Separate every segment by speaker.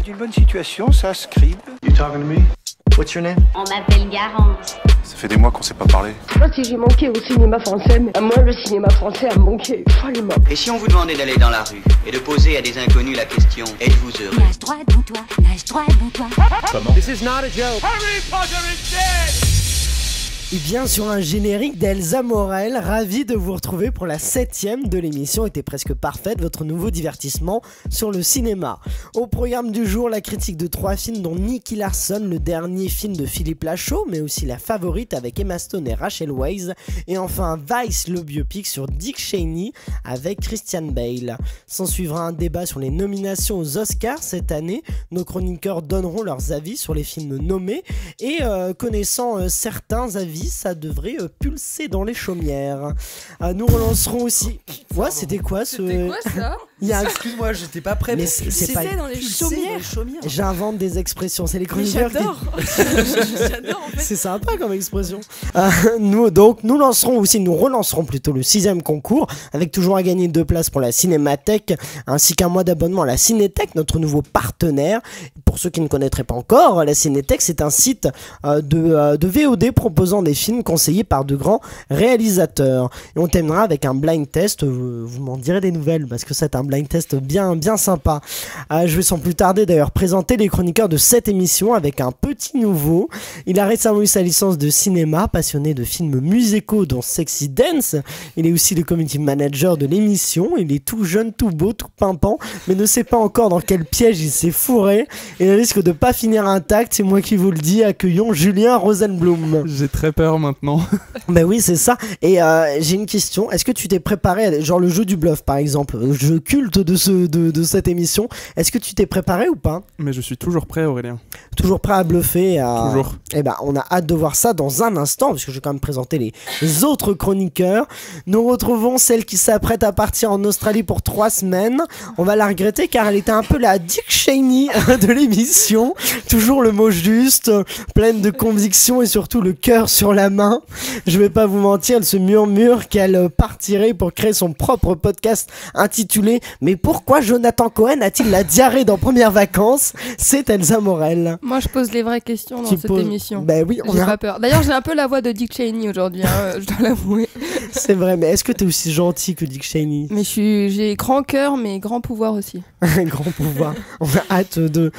Speaker 1: une bonne situation, ça, Scribe.
Speaker 2: You talking to me? What's your name?
Speaker 3: On m'appelle Garance.
Speaker 4: Ça fait des mois qu'on s'est pas parlé.
Speaker 5: Je sais pas si j'ai manqué au cinéma français, mais à moi le cinéma français a manqué follement.
Speaker 6: Et si on vous demandait d'aller dans la rue et de poser à des inconnus la question « Êtes-vous heureux ?»
Speaker 3: Nage droit devant toi, nage droit devant toi.
Speaker 2: Comment? This is not a joke.
Speaker 1: Harry Potter is dead!
Speaker 7: Et bien sur un générique d'Elsa Morel, ravi de vous retrouver pour la 7ème de l'émission Était presque parfaite, votre nouveau divertissement sur le cinéma. Au programme du jour, la critique de 3 films dont Nicky Larson, le dernier film de Philippe Lachaud, mais aussi La Favorite avec Emma Stone et Rachel Weisz, et enfin Vice, le biopic sur Dick Cheney avec Christian Bale. S'en suivra un débat sur les nominations aux Oscars cette année. Nos chroniqueurs donneront leurs avis sur les films nommés et connaissant certains avis, ça devrait pulser dans les chaumières. Nous relancerons aussi. Ouais, c'était quoi ce.
Speaker 8: C'était quoi ça?
Speaker 9: Excuse-moi, j'étais pas prêt.
Speaker 7: Mais c'est pas.
Speaker 8: Dans les chaumières.
Speaker 7: J'invente des expressions, c'est les chroniqueurs.
Speaker 8: J'adore. J'adore en fait.
Speaker 7: C'est sympa comme expression. Nous relancerons plutôt le 6ème concours avec toujours à gagner 2 places pour la Cinémathèque ainsi qu'un mois d'abonnement à la Cinétech, notre nouveau partenaire. Pour ceux qui ne connaîtraient pas encore, la Cinétech c'est un site de VOD proposant des films conseillés par de grands réalisateurs. Et on terminera avec un blind test, vous m'en direz des nouvelles parce que c'est un blind test bien sympa. Je vais sans plus tarder d'ailleurs présenter les chroniqueurs de cette émission avec un petit nouveau. Il a récemment eu sa licence de cinéma, passionné de films musicaux dont Sexy Dance. Il est aussi le community manager de l'émission. Il est tout jeune, tout beau, tout pimpant, mais ne sait pas encore dans quel piège il s'est fourré. Il risque de pas finir intact, c'est moi qui vous le dis. Accueillons Julien Rosenblum.
Speaker 10: J'ai très peur maintenant.
Speaker 7: Ben oui, c'est ça. Et j'ai une question. Est-ce que tu t'es préparé, genre le jeu du bluff par exemple, le jeu culte de cette émission, est-ce que tu t'es préparé ou pas?
Speaker 10: Mais je suis toujours prêt, Aurélien.
Speaker 7: Toujours prêt à bluffer
Speaker 10: Toujours.
Speaker 7: Eh ben, on a hâte de voir ça dans un instant, parce que je vais quand même présenter les autres chroniqueurs. Nous retrouvons celle qui s'apprête à partir en Australie pour 3 semaines. On va la regretter car elle était un peu la Dick Cheney de l'émission. Toujours le mot juste, pleine de conviction et surtout le cœur sur la main. Je vais pas vous mentir, elle se murmure qu'elle partirait pour créer son propre podcast intitulé « Mais pourquoi Jonathan Cohen a-t-il la diarrhée dans Premières Vacances ?» C'est Elsa Morel.
Speaker 8: Moi je pose les vraies questions dans cette émission.
Speaker 7: Ben oui,
Speaker 8: j'ai pas peur. D'ailleurs j'ai un peu la voix de Dick Cheney aujourd'hui, je dois l'avouer.
Speaker 7: C'est vrai, mais est-ce que t'es aussi gentil que Dick Cheney?
Speaker 8: Mais j'ai grand cœur mais grand pouvoir aussi.
Speaker 7: Grand pouvoir. On a hâte de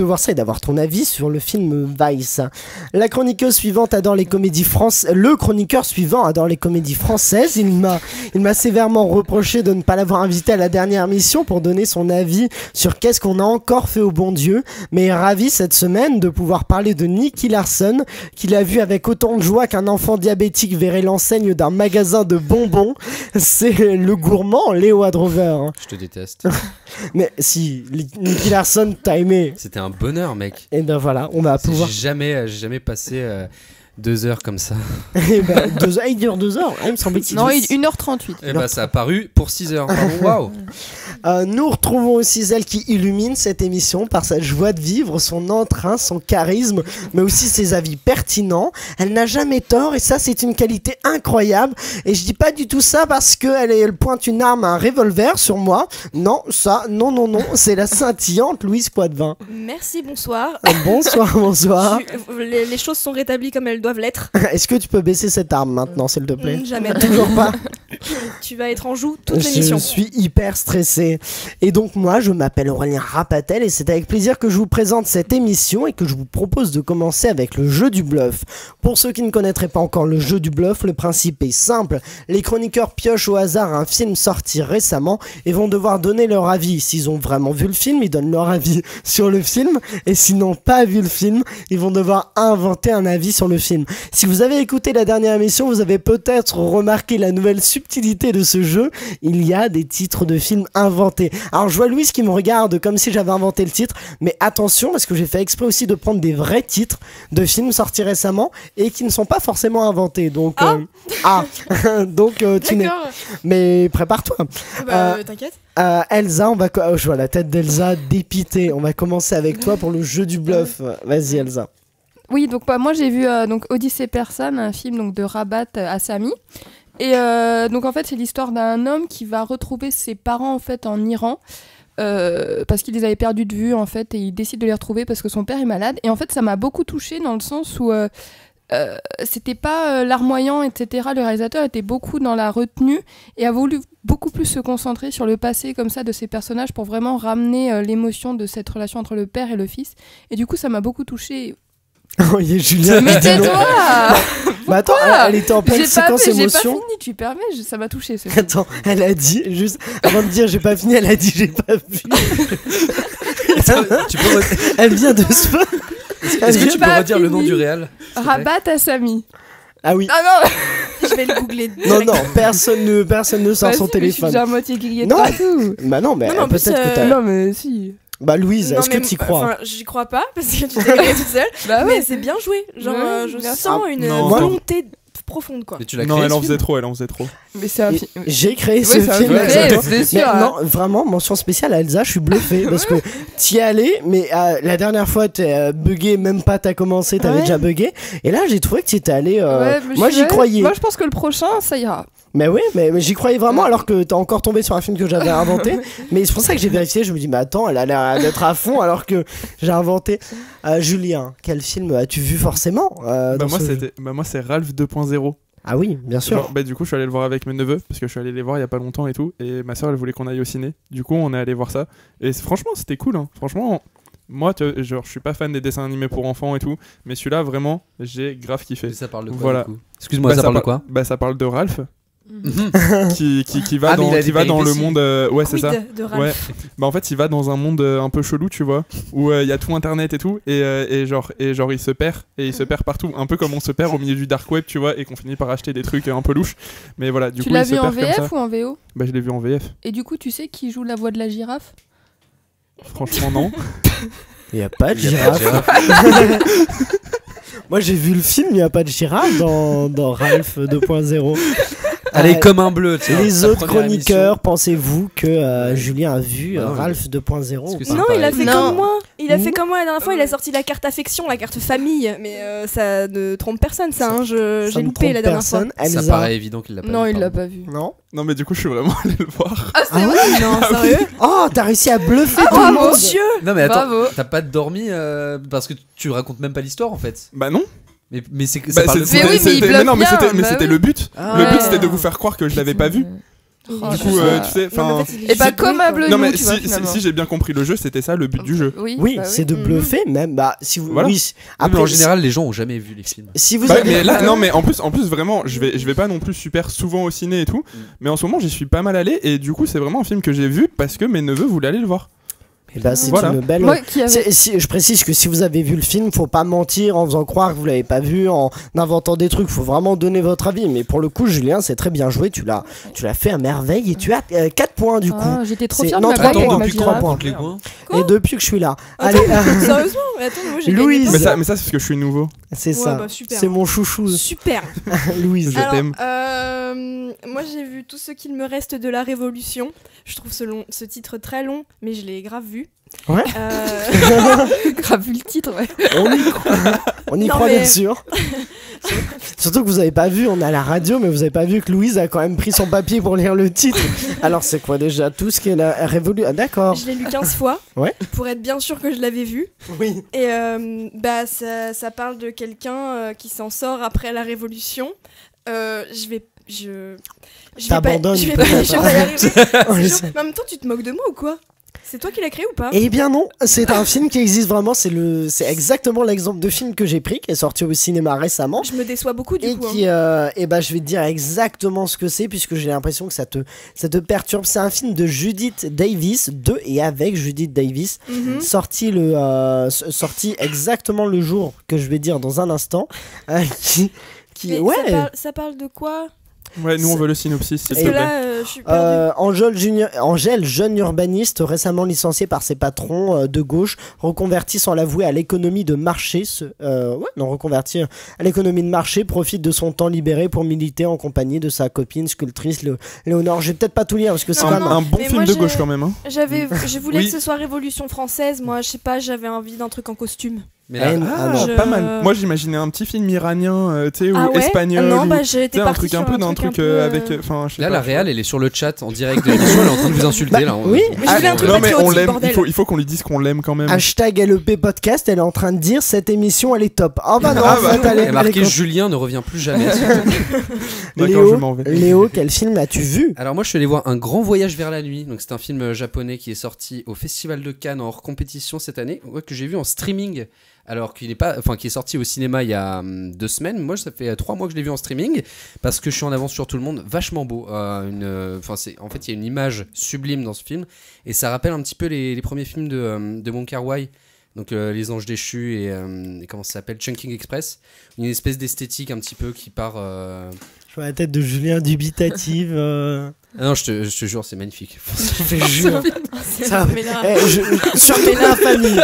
Speaker 7: voir ça et d'avoir ton avis sur le film Vice. La chroniqueuse suivante adore les comédies françaises. Le chroniqueur suivant adore les comédies françaises. Il m'a sévèrement reproché de ne pas l'avoir invité à la dernière mission pour donner son avis sur qu'est-ce qu'on a encore fait au bon Dieu. Mais ravi cette semaine de pouvoir parler de Nicky Larson, qu'il a vu avec autant de joie qu'un enfant diabétique verrait l'enseigne d'un magasin de bonbons. C'est le gourmand Léo Adrover.
Speaker 9: Je te déteste.
Speaker 7: Mais si, Nicky Larson, t'as aimé.
Speaker 9: C'était un bonheur, mec.
Speaker 7: Et ben voilà, on va pouvoir.
Speaker 9: J'ai jamais passé 2 heures comme ça.
Speaker 7: Et ben, 2 heures, il dure 2 heures. Il me semblait qu'il
Speaker 8: Non, 1h38.
Speaker 9: Et bah ça a paru pour 6 heures. Waouh.
Speaker 7: Nous retrouvons aussi celle qui illumine cette émission par sa joie de vivre, son entrain, son charisme, mais aussi ses avis pertinents. Elle n'a jamais tort et ça c'est une qualité incroyable. Et je dis pas du tout ça parce qu'elle pointe une arme, un revolver sur moi. Non, non, c'est la scintillante Louise Poitvin.
Speaker 11: Merci, bonsoir.
Speaker 7: Bonsoir.
Speaker 11: Les choses sont rétablies comme elles doivent l'être.
Speaker 7: Est-ce que tu peux baisser cette arme maintenant, s'il te plaît?
Speaker 11: Jamais.
Speaker 7: Toujours pas.
Speaker 11: Tu vas être en joue toute l'émission.
Speaker 7: Je suis hyper stressé. Et donc moi, je m'appelle Aurélien Rapatel et c'est avec plaisir que je vous présente cette émission et que je vous propose de commencer avec le jeu du bluff. Pour ceux qui ne connaîtraient pas encore le jeu du bluff, le principe est simple. Les chroniqueurs piochent au hasard un film sorti récemment et vont devoir donner leur avis. S'ils ont vraiment vu le film, ils donnent leur avis sur le film. Et s'ils n'ont pas vu le film, ils vont devoir inventer un avis sur le film. Si vous avez écouté la dernière émission, vous avez peut-être remarqué la nouvelle subtilité de ce jeu. Il y a des titres de films inventés. Alors je vois Louise qui me regarde comme si j'avais inventé le titre, mais attention parce que j'ai fait exprès aussi de prendre des vrais titres de films sortis récemment et qui ne sont pas forcément inventés. Donc donc tu n'es. Mais prépare-toi.
Speaker 11: T'inquiète.
Speaker 7: Elsa, je vois la tête d'Elsa dépitée. On va commencer avec toi pour le jeu du bluff. Vas-y Elsa.
Speaker 8: Oui, donc moi j'ai vu donc Odyssée persane, un film donc de Rabat Assami. Et donc en fait c'est l'histoire d'un homme qui va retrouver ses parents en fait en Iran parce qu'il les avait perdus de vue en fait et il décide de les retrouver parce que son père est malade. Et en fait ça m'a beaucoup touchée dans le sens où c'était pas larmoyant, etc. Le réalisateur était beaucoup dans la retenue et a voulu beaucoup plus se concentrer sur le passé comme ça de ces personnages pour vraiment ramener l'émotion de cette relation entre le père et le fils. Et du coup ça m'a beaucoup touchée.
Speaker 7: Oh, il y a Julien.
Speaker 8: Mais tais-toi.
Speaker 7: Bah attends, elle était en pleine séquence émotion.
Speaker 8: J'ai pas fini, tu permets, ça m'a touché.
Speaker 7: Attends, elle a dit, juste avant de dire j'ai pas fini, elle a dit j'ai pas vu. Elle vient de se...
Speaker 9: Est-ce que tu peux redire le nom du réal?
Speaker 8: Rabat Assami.
Speaker 7: Ah oui.
Speaker 8: Ah non.
Speaker 11: Je vais le googler.
Speaker 7: Non, personne ne sort son téléphone.
Speaker 8: Je suis déjà à moitié grillée de
Speaker 7: non.
Speaker 8: partout.
Speaker 7: Bah non, mais
Speaker 11: non,
Speaker 7: peut-être que t'as...
Speaker 8: Non mais si.
Speaker 7: Bah Louise, est-ce que t'y crois?
Speaker 11: J'y crois pas, parce que tu t'es grillée toute seule.
Speaker 8: Bah
Speaker 11: mais c'est bien joué. Genre, je sens une volonté profonde, quoi.
Speaker 9: Mais tu l'as
Speaker 10: Non,
Speaker 9: créé,
Speaker 10: elle en
Speaker 9: ce
Speaker 10: faisait
Speaker 9: film
Speaker 10: trop, elle en faisait trop.
Speaker 8: Mais c'est un film.
Speaker 7: J'ai créé ce film.
Speaker 8: C'est sûr.
Speaker 7: Mais non, vraiment, mention spéciale à Elsa, je suis bluffé parce que t'y es allé, mais la dernière fois t'es bugué, même pas t'as commencé, t'avais déjà bugué. Et là, j'ai trouvé que t'y étais allé. Moi, j'y croyais.
Speaker 8: Moi, je pense que le prochain, ça ira.
Speaker 7: Mais oui, mais j'y croyais vraiment alors que t'es encore tombé sur un film que j'avais inventé. Mais c'est pour ça que j'ai vérifié, je me dis, mais attends, elle a l'air d'être à fond alors que j'ai inventé. Julien, quel film as-tu vu forcément
Speaker 10: moi, c'est Ralph 2.0.
Speaker 7: Ah oui, bien sûr.
Speaker 10: Genre, du coup, je suis allé le voir avec mes neveux parce que je suis allé les voir il y a pas longtemps et tout. Et ma soeur, elle voulait qu'on aille au ciné. Du coup, on est allé voir ça. Et franchement, c'était cool. Hein. Franchement, moi, genre, je suis pas fan des dessins animés pour enfants et tout. Mais celui-là, vraiment, j'ai grave kiffé.
Speaker 9: Et ça parle de quoi,
Speaker 10: voilà.
Speaker 9: du coup? Excuse-moi, ça parle de quoi?
Speaker 10: Ça parle de Ralph. qui va dans le monde ouais c'est ça ouais. Bah en fait il va dans un monde un peu chelou tu vois où il y a tout internet et tout et genre il se perd partout un peu comme on se perd au milieu du dark web tu vois et qu'on finit par acheter des trucs un peu louches mais voilà du
Speaker 8: tu
Speaker 10: coup
Speaker 8: l'as
Speaker 10: il se
Speaker 8: vu en
Speaker 10: perd comme
Speaker 8: VF
Speaker 10: ça.
Speaker 8: Ou en VO?
Speaker 10: Bah je l'ai vu en VF.
Speaker 8: Et du coup tu sais qui joue la voix de la girafe?
Speaker 10: Franchement non.
Speaker 7: Il y a pas de girafe. Moi j'ai vu le film, il n'y a pas de girafe dans Ralph 2.0.
Speaker 9: Elle est comme un bleu.
Speaker 7: Les autres chroniqueurs, pensez-vous que Julien a vu Ralph 2.0?
Speaker 11: Non, il a fait comme moi. Il a fait comme moi la dernière fois, il a sorti la carte affection, la carte famille. Mais ça ne trompe personne, ça. Hein. J'ai loupé la dernière fois.
Speaker 9: Ça paraît évident qu'il l'a pas vu.
Speaker 8: Non, il l'a pas vu.
Speaker 10: Non, mais du coup, je suis vraiment allé le voir.
Speaker 8: Ah, c'est vrai? Non, sérieux?
Speaker 7: Oh, t'as réussi à bluffer
Speaker 11: tout le monde. Mon Dieu!
Speaker 9: Non, mais attends, t'as pas dormi parce que tu racontes même pas l'histoire en fait.
Speaker 10: Bah non.
Speaker 9: Mais c'est ça parle de
Speaker 8: mais oui, mais il bluffe bien.
Speaker 10: Mais c'était le but. Le but c'était de vous faire croire que je l'avais pas vu. Du coup, tu sais, enfin.
Speaker 8: Et pas comme un bleu.
Speaker 10: Non, mais si j'ai bien compris le jeu, c'était ça le but du jeu.
Speaker 7: Oui, c'est de bluffer, même. Bah, si vous.
Speaker 10: Voilà.
Speaker 7: Oui.
Speaker 9: Après, en général, les gens ont jamais vu les films.
Speaker 7: Si vous.
Speaker 10: Mais là, non, mais en plus, vraiment, je vais pas non plus super souvent au ciné et tout. Mais en ce moment, j'y suis pas mal allé. Et du coup, c'est vraiment un film que j'ai vu parce que mes neveux voulaient aller le voir.
Speaker 7: Et bah, c'est une belle. Je précise que si vous avez vu le film, faut pas mentir en faisant croire que vous l'avez pas vu, en inventant des trucs. Faut vraiment donner votre avis. Mais pour le coup, Julien, c'est très bien joué. Tu l'as fait à merveille et tu as 4 points du coup.
Speaker 8: J'étais trop fière de
Speaker 7: non,
Speaker 8: ma
Speaker 7: 3 points.
Speaker 9: Depuis
Speaker 7: 3 points. Et depuis que je suis là.
Speaker 11: Allez, sérieusement, mais attends, moi j'ai
Speaker 7: Louise.
Speaker 11: gagné.
Speaker 10: Mais ça, c'est parce que je suis nouveau.
Speaker 7: C'est ça.
Speaker 11: Bah,
Speaker 7: c'est mon chouchou.
Speaker 11: Super.
Speaker 7: Louise,
Speaker 10: je t'aime.
Speaker 11: Moi j'ai vu tout ce qu'il me reste de la Révolution. Je trouve ce titre très long, mais je l'ai grave vu.
Speaker 7: Ouais.
Speaker 8: Grave vu le titre, ouais.
Speaker 7: On y croit bien sûr. Surtout que vous avez pas vu, on est à la radio, mais vous avez pas vu que Louise a quand même pris son papier pour lire le titre. Alors c'est quoi déjà tout ce qui est la Révolution? Ah, d'accord.
Speaker 11: Je l'ai lu 15 fois.
Speaker 7: Ouais.
Speaker 11: Pour être bien sûr que je l'avais vu.
Speaker 7: Oui.
Speaker 11: Et ça parle de quelqu'un qui s'en sort après la Révolution. Je vais pas y arriver. En même temps, tu te moques de moi ou quoi? C'est toi qui l'as créé ou pas?
Speaker 7: Eh bien non, c'est un film qui existe vraiment, c'est exactement l'exemple de film que j'ai pris, qui est sorti au cinéma récemment.
Speaker 11: Je me déçois beaucoup du coup.
Speaker 7: Et bah je vais te dire exactement ce que c'est, puisque j'ai l'impression que ça te perturbe. C'est un film de Judith Davis, de et avec Judith Davis, sorti exactement le jour que je vais dire dans un instant.
Speaker 11: Ça parle de quoi?
Speaker 10: Ouais, nous on veut le synopsis, s'il te
Speaker 11: plaît.
Speaker 10: Là,
Speaker 11: je suis perdue.
Speaker 7: Angèle, jeune urbaniste récemment licenciée par ses patrons de gauche, reconvertie sans l'avouer à l'économie de marché, profite de son temps libéré pour militer en compagnie de sa copine sculptrice Léonore. Je vais peut-être pas tout lire parce que c'est
Speaker 10: un bon film de gauche quand même. Hein.
Speaker 11: Je voulais que ce soit Révolution française, moi je sais pas, j'avais envie d'un truc en costume.
Speaker 9: Mais là,
Speaker 10: pas mal. Moi j'imaginais un petit film iranien, tu sais, ou espagnol.
Speaker 11: Non, j'étais
Speaker 10: un truc un peu d'un truc avec.
Speaker 9: Là, la réal, elle est sur le chat en direct de l'émission, elle est en train de vous insulter là.
Speaker 7: Oui.
Speaker 10: Non mais on l'aime. Il faut qu'on lui dise qu'on l'aime quand même.
Speaker 7: Hashtag LEP podcast, elle est en train de dire cette émission elle est top. Oh bah non.
Speaker 9: Elle est marquée Julien ne revient plus jamais.
Speaker 10: D'accord, je m'en vais.
Speaker 7: Léo, quel film as-tu vu?
Speaker 9: Alors moi je suis allé voir Un grand voyage vers la nuit. Donc c'est un film japonais qui est sorti au Festival de Cannes en hors compétition cette année, que j'ai vu en streaming. Alors qui est sorti au cinéma il y a 2 semaines. Moi ça fait 3 mois que je l'ai vu en streaming parce que je suis en avance sur tout le monde. Vachement beau. En fait il y a une image sublime dans ce film et ça rappelle un petit peu les premiers films de Wong Kar-wai. Donc Les Anges Déchus et comment ça s'appelle, Chungking Express. Une espèce d'esthétique un petit peu qui part.
Speaker 7: Je vois la tête de Julien dubitative.
Speaker 9: Ah non, je te jure, c'est magnifique.
Speaker 7: Je te jure. Surtout la famille.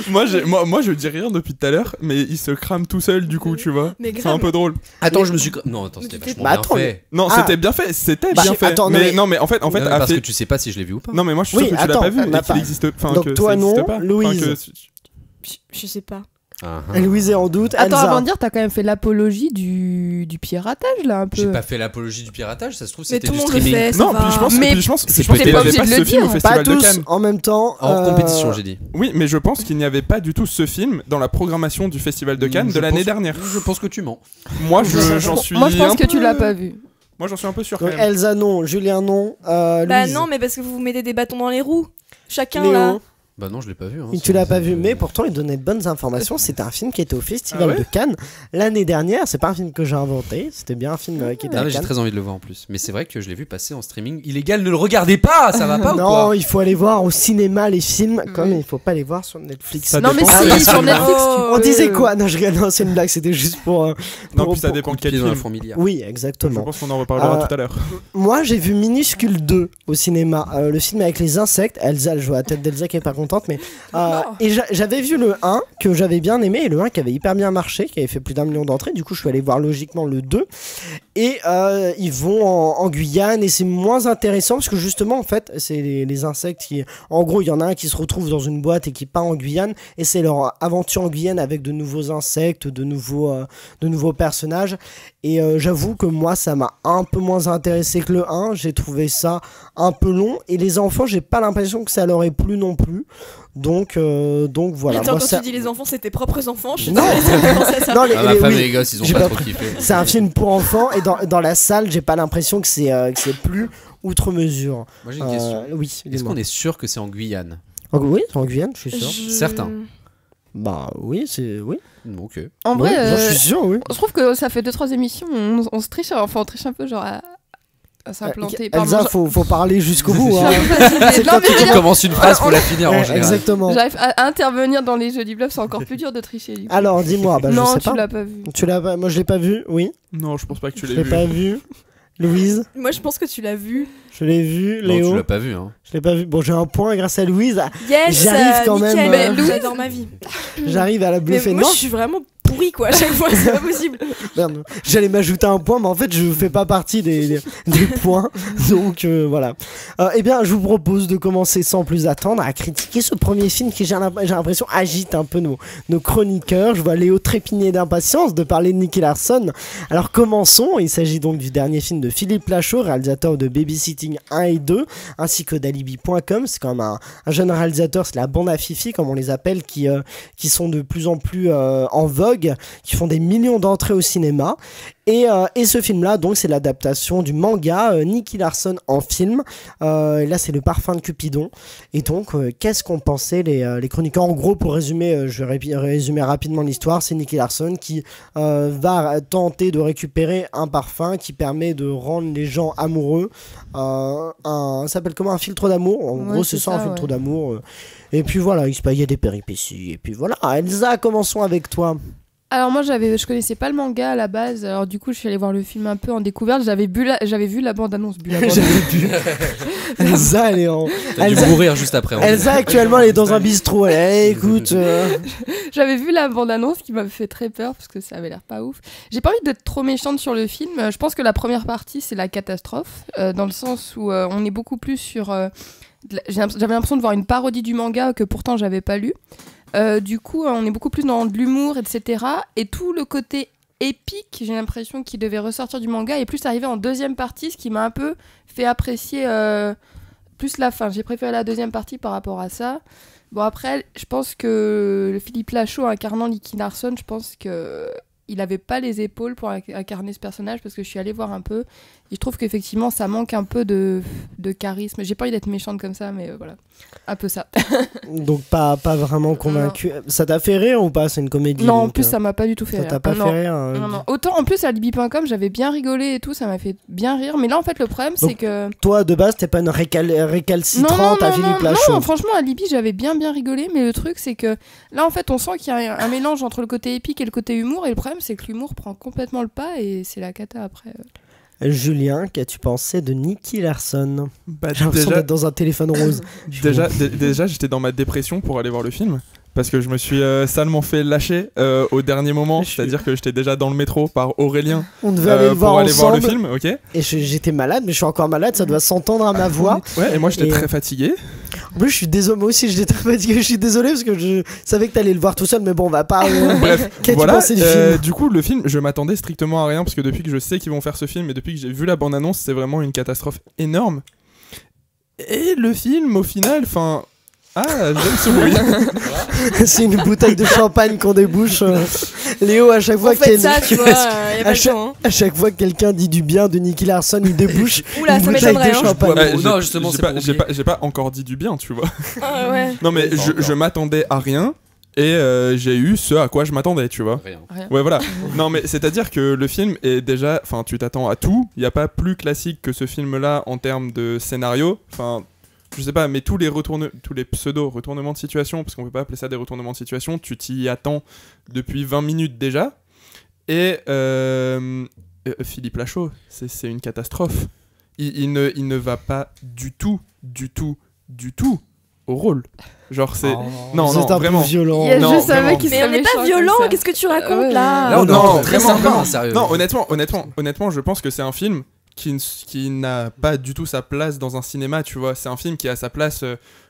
Speaker 10: moi, je dis rien depuis tout à l'heure, mais il se crame tout seul du coup, tu vois. C'est un peu drôle.
Speaker 9: Attends, non, c'était vachement bien fait.
Speaker 10: Non, c'était bien fait.
Speaker 7: Attends,
Speaker 10: mais en fait,
Speaker 9: parce que tu sais pas si je l'ai vu ou pas.
Speaker 10: Non, mais moi, je suis sûr que tu l'as pas vu et qu'il existe.
Speaker 7: Donc toi non, Louise.
Speaker 11: Je sais pas.
Speaker 7: Louise est en doute.
Speaker 8: Attends, avant de dire, t'as quand même fait l'apologie du piratage là un peu.
Speaker 9: J'ai pas fait l'apologie du piratage, ça se trouve c'était
Speaker 11: du
Speaker 9: streaming.
Speaker 11: Fait,
Speaker 10: non, puis je pense qu'il n'y avait pas ce film au Festival de Cannes.
Speaker 7: En même temps.
Speaker 9: En compétition, j'ai dit.
Speaker 10: Oui, mais je pense qu'il n'y avait pas du tout ce film dans la programmation du Festival de Cannes de l'année dernière.
Speaker 9: Je pense que tu mens.
Speaker 10: Moi, j'en suis.
Speaker 8: Moi, je pense que tu l'as pas vu.
Speaker 10: Moi, j'en suis un peu sûr.
Speaker 7: Elsa non, Julien non.
Speaker 11: Bah non, mais parce que vous mettez des bâtons dans les roues. Chacun là.
Speaker 9: Bah non, je l'ai pas vu.
Speaker 7: Tu l'as pas vu, mais pourtant il donnait de bonnes informations. C'était un film qui était au Festival de Cannes l'année dernière. C'est pas un film que j'ai inventé, c'était bien un film qui était à Cannes.
Speaker 9: J'ai très envie de le voir en plus. Mais c'est vrai que je l'ai vu passer en streaming illégal. Ne le regardez pas, ça va pas ou quoi?
Speaker 7: Non, il faut aller voir au cinéma les films, comme il faut pas les voir sur Netflix.
Speaker 8: Non mais si, sur Netflix.
Speaker 7: On disait quoi? Non, je rigole, non, c'est une blague, c'était juste pour.
Speaker 10: Non, puis ça dépend de quel film.
Speaker 7: Oui, exactement.
Speaker 10: Je pense qu'on en reparlera tout à l'heure.
Speaker 7: Moi, j'ai vu Minuscule 2 au cinéma, le film avec les insectes. Elsa, elle joue à la tête d'Elsa qui est pas contente, mais. Et j'avais vu le 1 que j'avais bien aimé et le 1 qui avait hyper bien marché, qui avait fait plus d'1 million d'entrées. Du coup je suis allé voir logiquement le 2 et ils vont en Guyane et c'est moins intéressant parce que justement en fait c'est les insectes qui, en gros il y en a un qui se retrouve dans une boîte et qui part en Guyane et c'est leur aventure en Guyane avec de nouveaux insectes, de nouveaux personnages et j'avoue que moi ça m'a un peu moins intéressé que le 1. J'ai trouvé ça un peu long et les enfants j'ai pas l'impression que ça leur ait plu non plus. Donc voilà.
Speaker 11: Attends,
Speaker 7: moi,
Speaker 11: quand tu dis les enfants, c'est tes propres enfants.
Speaker 7: Non,
Speaker 9: ma femme et les gosses, ils ont pas trop kiffé.
Speaker 7: C'est un film pour enfants et dans la salle, j'ai pas l'impression que c'est plus outre mesure.
Speaker 9: Moi j'ai une question.
Speaker 7: Oui.
Speaker 9: Est-ce qu'on est sûr que c'est en Guyane?
Speaker 7: Oui, c'est en Guyane, je suis sûr.
Speaker 9: Certain.
Speaker 7: Bah oui, c'est oui.
Speaker 9: Ok.
Speaker 8: En vrai,
Speaker 7: je suis sûr, oui.
Speaker 8: Je trouve que ça fait 2-3 émissions, on se triche, enfin on triche un peu genre. S'implanter.
Speaker 7: Elsa, faut parler jusqu'au bout. Hein.
Speaker 9: C'est quand tu commences une phrase, faut la finir en général.
Speaker 7: Exactement.
Speaker 8: J'arrive à intervenir dans les jeux du bluff, c'est encore plus dur de tricher. Du coup.
Speaker 7: Alors, dis-moi. Bah,
Speaker 8: non,
Speaker 7: je sais
Speaker 8: tu
Speaker 7: pas.
Speaker 8: l'as pas vu.
Speaker 7: Moi, je l'ai pas vu. Oui.
Speaker 10: Non, je pense pas que tu l'aies
Speaker 7: vu. Je l'ai pas vu. Louise.
Speaker 11: Moi, je pense que tu l'as vu.
Speaker 7: Je l'ai vu. Léo.
Speaker 9: Non, tu l'as pas vu. Hein.
Speaker 7: Je l'ai pas vu. Bon, j'ai un point grâce à Louise.
Speaker 11: Yes.
Speaker 7: J'arrive quand
Speaker 11: nickel.
Speaker 7: même.
Speaker 11: J'adore ma vie.
Speaker 7: J'arrive à la bluffer.
Speaker 11: Mais moi, je suis vraiment pourri quoi à chaque fois, c'est pas possible.
Speaker 7: Merde, j'allais m'ajouter un point, mais en fait je fais pas partie des points, donc voilà. Eh bien, je vous propose de commencer sans plus attendre à critiquer ce premier film qui, j'ai l'impression, agite un peu nos chroniqueurs. Je vois Léo trépigner d'impatience de parler de Nicky Larson. Alors commençons, il s'agit donc du dernier film de Philippe Lachaud, réalisateur de Babysitting 1 et 2, ainsi que d'Alibi.com. C'est quand même un jeune réalisateur, c'est la bande à Fifi comme on les appelle, qui sont de plus en plus en vogue, qui font des millions d'entrées au cinéma. Et ce film-là, donc, c'est l'adaptation du manga Nicky Larson en film. Et là, c'est Le Parfum de Cupidon. Et donc, qu'est-ce qu'ont pensé les chroniqueurs? En gros, pour résumer, je vais résumer rapidement l'histoire. C'est Nicky Larson qui va tenter de récupérer un parfum qui permet de rendre les gens amoureux. Ça s'appelle comment? Un filtre d'amour. En gros, c'est ça, un filtre d'amour. Et puis voilà, il y a des péripéties. Et puis voilà. Elsa, commençons avec toi.
Speaker 8: Alors moi je connaissais pas le manga à la base, alors du coup je suis allée voir le film un peu en découverte, j'avais vu la bande-annonce.
Speaker 7: Elsa elle est en...
Speaker 9: T'as dû mourir juste après.
Speaker 7: Elsa actuellement elle est dans un bistrot, écoute...
Speaker 8: J'avais vu la bande-annonce qui m'avait fait très peur parce que ça avait l'air pas ouf. J'ai pas envie d'être trop méchante sur le film, je pense que la première partie c'est la catastrophe, dans le sens où on est beaucoup plus sur... J'avais l'impression de voir une parodie du manga que pourtant j'avais pas lu. Du coup, on est beaucoup plus dans de l'humour, etc. Et tout le côté épique, j'ai l'impression qu'il devait ressortir du manga, est plus arrivé en deuxième partie, ce qui m'a un peu fait apprécier plus la fin. J'ai préféré la deuxième partie par rapport à ça. Bon, après, je pense que Philippe Lachaud incarnant Nicky Larson, je pense que il avait pas les épaules pour incarner ce personnage, parce que je suis allée voir un peu et je trouve qu'effectivement ça manque un peu de charisme. J'ai pas envie d'être méchante comme ça, mais voilà, un peu ça.
Speaker 7: Donc pas vraiment convaincu. Ça t'a fait rire ou pas? C'est une comédie.
Speaker 8: Non, en plus ça m'a pas du tout fait rire.
Speaker 7: Ça t'a pas fait rire
Speaker 8: non. Autant en plus à Libby.com j'avais bien rigolé et tout, ça m'a fait bien rire, mais là en fait le problème c'est que
Speaker 7: toi de base t'es pas une récalcitrante à Philippe Lachaud.
Speaker 8: Non, franchement à Libby j'avais bien rigolé, mais le truc c'est que là en fait on sent qu'il y a un mélange entre le côté épique et le côté humour, et le problème c'est que l'humour prend complètement le pas et c'est la cata après.
Speaker 7: Julien, qu'as-tu pensé de Nicky Larson? J'ai l'impression d'être dans un téléphone rose.
Speaker 10: Déjà, j'étais dans ma dépression pour aller voir le film. Parce que je me suis salement fait lâcher au dernier moment. C'est-à-dire que j'étais déjà dans le métro par Aurélien.
Speaker 7: On devait aller
Speaker 10: voir
Speaker 7: ensemble.
Speaker 10: Le film, ok.
Speaker 7: Et j'étais malade, mais je suis encore malade, ça doit s'entendre à ma voix.
Speaker 10: Ouais, et moi j'étais très fatigué.
Speaker 7: En plus, je suis désolé, moi aussi j'étais très fatigué. Je suis désolé parce que je savais que t'allais le voir tout seul, mais bon, on va pas.
Speaker 10: Bref,
Speaker 7: qu'as-tu pensé du film?
Speaker 10: Du coup, le film, je m'attendais strictement à rien parce que depuis que je sais qu'ils vont faire ce film et depuis que j'ai vu la bande-annonce, c'est vraiment une catastrophe énorme. Et le film, au final, enfin. Ah, j'aime ce bruit.
Speaker 7: C'est une bouteille de champagne qu'on débouche. Léo, à chaque fois à chaque fois que quelqu'un dit du bien de Nicky Larson, il débouche une bouteille de champagne.
Speaker 9: Non, justement,
Speaker 10: j'ai pas encore dit du bien, tu vois.
Speaker 11: Ah ouais.
Speaker 10: Non, mais je m'attendais à rien. Et j'ai eu ce à quoi je m'attendais, tu vois.
Speaker 9: Rien.
Speaker 10: Ouais, voilà. Non, mais c'est-à-dire que le film est déjà. Enfin, tu t'attends à tout. Il n'y a pas plus classique que ce film-là en termes de scénario. Enfin. Je sais pas, mais tous les pseudo-retournements de situation, parce qu'on peut pas appeler ça des retournements de situation, tu t'y attends depuis 20 minutes déjà. Et Philippe Lachaud, c'est une catastrophe. Il ne va pas du tout au rôle. Genre c'est... Non, vraiment.
Speaker 7: Violent.
Speaker 8: Il y a juste un mec qui
Speaker 11: mais on n'est pas violent, qu'est-ce que tu racontes là?
Speaker 9: Là, on est très sympa, sérieux.
Speaker 10: Non, honnêtement, je pense que c'est un film qui n'a pas du tout sa place dans un cinéma, tu vois. C'est un film qui a sa place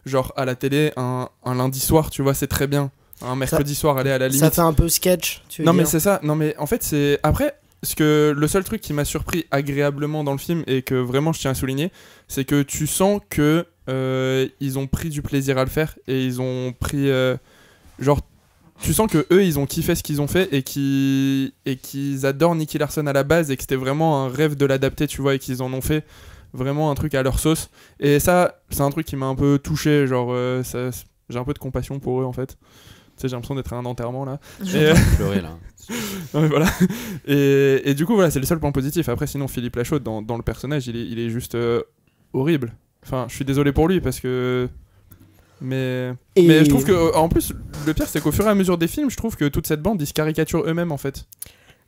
Speaker 10: genre à la télé un lundi soir, tu vois, c'est très bien. Un mercredi soir, aller à la limite.
Speaker 7: Ça fait un peu sketch, tu veux
Speaker 10: Non
Speaker 7: dire.
Speaker 10: mais c'est ça, non mais en fait c'est... Après, le seul truc qui m'a surpris agréablement dans le film et que vraiment je tiens à souligner, c'est que tu sens que ils ont pris du plaisir à le faire et ils ont pris... genre... Tu sens que eux ils ont kiffé ce qu'ils ont fait et qu'ils adorent Nicky Larson à la base et que c'était vraiment un rêve de l'adapter, tu vois, et qu'ils en ont fait vraiment un truc à leur sauce. Et ça, c'est un truc qui m'a un peu touché, genre j'ai un peu de compassion pour eux en fait. Tu sais, j'ai l'impression d'être à un enterrement là.
Speaker 9: Je vais pleurer là.
Speaker 10: Non, mais voilà. Et du coup voilà, c'est le seul point positif. Après sinon Philippe Lachaud dans le personnage, il est juste horrible. Enfin, je suis désolé pour lui parce que mais je trouve que en plus le pire c'est qu'au fur et à mesure des films je trouve que toute cette bande ils se caricaturent eux-mêmes en fait.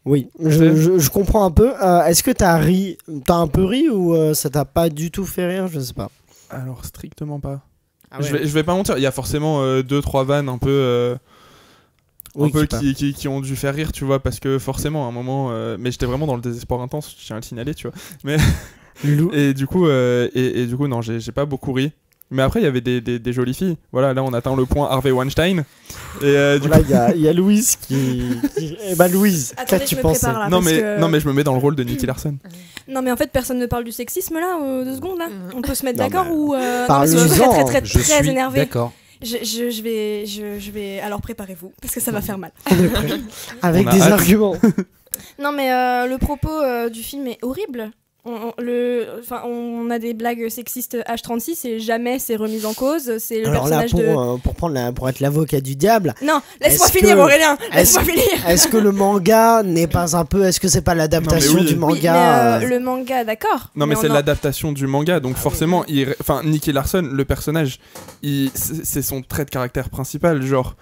Speaker 7: Oui, je comprends un peu. Est-ce que t'as un peu ri ou ça t'a pas du tout fait rire? Je sais pas.
Speaker 10: Alors strictement pas.
Speaker 7: Ah ouais.
Speaker 10: Je vais pas mentir, il y a forcément 2-3 vannes un peu qui ont dû faire rire, tu vois, parce que forcément à un moment mais j'étais vraiment dans le désespoir intense, je tiens à le signaler, tu vois. Mais et du coup non, j'ai pas beaucoup ri. Mais après, il y avait des jolies filles. Voilà, là, on atteint le point Harvey Weinstein. Et du coup...
Speaker 7: il y a Louise qui... Louise, qu'as-tu pensé?
Speaker 10: Non, mais je me mets dans le rôle de Nicky Larson.
Speaker 11: Non, mais en fait, personne ne parle du sexisme, là, 2 secondes, là. On peut se mettre d'accord ou...
Speaker 7: Parle-en.
Speaker 11: Je suis énervé.
Speaker 9: D'accord.
Speaker 11: Je vais... Alors, préparez-vous, parce que ça va faire mal.
Speaker 7: Avec des arguments.
Speaker 11: Non, mais le propos du film est horrible. On a des blagues sexistes H36 et jamais c'est remis en cause. C'est le personnage
Speaker 7: pour être l'avocat du diable.
Speaker 11: Non, laisse-moi finir, Aurélien. Laisse-moi finir.
Speaker 7: Est-ce que le manga n'est pas un peu... Est-ce que c'est pas l'adaptation du manga?
Speaker 11: Oui, mais le manga, d'accord.
Speaker 10: Non, mais c'est l'adaptation du manga, donc forcément, Nicky Larson, le personnage, c'est son trait de caractère principal, genre.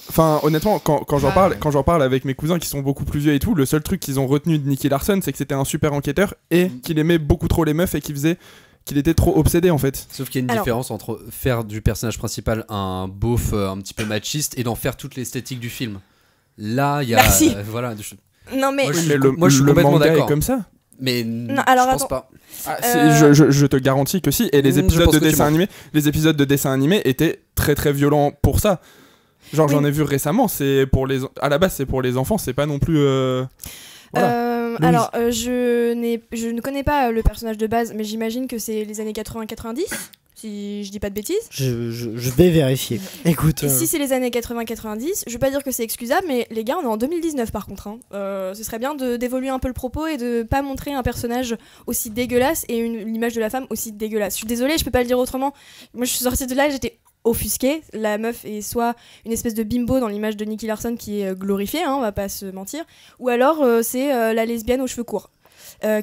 Speaker 10: Enfin, honnêtement, quand j'en parle avec mes cousins qui sont beaucoup plus vieux et tout, le seul truc qu'ils ont retenu de Nicky Larson, c'est que c'était un super enquêteur et qu'il aimait beaucoup trop les meufs et qu'il était trop obsédé en fait.
Speaker 9: Sauf qu'il y a une différence entre faire du personnage principal un beauf un petit peu machiste et d'en faire toute l'esthétique du film. Là, il y a...
Speaker 11: Merci.
Speaker 9: Voilà.
Speaker 11: Non, mais...
Speaker 9: Moi, je suis complètement d'accord.
Speaker 10: Est comme ça.
Speaker 9: Mais
Speaker 11: non, alors,
Speaker 9: je pense pas.
Speaker 10: Je te garantis que si. Et les épisodes de dessins animés étaient très très violents pour ça. Genre j'en ai vu récemment, à la base c'est pour les enfants, c'est pas non plus voilà.
Speaker 11: Alors je ne connais pas le personnage de base, mais j'imagine que c'est les années 80-90, si je dis pas de bêtises.
Speaker 7: Je vais vérifier. Écoute.
Speaker 11: Si c'est les années 80-90, je veux pas dire que c'est excusable, mais les gars, on est en 2019 par contre. Hein. Ce serait bien d'évoluer un peu le propos et de pas montrer un personnage aussi dégueulasse et l'image de la femme aussi dégueulasse. Je suis désolée, je peux pas le dire autrement. Moi je suis sortie de là, j'étais offusquée. La meuf est soit une espèce de bimbo dans l'image de Nicky Larson qui est glorifiée, hein, on va pas se mentir, ou alors c'est la lesbienne aux cheveux courts.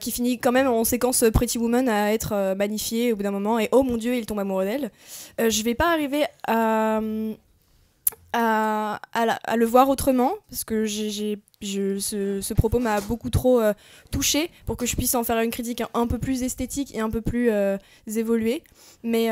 Speaker 11: Qui finit quand même en séquence Pretty Woman à être magnifiée au bout d'un moment et oh mon dieu il tombe amoureux d'elle. Je vais pas arriver à le voir autrement parce que ce propos m'a beaucoup trop touchée pour que je puisse en faire une critique un peu plus esthétique et un peu plus évoluée, mais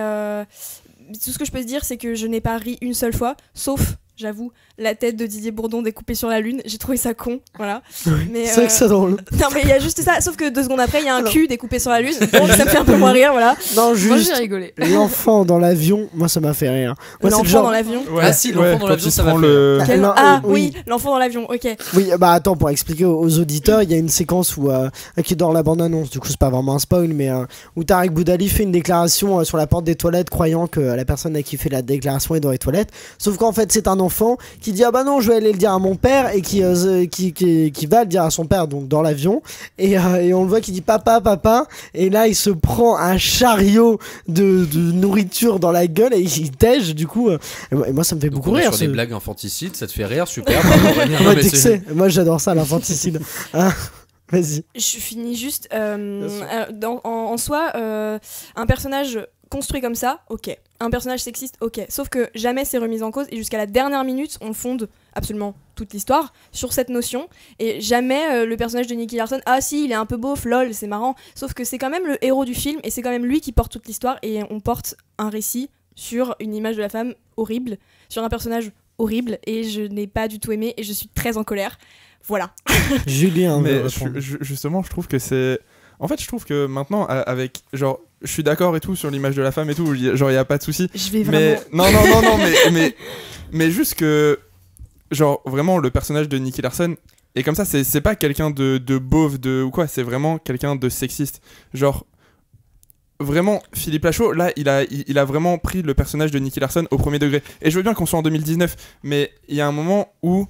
Speaker 11: tout ce que je peux se dire c'est que je n'ai pas ri une seule fois, sauf j'avoue, la tête de Didier Bourdon découpée sur la lune, j'ai trouvé ça con, voilà.
Speaker 7: Oui, mais c'est vrai que c'est drôle.
Speaker 11: Non mais il y a juste ça, sauf que 2 secondes après il y a un cul découpé sur la lune, donc ça me fait un peu moins rire, voilà.
Speaker 7: Non, juste
Speaker 8: moi j'ai rigolé.
Speaker 7: L'enfant dans l'avion, moi ça m'a fait rire. Moi,
Speaker 11: l'enfant dans l'avion.
Speaker 10: Ouais,
Speaker 9: ah si, l'enfant dans l'avion ça m'a
Speaker 11: fait oui, l'enfant dans l'avion, ok.
Speaker 7: Oui, bah attends, pour expliquer aux auditeurs, il y a une séquence où qui est dans la bande-annonce, du coup c'est pas vraiment un spoil, mais où Tarek Boudali fait une déclaration sur la porte des toilettes croyant que la personne à qui fait la déclaration est dans les toilettes, sauf qu'en fait c'est un enfant qui dit ah bah non je vais aller le dire à mon père et qui va le dire à son père donc dans l'avion et on le voit qui dit papa et là il se prend un chariot de nourriture dans la gueule et il tège du coup et moi ça me fait beaucoup rire.
Speaker 9: Sur des blagues infanticides ça te fait rire, super.
Speaker 7: Moi j'adore ça l'infanticide. Vas-y.
Speaker 11: Je finis juste en soi un personnage construit comme ça, ok. Un personnage sexiste, ok. Sauf que jamais c'est remis en cause et jusqu'à la dernière minute, on fonde absolument toute l'histoire sur cette notion et jamais le personnage de Nicky Larson, ah si, il est un peu beauf, lol, c'est marrant. Sauf que c'est quand même le héros du film et c'est quand même lui qui porte toute l'histoire et on porte un récit sur une image de la femme horrible, sur un personnage horrible et je n'ai pas du tout aimé et je suis très en colère. Voilà.
Speaker 7: Julien,
Speaker 10: mais justement, je trouve que c'est... En fait, je trouve que maintenant, avec genre, je suis d'accord et tout sur l'image de la femme et tout, genre, il y a pas de souci.
Speaker 11: Je vais vraiment...
Speaker 10: mais juste que, genre, vraiment, le personnage de Nicky Larson est comme ça, c'est pas quelqu'un de beauf ou quoi, c'est vraiment quelqu'un de sexiste. Genre, vraiment, Philippe Lachaud, là, il a vraiment pris le personnage de Nicky Larson au premier degré. Et je veux bien qu'on soit en 2019, mais il y a un moment où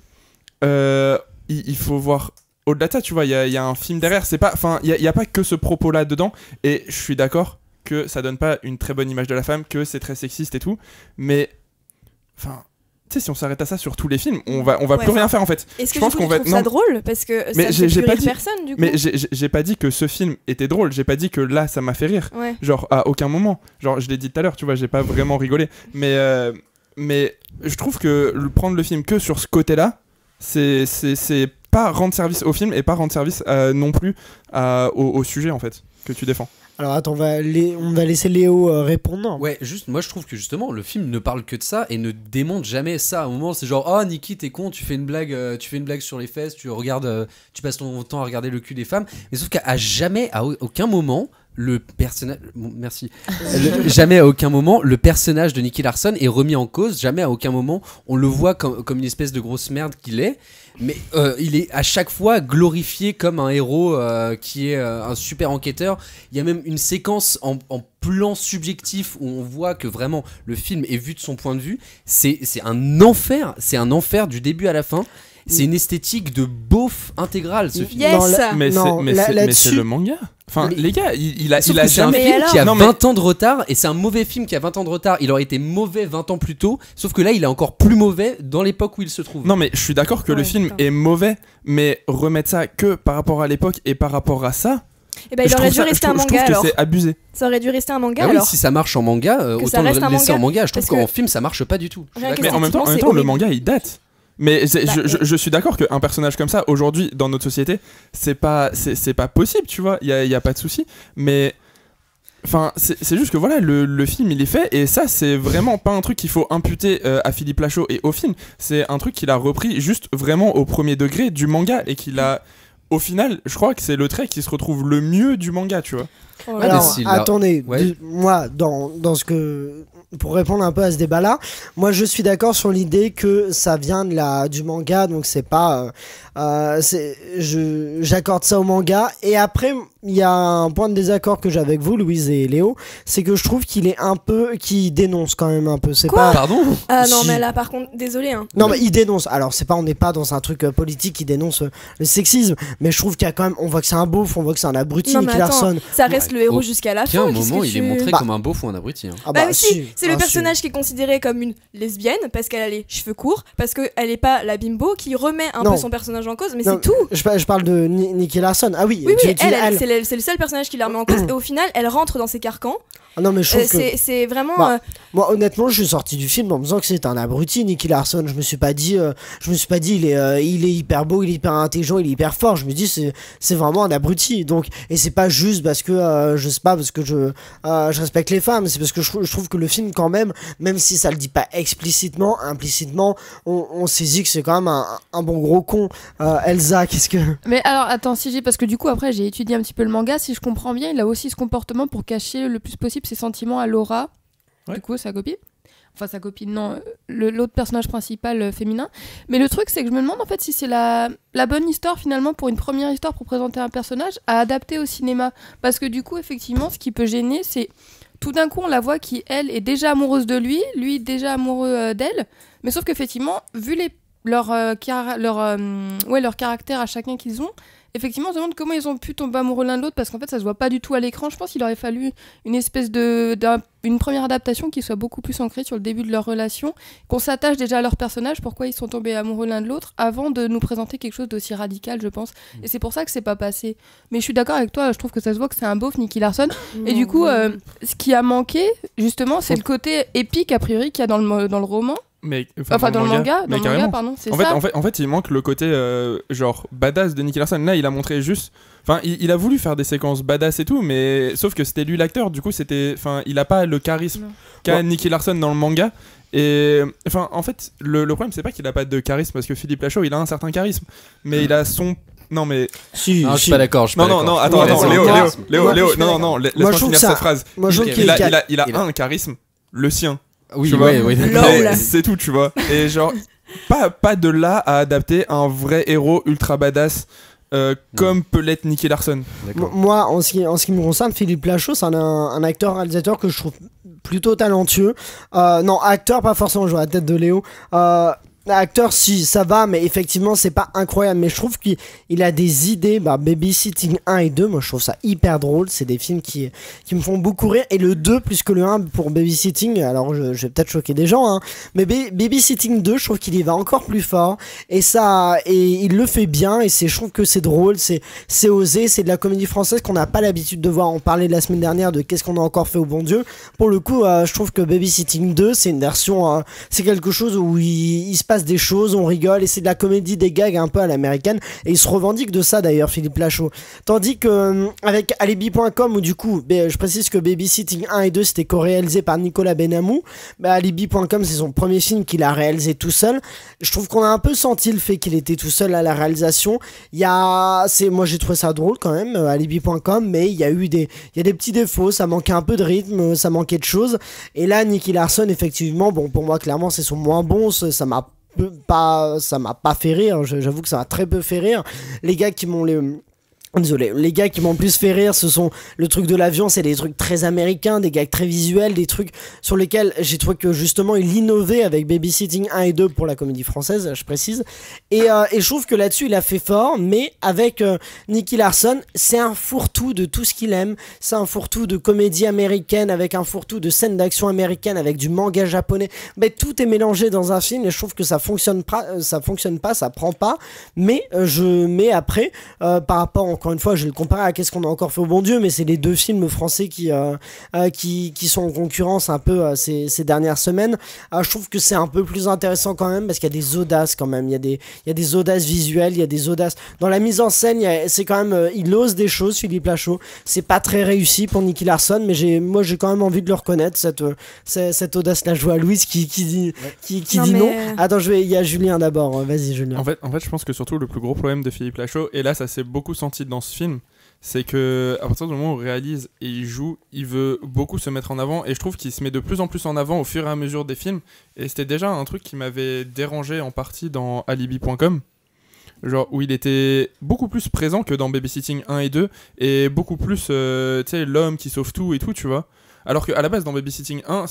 Speaker 10: il faut voir... Au-delà de ça, tu vois, il y a un film derrière. C'est pas, enfin, il y a pas que ce propos-là dedans. Et je suis d'accord que ça donne pas une très bonne image de la femme, que c'est très sexiste et tout. Mais, enfin, tu sais, si on s'arrête à ça sur tous les films, on va plus rien faire en fait.
Speaker 11: Est-ce que je pense qu'on va trouve ça drôle parce que
Speaker 10: mais
Speaker 11: ça fait rire personne du coup.
Speaker 10: Mais j'ai pas dit que ce film était drôle. J'ai pas dit que là ça m'a fait rire.
Speaker 11: Ouais.
Speaker 10: Genre à aucun moment. Genre je l'ai dit tout à l'heure, tu vois, j'ai pas vraiment rigolé. Mais je trouve que prendre le film que sur ce côté-là, c'est pas rendre service au film et pas rendre service non plus au sujet en fait que tu défends.
Speaker 7: Alors attends, on va laisser Léo répondre.
Speaker 9: Ouais, juste, moi je trouve que justement le film ne parle que de ça et ne démonte jamais ça. À un moment c'est genre oh Nicky t'es con, tu fais une blague sur les fesses, tu passes ton temps à regarder le cul des femmes. Mais sauf qu'à jamais, à aucun moment le personnage, jamais à aucun moment le personnage de Nicky Larson est remis en cause. Jamais à aucun moment on le voit comme une espèce de grosse merde qu'il est. Mais il est à chaque fois glorifié comme un héros qui est un super enquêteur. Il y a même une séquence en plan subjectif où on voit que vraiment le film est vu de son point de vue. C'est un enfer du début à la fin. C'est une esthétique de beauf intégrale ce film.
Speaker 11: Yes.
Speaker 10: Mais c'est le manga. Enfin, les gars, il a
Speaker 9: c'est un film qui a 20 ans de retard et c'est un mauvais film qui a 20 ans de retard. Il aurait été mauvais 20 ans plus tôt, sauf que là, il est encore plus mauvais dans l'époque où il se trouve.
Speaker 10: Non, mais je suis d'accord que le film est mauvais, mais remettre ça que par rapport à l'époque et par rapport à ça.
Speaker 11: Eh ben, il aurait dû rester un manga alors.
Speaker 10: Je trouve que c'est abusé.
Speaker 11: Ça aurait dû rester un manga
Speaker 9: alors.
Speaker 11: Oui,
Speaker 9: si ça marche en manga, autant le laisser en manga. Je trouve qu'en film, ça marche pas du tout.
Speaker 10: Mais en même temps, le manga, il date. Mais je suis d'accord qu'un personnage comme ça aujourd'hui dans notre société c'est pas possible, tu vois, il y a pas de souci, mais enfin c'est juste que voilà le film il est fait et ça c'est vraiment pas un truc qu'il faut imputer à Philippe Lachaud et au film, c'est un truc qu'il a repris juste vraiment au premier degré du manga et qu'il a au final, je crois que c'est le trait qui se retrouve le mieux du manga, tu vois.
Speaker 7: Alors, attendez, moi, dans ce que... Pour répondre un peu à ce débat-là, moi je suis d'accord sur l'idée que ça vient du manga, donc c'est pas... j'accorde ça au manga. Et après, il y a un point de désaccord que j'ai avec vous, Louise et Léo, c'est que je trouve qu'il est un peu... qu'il dénonce quand même un peu. C'est
Speaker 11: Quoi
Speaker 7: pas...
Speaker 9: Pardon ?
Speaker 11: Non, mais là par contre, désolé. Hein.
Speaker 7: Non, mais il dénonce. Alors, c'est pas, on n'est pas dans un truc politique qui dénonce le sexisme, mais je trouve qu'il y a quand même... On voit que c'est un beauf, on voit que c'est un abruti, Nicky Larson.
Speaker 11: Ça reste le héros jusqu'à la fin.
Speaker 9: À un moment, il est montré comme un beauf ou un abruti. Hein.
Speaker 7: Ah bah
Speaker 11: si, c'est le personnage qui est considéré comme une lesbienne parce qu'elle a les cheveux courts, parce qu'elle est pas la bimbo qui remet un peu son personnage en cause, mais c'est tout.
Speaker 7: Je parle de Nicky Larson. Ah oui,
Speaker 11: elle. C'est le seul personnage qui la remet en cause et au final elle rentre dans ses carcans.
Speaker 7: Ah non mais je trouve que
Speaker 11: c'est vraiment
Speaker 7: moi honnêtement je suis sorti du film en me disant que c'est un abruti Nicky Larson. Je me suis pas dit il est hyper beau, il est hyper intelligent, il est hyper fort. Je me dis c'est vraiment un abruti. Donc et c'est pas juste parce que je sais pas, parce que je respecte les femmes, c'est parce que je trouve que le film quand même si ça le dit pas explicitement, implicitement on saisit que c'est quand même un bon gros con. Elsa, qu'est-ce que...
Speaker 8: Mais alors attends, parce que du coup après j'ai étudié un petit peu le manga, si je comprends bien il a aussi ce comportement pour cacher le plus possible ses sentiments à Laura, du coup sa copine, non, l'autre personnage principal féminin. Mais le truc c'est que je me demande en fait si c'est la bonne histoire finalement pour une première histoire pour présenter un personnage à adapter au cinéma, parce que du coup effectivement ce qui peut gêner c'est tout d'un coup on la voit qui elle est déjà amoureuse de lui déjà amoureux d'elle, mais sauf qu'effectivement vu leur caractère à chacun qu'ils ont, effectivement on se demande comment ils ont pu tomber amoureux l'un de l'autre, parce qu'en fait ça se voit pas du tout à l'écran. Je pense qu'il aurait fallu une espèce une première adaptation qui soit beaucoup plus ancrée sur le début de leur relation, qu'on s'attache déjà à leur personnage, pourquoi ils sont tombés amoureux l'un de l'autre, avant de nous présenter quelque chose d'aussi radical, je pense. Et c'est pour ça que c'est pas passé. Mais je suis d'accord avec toi, je trouve que ça se voit que c'est un beauf, Nicky Larson. Et du coup ce qui a manqué justement c'est le côté épique a priori qu'il y a dans le roman.
Speaker 10: Mais
Speaker 8: dans le manga, c'est ça.
Speaker 10: En fait, il manque le côté genre badass de Nicky Larson. Là, il a montré juste. Enfin, il a voulu faire des séquences badass et tout, mais sauf que c'était lui l'acteur. Du coup, il a pas le charisme qu'a Nicky Larson dans le manga. Et enfin, en fait, le problème c'est pas qu'il a pas de charisme, parce que Philippe Lachaud, il a un certain charisme, mais il a son. Non mais
Speaker 9: je suis pas d'accord.
Speaker 10: Non, attends, Léo, non, laisse-moi finir cette phrase. Il a un charisme, le sien.
Speaker 9: Oui,
Speaker 10: c'est tout, tu vois. Et genre, pas de là à adapter un vrai héros ultra badass comme peut l'être Nicky Larson.
Speaker 7: Moi, en ce qui me concerne, Philippe Lachaud, c'est un acteur-réalisateur que je trouve plutôt talentueux. Non, acteur, pas forcément, je vois la tête de Léo. Acteur, si ça va, mais effectivement c'est pas incroyable, mais je trouve qu'il a des idées. Babysitting 1 et 2, moi je trouve ça hyper drôle, c'est des films qui me font beaucoup rire, et le 2 plus que le 1 pour Babysitting, alors je vais peut-être choquer des gens, mais Babysitting 2 je trouve qu'il y va encore plus fort, et il le fait bien, et je trouve que c'est drôle, c'est osé, c'est de la comédie française qu'on n'a pas l'habitude de voir. On parlait la semaine dernière de qu'est-ce qu'on a encore fait au bon Dieu. Pour le coup je trouve que Babysitting 2 c'est une version, c'est quelque chose où il se passe des choses, on rigole, et c'est de la comédie des gags un peu à l'américaine, et il se revendique de ça d'ailleurs, Philippe Lachaud. Tandis que avec Alibi.com, où du coup je précise que Babysitting 1 et 2 c'était co-réalisé par Nicolas Benamou, Alibi.com c'est son premier film qu'il a réalisé tout seul. Je trouve qu'on a un peu senti le fait qu'il était tout seul à la réalisation. Moi j'ai trouvé ça drôle quand même, Alibi.com, mais il y a des petits défauts, ça manquait un peu de rythme, ça manquait de choses, et là Nicky Larson effectivement, pour moi clairement c'est son moins bon, ça m'a pas fait rire, j'avoue que ça m'a très peu fait rire. Les gars qui m'ont les gars qui m'ont plus fait rire, ce sont le truc de l'avion, c'est des trucs très américains, des gags très visuels, des trucs sur lesquels j'ai trouvé que justement il innovait avec Babysitting 1 et 2 pour la comédie française, je précise, et je trouve que là-dessus il a fait fort, mais avec Nicky Larson, c'est un fourre-tout de tout ce qu'il aime, c'est un fourre-tout de comédie américaine, avec un fourre-tout de scènes d'action américaine, avec du manga japonais, tout est mélangé dans un film, et je trouve que ça fonctionne pas, ça prend pas, mais après par rapport encore une fois, je vais le comparer à Qu'est-ce qu'on a encore fait au bon Dieu, mais c'est les 2 films français qui sont en concurrence un peu ces dernières semaines. Je trouve que c'est un peu plus intéressant quand même parce qu'il y a des audaces quand même. Il y a des audaces visuelles, il y a des audaces dans la mise en scène. C'est quand même, il ose des choses, Philippe Lachaud. C'est pas très réussi pour Nicky Larson, mais j'ai quand même envie de le reconnaître cette audace-là. Je vois Louise qui dit non. Attends, il y a Julien d'abord. Vas-y, Julien.
Speaker 10: En fait, je pense que surtout le plus gros problème de Philippe Lachaud, et là ça s'est beaucoup senti dans ce film, c'est que à partir du moment où il réalise et il joue, il veut beaucoup se mettre en avant, et je trouve qu'il se met de plus en plus en avant au fur et à mesure des films. Et c'était déjà un truc qui m'avait dérangé en partie dans Alibi.com, genre où il était beaucoup plus présent que dans Babysitting 1 et 2, et beaucoup plus tu sais, l'homme qui sauve tout et tout, tu vois. Alors qu'à la base dans Babysitting 1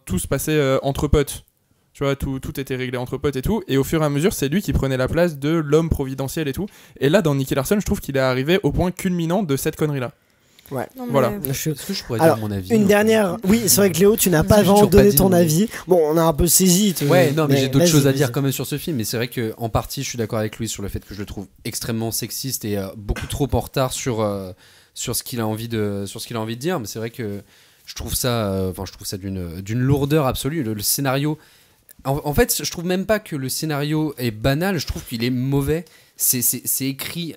Speaker 10: tout se passait entre potes. Tu vois, tout était réglé entre potes et tout. Et au fur et à mesure, c'est lui qui prenait la place de l'homme providentiel et tout. Et là, dans Nicky Larson, je trouve qu'il est arrivé au point culminant de cette connerie-là.
Speaker 7: Ouais.
Speaker 10: Voilà.
Speaker 9: Est-ce que je pourrais dire mon avis?
Speaker 7: Une dernière. Oui, c'est vrai que Léo, tu n'as pas vraiment donné ton avis. Bon, on a un peu saisi.
Speaker 9: Ouais, non, mais j'ai d'autres choses à dire quand même sur ce film. Mais c'est vrai que en partie, je suis d'accord avec Louis sur le fait que je le trouve extrêmement sexiste et beaucoup trop en retard sur ce qu'il a envie de dire. Mais c'est vrai que je trouve ça d'une lourdeur absolue. Le scénario. En fait, je trouve même pas que le scénario est banal, je trouve qu'il est mauvais. C'est écrit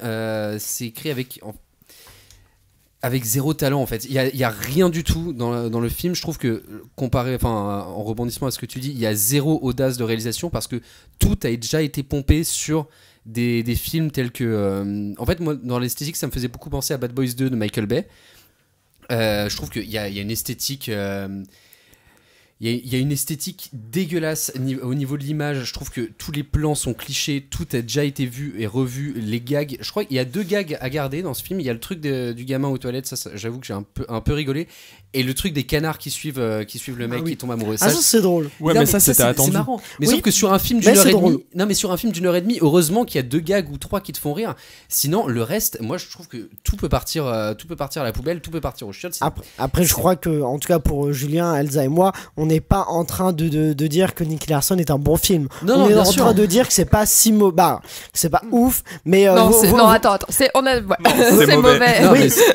Speaker 9: avec zéro talent en fait. Il y a rien du tout dans le film. Je trouve que en rebondissement à ce que tu dis, il y a zéro audace de réalisation parce que tout a déjà été pompé sur des films tels que. En fait, moi, dans l'esthétique, ça me faisait beaucoup penser à Bad Boys 2 de Michael Bay. Je trouve qu'il y a une esthétique. Il y a une esthétique dégueulasse au niveau de l'image. Je trouve que tous les plans sont clichés, tout a déjà été vu et revu. Les gags, je crois qu'il y a 2 gags à garder dans ce film. Il y a le truc du gamin aux toilettes, ça j'avoue que j'ai un peu rigolé. Et le truc des canards qui suivent le mec qui tombe amoureux.
Speaker 7: Ça c'est drôle.
Speaker 10: Ouais, mais ça c'était attendu.
Speaker 9: C'est marrant. Mais sauf que sur un film d'une heure et demie, sur un film d'une heure et demie, heureusement qu'il y a 2 gags ou 3 qui te font rire. Sinon, le reste, moi je trouve que tout peut partir à la poubelle, tout peut partir au chiottes.
Speaker 7: Après, je crois que, en tout cas pour Julien, Elsa et moi, on n'est pas en train de dire que Nicky Larson est un bon film. On est en train de dire que c'est pas si c'est pas ouf, mais
Speaker 8: attends, c'est mauvais.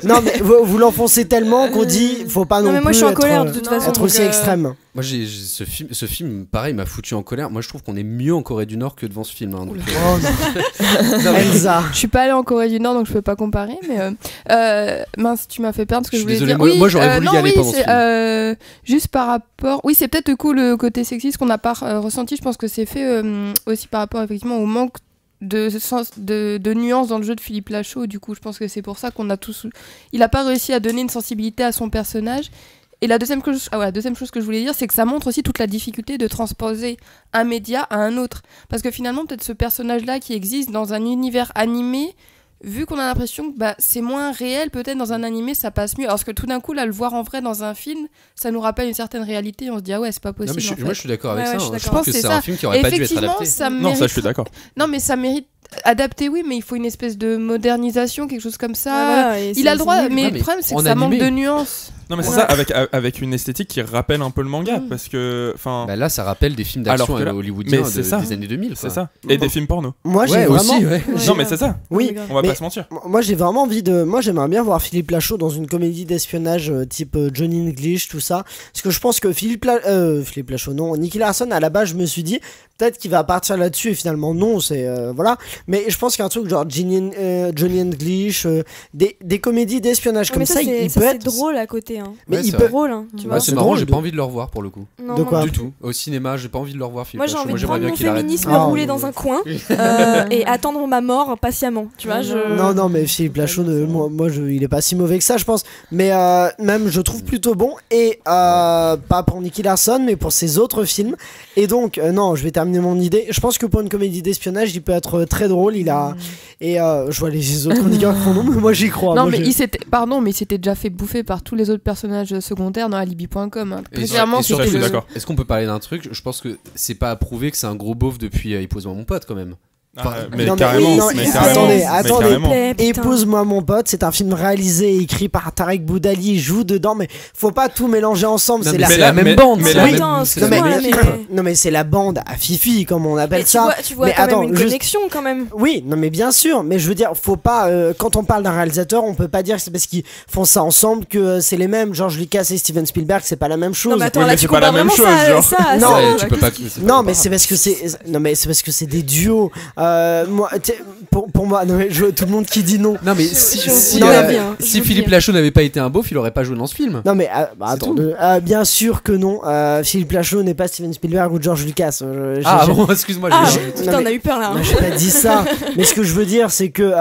Speaker 7: Non mais vous l'enfoncez tellement qu'on dit faut pas non plus
Speaker 11: moi je suis en colère de toute façon.
Speaker 7: Être aussi extrême.
Speaker 9: Moi ce film pareil m'a foutu en colère. Moi je trouve qu'on est mieux en Corée du Nord que devant ce film.
Speaker 7: Elsa.
Speaker 8: Je suis pas allée en Corée du Nord donc je peux pas comparer, mais mince, tu m'as fait perdre ce que je voulais dire.
Speaker 9: Moi j'aurais voulu y aller pendant ce film.
Speaker 8: Juste par rapport, oui c'est peut-être le côté sexiste qu'on n'a pas ressenti. Je pense que c'est fait aussi par rapport effectivement au manque de nuances dans le jeu de Philippe Lachaud. Du coup je pense que c'est pour ça qu'on a tous, il a pas réussi à donner une sensibilité à son personnage. Et la deuxième chose que je voulais dire, c'est que ça montre aussi toute la difficulté de transposer un média à un autre, parce que finalement peut-être ce personnage là qui existe dans un univers animé, vu qu'on a l'impression que c'est moins réel, peut-être dans un animé ça passe mieux, alors que tout d'un coup là le voir en vrai dans un film, ça nous rappelle une certaine réalité, on se dit ah ouais c'est pas possible.
Speaker 9: Non, moi je suis d'accord avec ça.
Speaker 8: Je pense
Speaker 9: que c'est un film qui aurait pas dû être adapté.
Speaker 10: Non, ça je suis d'accord.
Speaker 8: Non mais ça mérite adapté, oui, mais il faut une espèce de modernisation, quelque chose comme ça. Il a le droit, mais le problème c'est que ça manque de nuances.
Speaker 10: Non mais c'est ça, avec une esthétique qui rappelle un peu le manga, parce que
Speaker 9: là ça rappelle des films d'action hollywoodiens des années 2000.
Speaker 10: C'est ça. Et des films porno.
Speaker 7: Moi j'ai vraiment...
Speaker 10: Non mais c'est ça.
Speaker 7: Oui.
Speaker 10: On va pas se mentir.
Speaker 7: Moi j'ai vraiment envie de... Moi j'aimerais bien voir Philippe Lachaud dans une comédie d'espionnage type Johnny English, tout ça. Parce que je pense que Philippe Lachaud, non, Nicky Larson à la base je me suis dit peut-être qu'il va partir là-dessus et finalement non, c'est voilà. Mais je pense qu'un truc genre Johnny English, des comédies d'espionnage comme ça, il peut être
Speaker 11: drôle à côté.
Speaker 7: Mais il peut
Speaker 11: drôle, tu vois.
Speaker 9: C'est marrant, j'ai pas envie de le revoir pour le coup.
Speaker 7: De quoi
Speaker 9: du tout. Au cinéma, j'ai pas envie de le revoir.
Speaker 11: Moi, j'ai envie de prendre mon féminisme roulé dans un coin et attendre ma mort patiemment, tu vois.
Speaker 7: Non, mais Philippe Lachaud, il est pas si mauvais que ça, je pense. Mais même, je trouve plutôt bon, et pas pour Nicky Larson, mais pour ses autres films. Et donc, non, je vais terminer mon idée. Je pense que pour une comédie d'espionnage, il peut être très drôle. Et je vois les autres chroniqueurs qui font non, mais moi j'y crois.
Speaker 8: Non, mais il s'était déjà fait bouffer par tous les autres personnages secondaires dans Alibi.com.
Speaker 9: Est-ce qu'on peut parler d'un truc ? Je pense que c'est pas approuvé que c'est un gros beauf depuis Il pose moi mon pote quand même.
Speaker 7: Attendez, Épouse-moi mon pote, c'est un film réalisé et écrit par Tarek Boudali, il joue dedans, mais faut pas tout mélanger ensemble.
Speaker 9: C'est la même bande.
Speaker 7: Non mais c'est la bande à Fifi, comme on appelle ça.
Speaker 11: Tu vois quand même une connexion quand même.
Speaker 7: Oui, non mais bien sûr, mais je veux dire, faut pas quand on parle d'un réalisateur, on peut pas dire que c'est parce qu'ils font ça ensemble que c'est les mêmes. George Lucas et Steven Spielberg, c'est pas la même chose.
Speaker 11: Non mais attends, là tu compares vraiment ça.
Speaker 7: Non mais c'est parce que c'est c'est des duos. Moi, pour moi, non, mais tout le monde qui dit non.
Speaker 9: Non mais si Philippe Lachaud n'avait pas été un beauf, il aurait pas joué dans ce film.
Speaker 7: Non mais attends, bien sûr que non. Philippe Lachaud n'est pas Steven Spielberg ou George Lucas.
Speaker 9: Bon, excuse-moi.
Speaker 11: Putain, on a eu peur là.
Speaker 7: J'ai pas dit ça. Mais ce que je veux dire, c'est que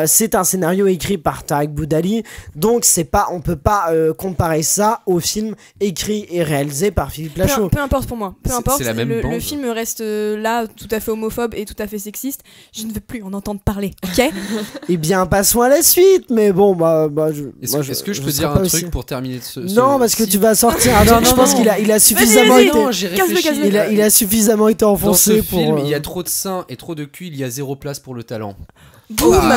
Speaker 7: c'est un scénario écrit par Tarek Boudali, donc on peut pas comparer ça au film écrit et réalisé par Philippe Lachaud.
Speaker 11: Peu importe pour moi. Peu importe.
Speaker 9: Le
Speaker 11: film reste là tout à fait homophobe et tout à fait sexiste. Je ne veux plus en entendre parler, ok?
Speaker 7: Eh bien, passons à la suite. Mais bon,
Speaker 9: est-ce que je peux dire un truc pour terminer ce...
Speaker 7: Non, parce que tu vas sortir. Je pense qu'il a suffisamment été. Il a suffisamment été enfoncé.
Speaker 9: Dans ce film, il y a trop de seins et trop de cul. Il y a 0 place pour le talent.
Speaker 11: Boum,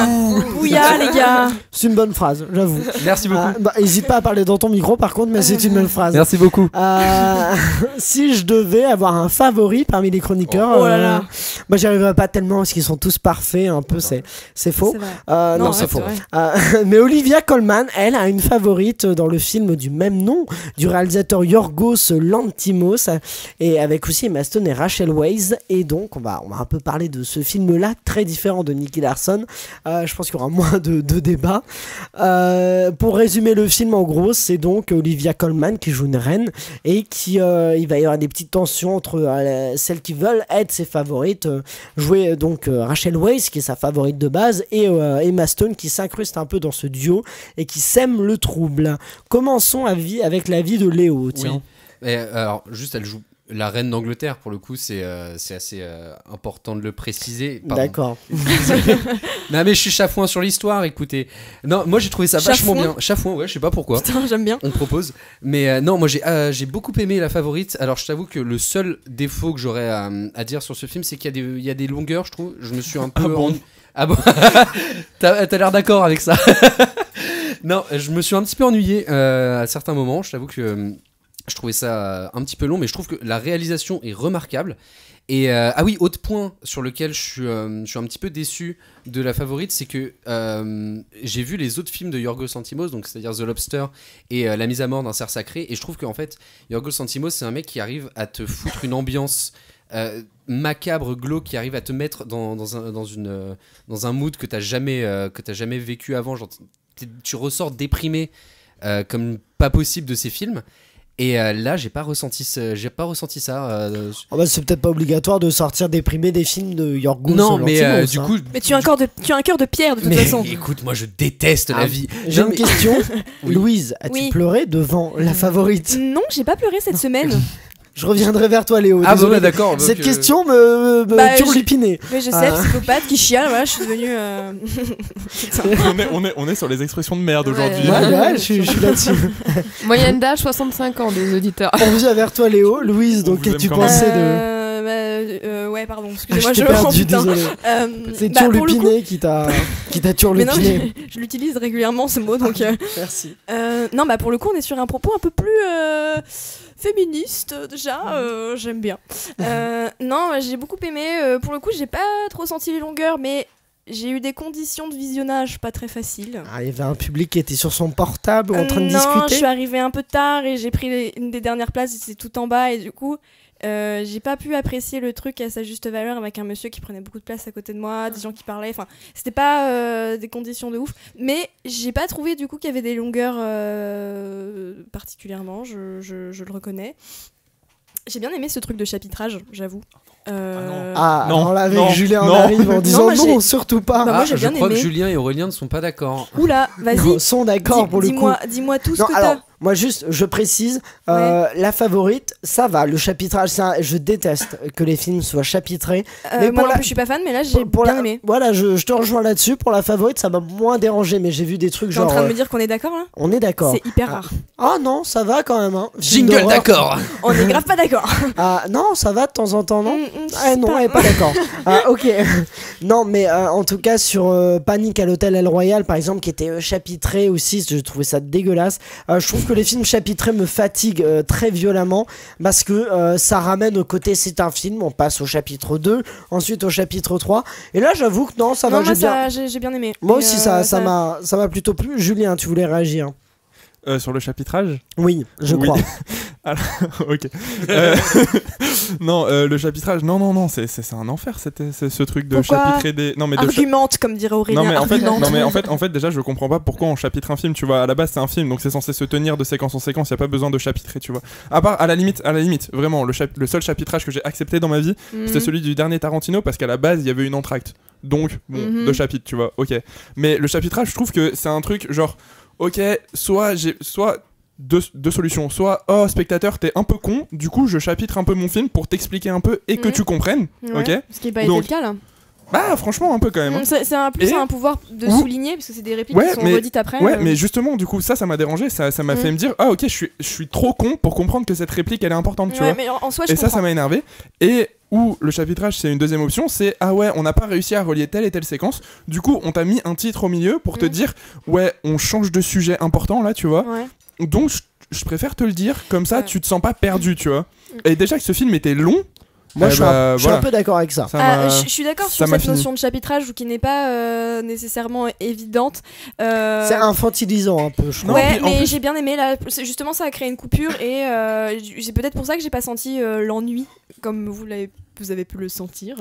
Speaker 11: bouya les gars.
Speaker 7: C'est une bonne phrase, j'avoue.
Speaker 9: Merci beaucoup.
Speaker 7: Hésite pas à parler dans ton micro par contre, mais c'est une bonne phrase.
Speaker 9: Merci beaucoup.
Speaker 7: Si je devais avoir un favori parmi les chroniqueurs, j'y arriverais pas tellement parce qu'ils sont tous parfaits. Un peu, c'est faux. Non, c'est faux. Mais Olivia Colman, elle a une favorite dans le film du même nom du réalisateur Yorgos Lanthimos, et avec aussi Emma Stone et Rachel Weisz. Et donc on va un peu parler de ce film-là, très différent de Nicky Larson. Je pense qu'il y aura moins de débats. Pour résumer le film, en gros, c'est donc Olivia Colman qui joue une reine et il va y avoir des petites tensions entre celles qui veulent être ses favorites, jouer donc Rachel Weisz qui est sa favorite de base et Emma Stone qui s'incruste un peu dans ce duo et qui sème le trouble. Commençons avec la vie de Léo. Tiens.
Speaker 9: Oui. Alors juste, elle joue la reine d'Angleterre, pour le coup, c'est assez important de le préciser. Pardon.
Speaker 7: D'accord.
Speaker 9: Non mais je suis chafouin sur l'histoire, écoutez. Non, moi j'ai trouvé ça vachement bien. Chafouin, ouais, je sais pas pourquoi.
Speaker 11: Putain, j'aime bien.
Speaker 9: On propose. Mais non, moi j'ai beaucoup aimé La Favorite. Alors je t'avoue que le seul défaut que j'aurais à dire sur ce film, c'est qu'il y a des longueurs, je trouve. Je me suis un peu... Ah bon. T'as l'air d'accord avec ça. Non, je me suis un petit peu ennuyé à certains moments. Je t'avoue que... je trouvais ça un petit peu long, mais je trouve que la réalisation est remarquable. Et autre point sur lequel je suis un petit peu déçu de La Favorite, c'est que j'ai vu les autres films de Yorgos Lanthimos, donc c'est-à-dire The Lobster et La Mise à mort d'un cerf sacré, et je trouve qu'en fait Yorgos Lanthimos, c'est un mec qui arrive à te foutre une ambiance macabre, glauque, qui arrive à te mettre dans un mood que t'as jamais vécu avant. Genre, tu ressors déprimé comme pas possible de ces films. Et là, j'ai pas ressenti ça.
Speaker 7: C'est peut-être pas obligatoire de sortir déprimé des films de Yorgos.
Speaker 9: Non, mais du coup.
Speaker 11: Mais tu as un cœur de pierre de toute façon.
Speaker 9: Écoute, moi, je déteste la vie.
Speaker 7: J'ai une question. Louise, as-tu pleuré devant La Favorite?
Speaker 11: Non, j'ai pas pleuré cette semaine.
Speaker 7: Je reviendrai vers toi, Léo.
Speaker 9: Ah bon, d'accord.
Speaker 7: Cette question me turlupinait.
Speaker 11: Mais je sais, psychopathe qui chiale, voilà, je suis devenue...
Speaker 10: on est sur les expressions de merde aujourd'hui.
Speaker 7: Ouais, je suis là-dessus.
Speaker 8: Moyenne d'âge 65 ans des auditeurs.
Speaker 7: On revient vers toi, Léo. Louise, donc qu'as-tu pensé de...
Speaker 11: ouais, pardon, excusez-moi,
Speaker 7: je t'ai perdu, désolé. C'est turlupiné qui t'a turlupiné.
Speaker 11: Mais non, je l'utilise régulièrement ce mot, donc...
Speaker 7: Merci.
Speaker 11: Non, pour le coup, on est sur un propos un peu plus... féministe déjà, j'aime bien. Non, j'ai beaucoup aimé. Pour le coup, j'ai pas trop senti les longueurs, mais j'ai eu des conditions de visionnage pas très faciles.
Speaker 7: Il y avait un public qui était sur son portable en train de discuter.
Speaker 11: Non, je suis arrivée un peu tard et j'ai pris une des dernières places, c'est tout en bas, et du coup j'ai pas pu apprécier le truc à sa juste valeur, avec un monsieur qui prenait beaucoup de place à côté de moi, des gens qui parlaient, enfin c'était pas des conditions de ouf, mais j'ai pas trouvé du coup qu'il y avait des longueurs particulièrement, je le reconnais. J'ai bien aimé ce truc de chapitrage, j'avoue.
Speaker 7: Non, là avec Julien on arrive en disant non, surtout pas.
Speaker 11: Moi,
Speaker 9: je crois que Julien et Aurélien ne sont pas d'accord.
Speaker 11: Oula, vas-y.
Speaker 7: Ils sont d'accord pour le coup.
Speaker 11: Dis-moi tout ce que t'as.
Speaker 7: Moi juste, je précise, la favorite, ça va, le chapitrage, je déteste que les films soient chapitrés.
Speaker 11: Mais moi non plus, je suis pas fan, mais là j'ai bien aimé.
Speaker 7: Voilà, je te rejoins là-dessus. Pour la favorite, ça m'a moins dérangé, mais j'ai vu des trucs genre...
Speaker 11: T'es en train de me dire qu'on est d'accord là ?
Speaker 7: On est d'accord.
Speaker 11: C'est hyper rare.
Speaker 7: Ah non, ça va quand même. Hein.
Speaker 9: Jingle d'accord.
Speaker 11: On est grave pas d'accord.
Speaker 7: Non, ça va de temps en temps, non non, elle est pas d'accord. Ok. Non, mais en tout cas, sur Panique à l'hôtel El Royal, par exemple, qui était chapitré aussi, je trouvais ça dégueulasse. Je trouve que les films chapitrés me fatiguent très violemment parce que ça ramène au côté c'est un film, on passe au chapitre 2, ensuite au chapitre 3. Et là, j'avoue que non, ça va,
Speaker 11: j'ai bien aimé.
Speaker 7: Moi aussi, ça m'a plutôt plu. Julien, tu voulais réagir ?
Speaker 10: Sur le chapitrage ?
Speaker 7: Oui, je crois.
Speaker 10: Alors, ok. Non, le chapitrage, non, c'est un enfer, ce truc de chapitrer des. Non, mais
Speaker 11: argumente, comme dirait Aurélien.
Speaker 10: Non, mais en fait, déjà, je comprends pas pourquoi on chapitre un film, tu vois. À la base, c'est un film, donc c'est censé se tenir de séquence en séquence, y a pas besoin de chapitrer, tu vois. À part, à la limite, vraiment, le seul chapitrage que j'ai accepté dans ma vie, c'était celui du dernier Tarantino, parce qu'à la base, il y avait une entracte. Donc, bon, 2 chapitres, tu vois, ok. Mais le chapitrage, je trouve que c'est un truc genre. Ok, soit deux solutions. Soit, spectateur, t'es un peu con, du coup, je chapitre un peu mon film pour t'expliquer un peu et que tu comprennes.
Speaker 11: Ouais,
Speaker 10: ok.
Speaker 11: Ce qui n'est pas été le cas là.
Speaker 10: Bah, franchement, un peu quand même.
Speaker 11: C'est un pouvoir de souligner, parce que c'est des répliques qui sont redites après.
Speaker 10: Ouais, mais justement, du coup, ça m'a dérangé. Ça m'a fait me dire, ah, ok, je suis trop con pour comprendre que cette réplique, elle est importante, tu vois.
Speaker 11: Mais en soi,
Speaker 10: et ça m'a énervé. Et. Ou le chapitrage, c'est une deuxième option, c'est ah ouais, on n'a pas réussi à relier telle et telle séquence, du coup on t'a mis un titre au milieu pour te dire ouais, on change de sujet important là, tu vois. Donc je préfère te le dire, comme ça tu te sens pas perdu, tu vois. Et déjà que ce film était long.
Speaker 7: Moi, je suis un peu d'accord avec ça.
Speaker 11: Je suis d'accord sur cette notion de chapitrage qui n'est pas nécessairement évidente.
Speaker 7: C'est infantilisant un peu, je crois.
Speaker 11: Ouais, mais j'ai bien aimé. Là, justement, ça a créé une coupure et c'est peut-être pour ça que j'ai pas senti l'ennui comme vous avez pu le sentir.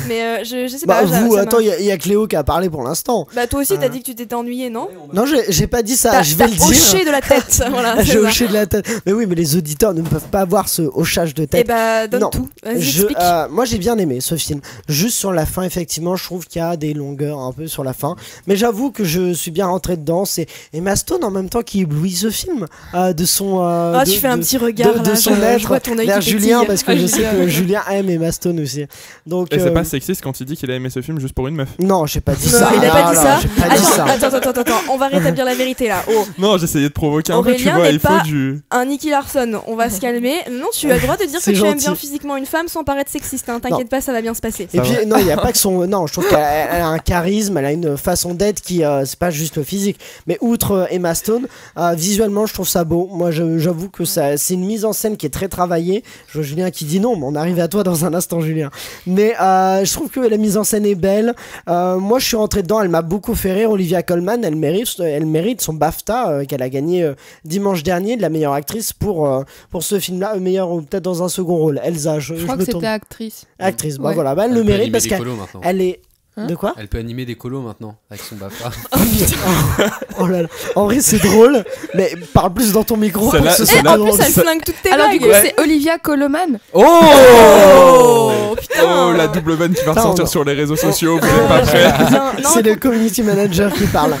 Speaker 11: Mais je sais pas.
Speaker 7: Attends, il y a Cléo qui a parlé pour l'instant.
Speaker 11: Bah, toi aussi, t'as dit que tu t'étais ennuyé, non ?
Speaker 7: Non, j'ai pas dit ça. Je vais le dire.
Speaker 11: Hoché de la tête. Voilà,
Speaker 7: j'ai hoché de la tête. Mais oui, mais les auditeurs ne peuvent pas avoir ce hochage de tête.
Speaker 11: Et bah, donne tout. Vas-y, explique.
Speaker 7: Moi, j'ai bien aimé ce film. Juste sur la fin, effectivement, je trouve qu'il y a des longueurs un peu sur la fin. Mais j'avoue que je suis bien rentré dedans. C'est Emma Stone en même temps qui éblouit ce film de son.
Speaker 11: Tu fais un petit regard
Speaker 7: de son être
Speaker 11: je vois ton œil
Speaker 7: vers
Speaker 11: qui
Speaker 7: Julien,
Speaker 11: pétille.
Speaker 7: parce que je sais que Julien aime Emma Stone aussi. Donc,
Speaker 10: et c'est pas sexiste quand il dit qu'il a aimé ce film juste pour une meuf.
Speaker 7: Non, j'ai pas dit ça.
Speaker 11: Il a pas dit ça.
Speaker 7: Attends,
Speaker 11: on va rétablir la vérité là.
Speaker 10: Non, j'essayais de provoquer un peu, tu vois, il faut du.
Speaker 11: Un Nicky Larson, on va se calmer. Non, tu as le droit de dire que tu aimes bien physiquement une femme sans paraître sexiste. T'inquiète pas, ça va bien se passer.
Speaker 7: Et puis, non, il y a pas que son. Non, je trouve qu'elle a un charisme, elle a une façon d'être qui. C'est pas juste le physique. Mais outre Emma Stone, visuellement, je trouve ça beau. Moi, j'avoue que c'est une mise en scène qui est très travaillée. Je vois Julien qui dit non, mais on arrive à toi dans un instant, Julien. Mais je trouve que la mise en scène est belle. Moi, je suis rentré dedans, elle m'a beaucoup fait rire. Olivia Colman, elle mérite son BAFTA qu'elle a gagné dimanche dernier de la meilleure actrice pour ce film-là. Meilleure peut-être dans un second rôle. Elsa, je
Speaker 8: crois que c'était actrice.
Speaker 7: Actrice, bah voilà, elle le mérite parce qu'elle est. De quoi ?
Speaker 9: Elle peut animer des colos maintenant avec son BAFTA.
Speaker 7: Oh putain. Oh là là. En vrai, c'est drôle, mais parle plus dans ton micro.
Speaker 11: En plus, elle flingue toutes tes blagues.
Speaker 8: Alors, du coup, c'est Olivia Colman.
Speaker 10: Oh putain. Oh, la double vanne qui va ressortir sur les réseaux sociaux. Vous n'êtes pas prêts ?
Speaker 7: C'est le community manager qui parle.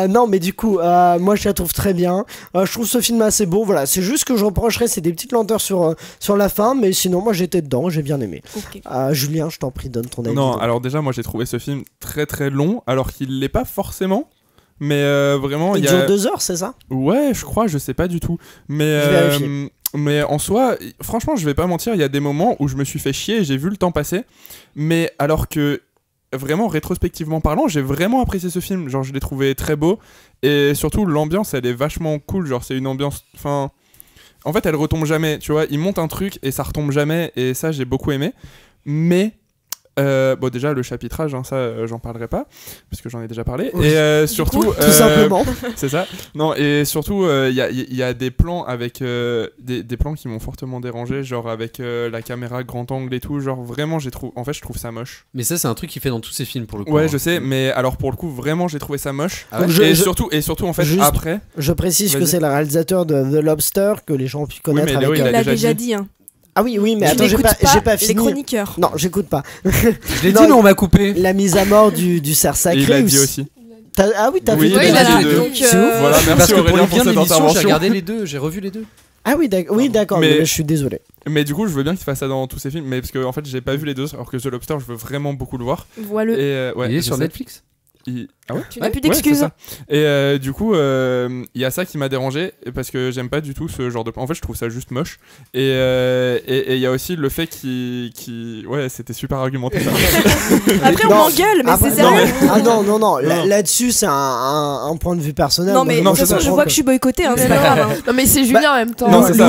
Speaker 7: Non, mais du coup, moi, je la trouve très bien. Je trouve ce film assez beau. Voilà, c'est juste que je reprocherais, c'est des petites lenteurs sur la fin, mais sinon, moi, j'étais dedans, j'ai bien aimé.
Speaker 11: Okay.
Speaker 7: Julien, je t'en prie, donne ton avis.
Speaker 10: Non, alors déjà, moi, j'ai trouvé ce film très très long, alors qu'il l'est pas forcément, mais vraiment
Speaker 7: il dure 2 heures, c'est ça ?
Speaker 10: Ouais, je crois, je sais pas du tout, mais mais en soi, franchement, je vais pas mentir, il y a des moments où je me suis fait chier et j'ai vu le temps passer, mais alors que vraiment rétrospectivement parlant, j'ai vraiment apprécié ce film, genre je l'ai trouvé très beau et surtout l'ambiance, elle est vachement cool, genre c'est une ambiance, enfin en fait elle retombe jamais, tu vois, il monte un truc et ça retombe jamais et ça j'ai beaucoup aimé, mais bon déjà le chapitrage ça j'en parlerai pas parce que j'en ai déjà parlé et surtout
Speaker 7: tout simplement
Speaker 10: c'est ça, non, et surtout il y a des plans avec des plans qui m'ont fortement dérangé, genre avec la caméra grand angle et tout, genre vraiment je trouve ça moche.
Speaker 9: Mais ça c'est un truc qu'il fait dans tous ses films pour le coup.
Speaker 10: Ouais, je sais, mais alors pour le coup vraiment j'ai trouvé ça moche. Surtout en fait juste, après
Speaker 7: je précise que c'est le réalisateur de The Lobster que les gens ont pu connaître,
Speaker 11: avec il l'a déjà dit hein.
Speaker 7: Ah oui, mais attends, j'ai pas fini.
Speaker 11: Les chroniqueurs.
Speaker 7: Non, j'écoute pas.
Speaker 9: Je l'ai dit, mais on m'a coupé.
Speaker 7: La mise à mort du cerf sacré.
Speaker 10: Il l'a dit aussi.
Speaker 7: Ah oui, t'as vu
Speaker 11: les deux.
Speaker 9: Donc,
Speaker 10: voilà, merci Aurélien pour cette intervention.
Speaker 9: J'ai regardé les deux, j'ai revu les deux.
Speaker 7: Ah oui, d'accord, mais je suis désolé.
Speaker 10: Mais du coup, je veux bien qu'il fasse ça dans tous ses films, mais parce que en fait, j'ai pas vu les deux, alors que The Lobster, je veux vraiment beaucoup le voir.
Speaker 11: Voilà.
Speaker 10: Il
Speaker 9: est sur Netflix.
Speaker 10: Ah ouais,
Speaker 11: tu n'as plus d'excuses.
Speaker 10: Et du coup, il y a ça qui m'a dérangé parce que j'aime pas du tout ce genre de plan. En fait, je trouve ça juste moche. Et il y a aussi le fait qu'il ouais, c'était super argumenté.
Speaker 11: Après, on m'engueule, mais c'est sérieux.
Speaker 7: Non. Là-dessus, c'est un point de vue personnel.
Speaker 11: Non, mais de toute façon, je vois que je suis boycottée. C'est pas grave.
Speaker 8: Non, mais c'est Julien en même temps.
Speaker 10: Non, c'est ça.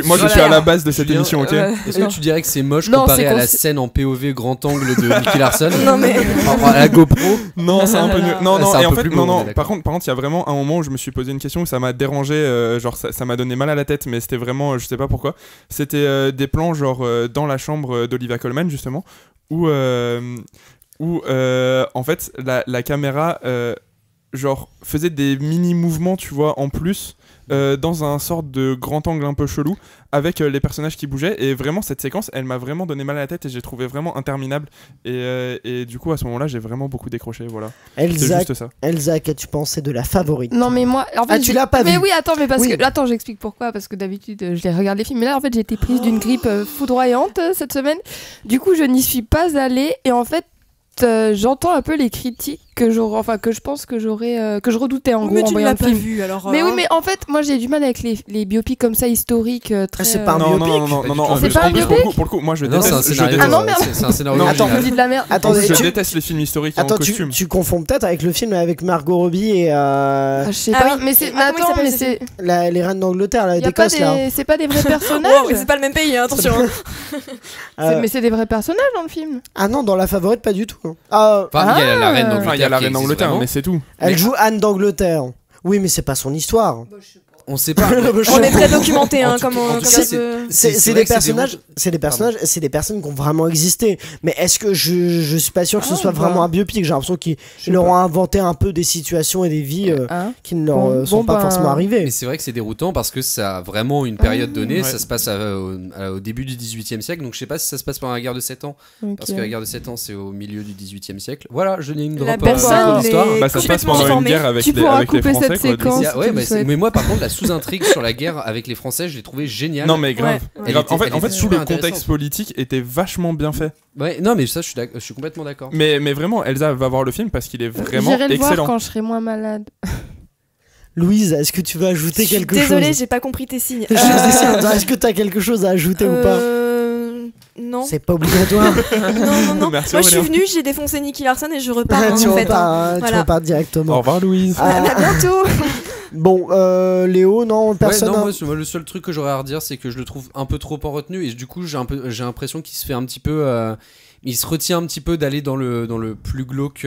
Speaker 10: Moi, je suis à la base de cette émission, ok.
Speaker 9: Est-ce que tu dirais que c'est moche comparé à la scène en POV grand angle de Nicky Larson?
Speaker 11: Non, mais
Speaker 9: à la GoPro.
Speaker 10: Non, c'est un peu mieux. Non, et en fait,
Speaker 9: non.
Speaker 10: Par contre, il y a vraiment un moment où je me suis posé une question où ça m'a dérangé, genre ça m'a donné mal à la tête, mais c'était vraiment, je sais pas pourquoi. C'était des plans genre dans la chambre d'Olivia Colman justement, où en fait la caméra genre faisait des mini mouvements, tu vois, en plus. Dans un sorte de grand angle un peu chelou avec les personnages qui bougeaient, et vraiment cette séquence elle m'a vraiment donné mal à la tête et j'ai trouvé vraiment interminable, et du coup à ce moment là j'ai vraiment beaucoup décroché. Voilà, c'est juste ça.
Speaker 7: Elsa, qu'as-tu pensé de La Favorite?
Speaker 8: Non mais moi en fait,
Speaker 7: tu l'as pas vu?
Speaker 8: Mais oui, attends, mais parce que attends, j'explique pourquoi, parce que d'habitude je les regarde les films, mais là en fait j'ai été prise d'une grippe foudroyante cette semaine, du coup je n'y suis pas allée, et en fait j'entends un peu les critiques que je pense que j'aurais que je redoutais en gros en voyant le film.
Speaker 11: Vu, alors,
Speaker 8: mais oui, mais en fait moi j'ai du mal avec les biopics comme ça historiques très.
Speaker 7: C'est pas un biopic.
Speaker 10: Non, en
Speaker 8: c'est
Speaker 10: plus,
Speaker 8: pas un biopic.
Speaker 10: pour le coup moi je
Speaker 9: déteste.
Speaker 8: Ah non, merde.
Speaker 9: C'est un scénario.
Speaker 7: Non, attends,
Speaker 8: je dis de la merde.
Speaker 10: Je déteste les films historiques en costume.
Speaker 7: Tu confonds peut-être avec le film avec Margot Robbie et
Speaker 8: je sais pas, mais c'est attends, mais c'est
Speaker 7: les reines d'Angleterre, d'Écosse là.
Speaker 8: C'est pas des vrais personnages.
Speaker 11: C'est pas le même pays, attention.
Speaker 8: Mais c'est des vrais personnages dans le film.
Speaker 7: Ah non, dans La Favorite pas du tout.
Speaker 9: Enfin, il y a la reine d'Angleterre.
Speaker 10: Il y a la reine d'Angleterre, mais c'est tout.
Speaker 7: Elle joue Anne d'Angleterre. Oui, mais c'est pas son histoire.
Speaker 9: On sait pas.
Speaker 11: On est très documenté, hein, comme
Speaker 7: c'est des personnages, c'est des personnes qui ont vraiment existé. Mais est-ce que je suis pas sûr que ce soit vraiment un biopic? J'ai l'impression qu'ils leur ont inventé un peu des situations et des vies qui ne leur sont pas forcément arrivées.
Speaker 9: Mais c'est vrai que c'est déroutant parce que ça a vraiment une période donnée. Ça se passe au début du XVIIIe siècle. Donc je sais pas si ça se passe pendant la guerre de 7 ans. Parce que la guerre de 7 ans c'est au milieu du XVIIIe siècle. Voilà, je n'ai une drop
Speaker 10: l'histoire. Ça se passe pendant une guerre avec les Français.
Speaker 9: Mais moi par contre la sous-intrigue sur la guerre avec les Français, je l'ai trouvé génial.
Speaker 10: Non mais grave. En fait, tout le contexte politique était vachement bien fait.
Speaker 9: Ouais, non mais ça, je suis complètement d'accord.
Speaker 10: Mais vraiment, Elsa va voir le film parce qu'il est vraiment
Speaker 8: excellent. J'irai le voir
Speaker 10: quand
Speaker 8: je serai moins malade.
Speaker 7: Louise, est-ce que tu veux ajouter quelque chose?
Speaker 11: Désolée, j'ai pas compris tes signes.
Speaker 7: Est-ce que t'as quelque chose à ajouter ou pas?
Speaker 11: Non.
Speaker 7: C'est pas obligatoire.
Speaker 11: Non. Moi je suis venue, j'ai défoncé Nicky Larson et je repars.
Speaker 7: Tu repars directement.
Speaker 10: Au revoir Louise.
Speaker 11: À bientôt.
Speaker 7: Bon, Léo, non, personne.
Speaker 9: Ouais, non, moi, le seul truc que j'aurais à redire, c'est que je le trouve un peu trop en retenue, et du coup j'ai l'impression qu'il se fait un petit peu, il se retient un petit peu d'aller dans le plus glauque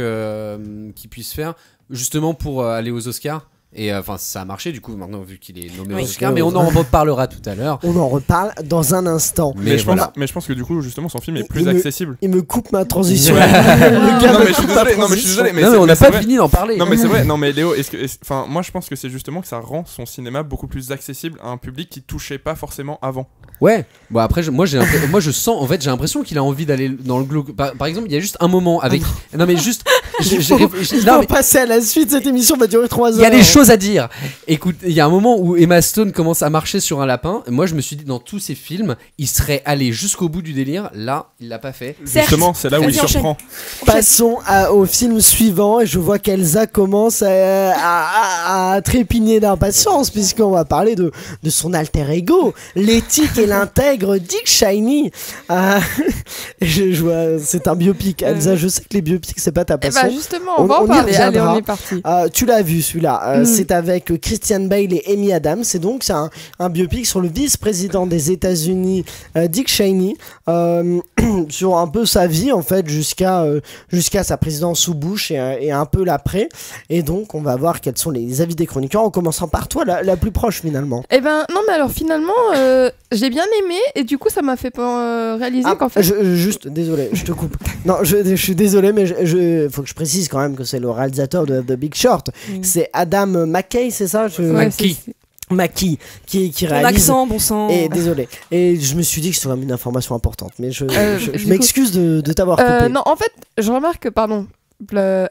Speaker 9: qu'il puisse faire, justement pour aller aux Oscars. Et enfin ça a marché du coup maintenant vu qu'il est nommé aux Oscars, mais on en reparlera tout à l'heure.
Speaker 7: On en reparle dans un instant.
Speaker 10: Mais je pense que du coup justement son film est plus accessible.
Speaker 7: Il me coupe ma transition.
Speaker 10: Non mais je suis désolé.
Speaker 9: Mais on n'a pas fini d'en parler.
Speaker 10: Non mais c'est vrai. Non mais Léo, moi je pense que c'est justement que ça rend son cinéma beaucoup plus accessible à un public qui touchait pas forcément avant.
Speaker 9: Ouais. Bon après moi je sens en fait j'ai l'impression qu'il a envie d'aller dans le glauque. Par exemple il y a juste un moment avec. Non mais juste.
Speaker 7: Non mais passer à la suite. Cette émission va durer 3 heures.
Speaker 9: Il y a des choses à dire. Écoute, il y a un moment où Emma Stone commence à marcher sur un lapin. Moi, je me suis dit, dans tous ces films, il serait allé jusqu'au bout du délire. Là, il l'a pas fait.
Speaker 10: Justement, c'est là où il surprend.
Speaker 7: Passons au film suivant. Et je vois qu'Elsa commence à trépigner d'impatience, puisqu'on va parler de son alter ego, l'éthique et l'intègre Dick Cheney. Je vois, c'est un biopic. Elsa, je sais que les biopics, c'est pas ta passion.
Speaker 8: Bah justement, on va en parler. Allez, on est parti.
Speaker 7: Tu l'as vu celui-là. C'est avec Christian Bale et Amy Adams. Et donc c'est un biopic sur le vice-président des États-Unis, Dick Cheney, sur un peu sa vie en fait jusqu'à sa présidence sous Bush et un peu l'après. Et donc on va voir quels sont les avis des chroniqueurs, en commençant par toi, la plus proche finalement.
Speaker 8: Eh ben non, mais alors finalement j'ai bien aimé, et du coup ça m'a fait réaliser qu'en fait
Speaker 7: juste désolé, je te coupe. Non, je suis désolé, mais faut que je précise quand même que c'est le réalisateur de The Big Short. C'est Adam McKay, c'est ça? Mackie qui réalise.
Speaker 11: Mon accent, bon sang.
Speaker 7: Et désolé. Et je me suis dit que c'était une information importante, mais je m'excuse de t'avoir coupé.
Speaker 8: Non, en fait, je remarque que, pardon,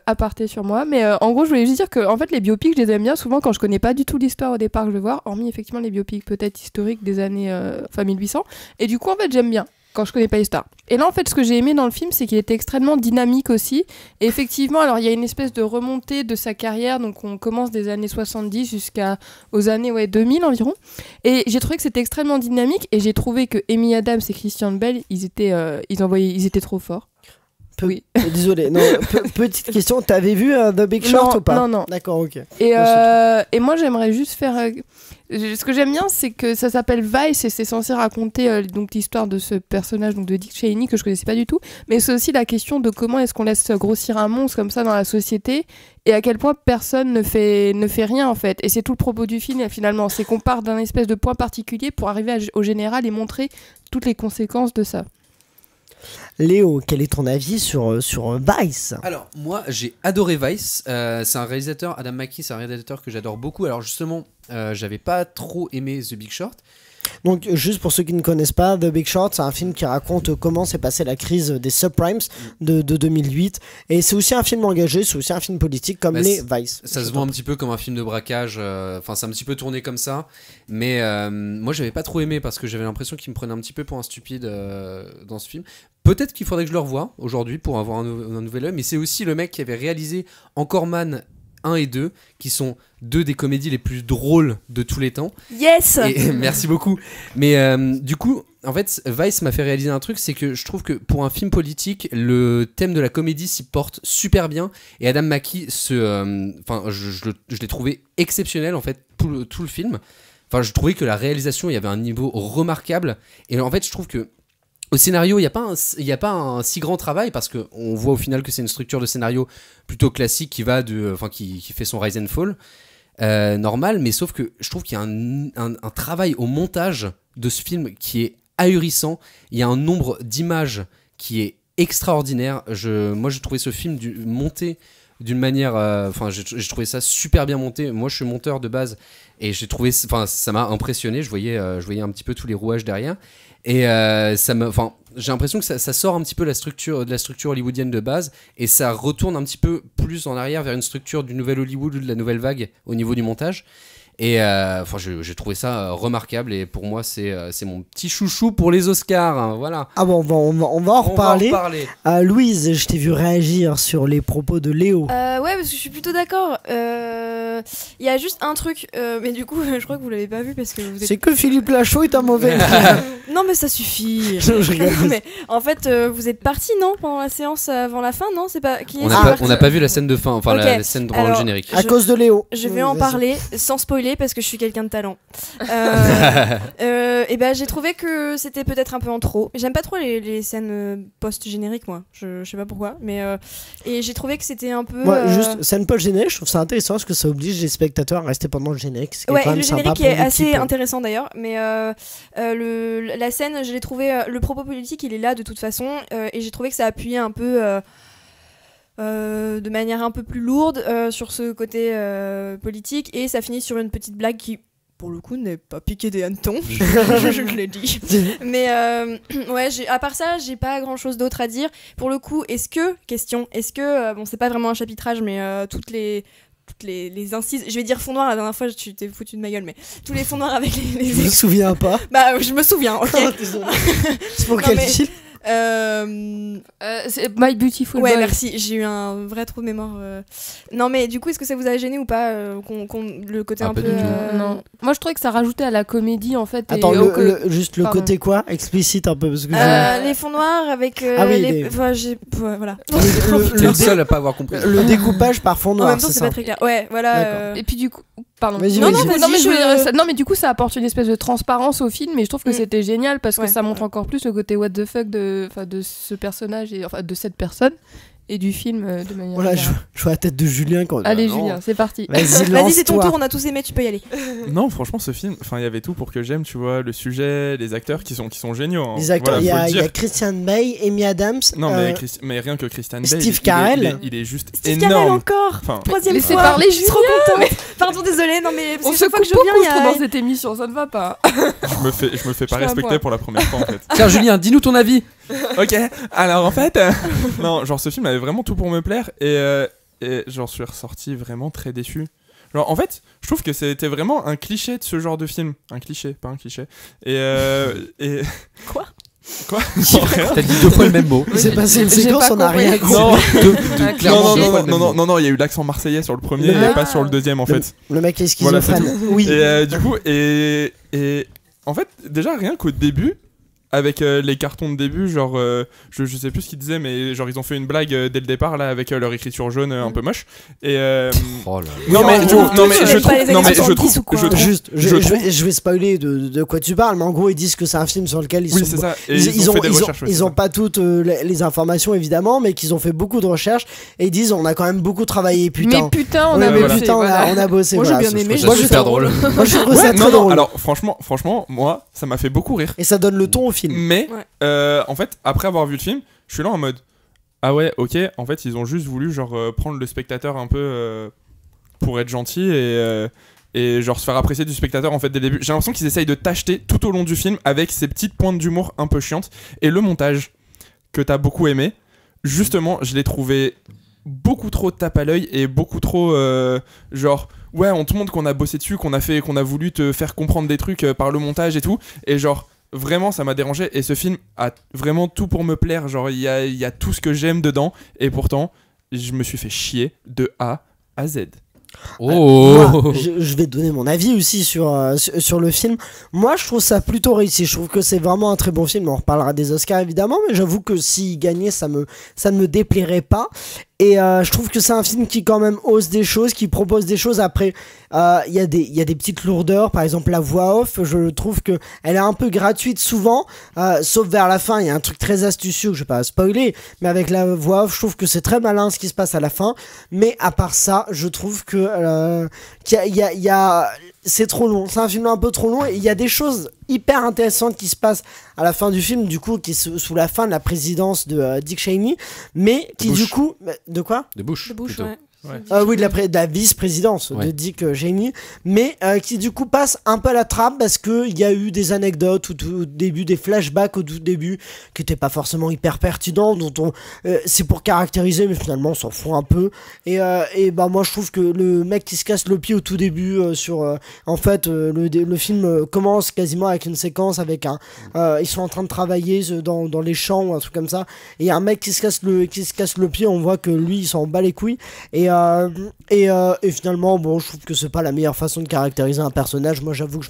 Speaker 8: aparté sur moi, mais en gros je voulais juste dire que en fait les biopics je les aime bien souvent quand je connais pas du tout l'histoire au départ que je vais voir, hormis effectivement les biopics peut-être historiques des années 1800, et du coup en fait j'aime bien quand je connais pas l'histoire. Et là en fait ce que j'ai aimé dans le film c'est qu'il était extrêmement dynamique aussi, et effectivement alors il y a une espèce de remontée de sa carrière, donc on commence des années 70 jusqu'aux années 2000 environ, et j'ai trouvé que c'était extrêmement dynamique, et j'ai trouvé que Amy Adams et Christian Bale ils étaient trop forts. Oui.
Speaker 7: Désolé, non, petite question, t'avais vu The Big Short ou pas?
Speaker 8: Non.
Speaker 7: D'accord, ok.
Speaker 8: Et moi j'aimerais juste faire... ce que j'aime bien c'est que ça s'appelle Vice et c'est censé raconter donc l'histoire de ce personnage donc de Dick Cheney que je connaissais pas du tout, mais c'est aussi la question de comment est-ce qu'on laisse grossir un monstre comme ça dans la société et à quel point personne ne fait rien en fait. Et c'est tout le propos du film finalement, c'est qu'on part d'un espèce de point particulier pour arriver au général et montrer toutes les conséquences de ça.
Speaker 7: Léo, quel est ton avis sur Vice?
Speaker 9: Alors, moi, j'ai adoré Vice. C'est un réalisateur, Adam McKay, c'est un réalisateur que j'adore beaucoup. Alors, justement, j'avais pas trop aimé The Big Short.
Speaker 7: Donc, juste pour ceux qui ne connaissent pas, The Big Short, c'est un film qui raconte comment s'est passée la crise des subprimes de 2008. Et c'est aussi un film engagé, c'est aussi un film politique comme les Vice.
Speaker 9: Ça se voit un petit peu comme un film de braquage. Enfin, c'est un petit peu tourné comme ça. Mais moi, j'avais pas trop aimé parce que j'avais l'impression qu'il me prenait un petit peu pour un stupide dans ce film. Peut-être qu'il faudrait que je le revoie aujourd'hui pour avoir un nouvel œil. Mais c'est aussi le mec qui avait réalisé Anchorman 1 et 2, qui sont deux des comédies les plus drôles de tous les temps.
Speaker 11: Yes.
Speaker 9: Et, merci beaucoup. Mais du coup, en fait, Vice m'a fait réaliser un truc, c'est que je trouve que pour un film politique, le thème de la comédie s'y porte super bien. Et Adam McKay, je l'ai trouvé exceptionnel en fait tout le film. Enfin, je trouvais que la réalisation, il y avait un niveau remarquable. Et en fait, je trouve que au scénario, il n'y a pas un si grand travail parce qu'on voit au final que c'est une structure de scénario plutôt classique qui fait son rise and fall normal, mais sauf que je trouve qu'il y a un travail au montage de ce film qui est ahurissant. Il y a un nombre d'images qui est extraordinaire. Moi, j'ai trouvé ce film monté d'une manière... j'ai trouvé ça super bien monté. Moi, je suis monteur de base et j'ai trouvé... ça m'a impressionné. Je voyais un petit peu tous les rouages derrière. Et j'ai l'impression que ça sort un petit peu de la structure hollywoodienne de base et ça retourne un petit peu plus en arrière vers une structure du nouvel Hollywood ou de la nouvelle vague au niveau du montage. Et j'ai trouvé ça remarquable et pour moi c'est mon petit chouchou pour les Oscars, hein, voilà.
Speaker 7: Ah bon, on va en reparler. Louise, je t'ai vu réagir sur les propos de Léo.
Speaker 11: Ouais, parce que je suis plutôt d'accord. Il y a juste un truc, mais du coup je crois que vous l'avez pas vu parce que vous êtes...
Speaker 7: C'est que Philippe Lachaud est un mauvais.
Speaker 11: Non mais ça suffit.
Speaker 7: Je rigole.
Speaker 11: Mais en fait vous êtes partis non pendant la séance avant la fin, non? C'est pas qui est
Speaker 9: on n'a pas vu la scène de fin, la scène dans le générique.
Speaker 7: À cause de Léo.
Speaker 11: Je vais en parler sans spoiler parce que je suis quelqu'un de talent. Et ben j'ai trouvé que c'était peut-être un peu en trop. J'aime pas trop les scènes post-génériques moi. Je sais pas pourquoi, mais et j'ai trouvé que c'était un peu.
Speaker 7: Moi, juste scène post-générique, je trouve ça intéressant parce que ça oblige les spectateurs à rester pendant le générique.
Speaker 11: Ouais, le générique est assez intéressant d'ailleurs, mais la scène, je l'ai trouvé. Le propos politique, il est là de toute façon, et j'ai trouvé que ça appuyait un peu. De manière un peu plus lourde sur ce côté politique, et ça finit sur une petite blague qui pour le coup n'est pas piqué des hannetons. Je l'ai dit. Mais ouais, à part ça j'ai pas grand chose d'autre à dire pour le coup. Est-ce que bon c'est pas vraiment un chapitrage mais toutes les incises, je vais dire fond noir, la dernière fois tu t'es foutu de ma gueule, mais tous les fonds noirs avec les
Speaker 7: je me souviens pas.
Speaker 11: Bah je me souviens, ok.
Speaker 7: C'est pour quel film?
Speaker 8: C'est My Beautiful
Speaker 11: Boy.
Speaker 8: Ouais,
Speaker 11: merci, j'ai eu un vrai trou de mémoire. Non, mais du coup, est-ce que ça vous a gêné ou pas le côté un peu.
Speaker 8: Non. Moi, je trouvais que ça rajoutait à la comédie en fait.
Speaker 7: Attends, juste le côté quoi? Explicite un peu. Parce que
Speaker 11: les fonds noirs avec. Voilà.
Speaker 9: T'es le seul à pas avoir compris.
Speaker 7: Le découpage par fond noir.
Speaker 11: En même temps, c'est pas très clair. Ouais, voilà.
Speaker 8: Et puis du coup. Pardon.
Speaker 7: Vas-y,
Speaker 8: non mais du coup ça apporte une espèce de transparence au film, et je trouve que c'était génial parce que ça montre encore plus le côté what the fuck de ce personnage et enfin de cette personne et du film de manière.
Speaker 7: Voilà, je vois la tête de Julien quand.
Speaker 8: Allez Julien, c'est parti.
Speaker 7: Vas-y,
Speaker 11: c'est ton tour, on a tous aimé, tu peux y aller.
Speaker 10: Non, franchement, ce film, enfin, il y avait tout pour que j'aime, tu vois, le sujet, les acteurs qui sont géniaux. Hein.
Speaker 7: Les acteurs, voilà, il y a Christian Bale, Amy Adams.
Speaker 10: Non, mais rien que Christian Bale.
Speaker 7: Steve Carell.
Speaker 10: Il est juste
Speaker 11: Steve
Speaker 10: énorme.
Speaker 11: Carell encore.
Speaker 10: Enfin,
Speaker 11: troisième
Speaker 8: laissez
Speaker 11: fois.
Speaker 8: Parler Julien.
Speaker 11: Trop contente. Pardon, désolé, non mais
Speaker 8: on se coupe beaucoup trop dans cette émission, ça ne va pas.
Speaker 10: Je me fais pas respecter pour la première fois en fait.
Speaker 9: Tiens Julien, dis-nous ton avis.
Speaker 10: Ok, alors en fait, non, genre ce film avait vraiment tout pour me plaire et j'en suis ressorti vraiment très déçu. Genre en fait, je trouve que c'était vraiment un cliché de ce genre de film. Un cliché, pas un cliché. Et
Speaker 11: Quoi ?
Speaker 9: T'as dit 2 fois le même mot.
Speaker 7: Il s'est passé une séquence, on n'a rien compris.
Speaker 10: Non, il y a eu l'accent marseillais sur le premier et pas sur le deuxième en fait.
Speaker 7: Le mec est schizophrène.
Speaker 10: Voilà,
Speaker 7: oui.
Speaker 10: Et du coup, et en fait, déjà rien qu'au début, avec les cartons de début, genre, je sais plus ce qu'ils disaient, mais genre ils ont fait une blague dès le départ là avec leur écriture jaune un peu moche. Et
Speaker 9: oh là.
Speaker 7: Je vais spoiler de quoi tu parles, mais en gros ils disent que c'est un film sur lequel ils ont pas toutes les informations évidemment, mais qu'ils ont fait beaucoup de recherches et ils disent on a quand même beaucoup travaillé. Putain.
Speaker 8: Mais putain, on a bossé.
Speaker 7: Moi
Speaker 11: j'ai bien aimé.
Speaker 9: Moi je super drôle.
Speaker 7: Moi je trouve ça très drôle.
Speaker 10: Alors franchement, moi ça m'a fait beaucoup rire.
Speaker 7: Et ça donne le ton au film.
Speaker 10: Mais en fait, après avoir vu le film, je suis là en mode ah ouais, ok, en fait, ils ont juste voulu genre prendre le spectateur un peu pour être gentil et genre se faire apprécier du spectateur en fait dès le début. J'ai l'impression qu'ils essayent de t'acheter tout au long du film avec ces petites pointes d'humour un peu chiantes et le montage que t'as beaucoup aimé. Justement, je l'ai trouvé beaucoup trop tape à l'œil et beaucoup trop genre ouais, on te montre qu'on a bossé dessus, qu'on a voulu te faire comprendre des trucs par le montage et tout, et genre vraiment ça m'a dérangé. Et ce film a vraiment tout pour me plaire, genre il y a tout ce que j'aime dedans, et pourtant je me suis fait chier de A à Z.
Speaker 7: Moi, je vais donner mon avis aussi sur le film. Moi je trouve ça plutôt réussi, je trouve que c'est vraiment un très bon film. On reparlera des Oscars évidemment, mais j'avoue que s'il gagnait ça ne me déplairait pas. Et je trouve que c'est un film qui quand même ose des choses, qui propose des choses. Après il y a des petites lourdeurs, par exemple la voix off, je trouve que elle est un peu gratuite souvent, sauf vers la fin. Il y a un truc très astucieux que je vais pas spoiler, mais avec la voix off je trouve que c'est très malin ce qui se passe à la fin. Mais à part ça, je trouve que c'est trop long, c'est un film un peu trop long, et il y a des choses hyper intéressantes qui se passent à la fin du film, du coup, qui est sous la fin de la présidence de Dick Cheney, mais qui du coup... De quoi ?
Speaker 9: De Bush,
Speaker 11: ouais.
Speaker 7: Oui, de la vice-présidence de Dick Cheney, mais qui du coup passe un peu à la trappe parce qu'il y a eu des anecdotes au tout début, des flashbacks au tout début qui n'étaient pas forcément hyper pertinents, dont c'est pour caractériser, mais finalement on s'en fout un peu. Et bah moi je trouve que le mec qui se casse le pied au tout début en fait le film commence quasiment avec une séquence avec ils sont en train de travailler dans les champs ou un truc comme ça, et un mec qui se casse le pied, on voit que lui il s'en bat les couilles, et finalement bon, je trouve que c'est pas la meilleure façon de caractériser un personnage. Moi j'avoue que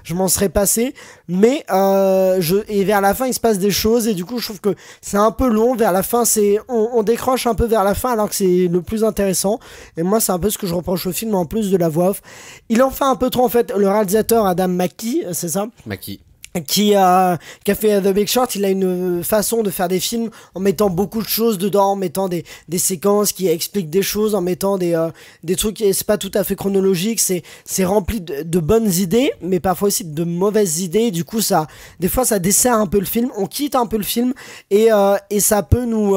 Speaker 7: je m'en serais passé, mais et vers la fin il se passe des choses, et du coup je trouve que c'est un peu long vers la fin, on décroche un peu vers la fin alors que c'est le plus intéressant. Et moi c'est un peu ce que je reproche au film, en plus de la voix off. Il en fait un peu trop en fait. Le réalisateur Adam McKay, c'est ça ?
Speaker 9: McKay.
Speaker 7: Qui a fait The Big Short, il a une façon de faire des films en mettant beaucoup de choses dedans, en mettant des séquences qui expliquent des choses, en mettant des trucs, et c'est pas tout à fait chronologique, c'est rempli de bonnes idées, mais parfois aussi de mauvaises idées. Du coup des fois ça dessert un peu le film, on quitte un peu le film, et ça peut nous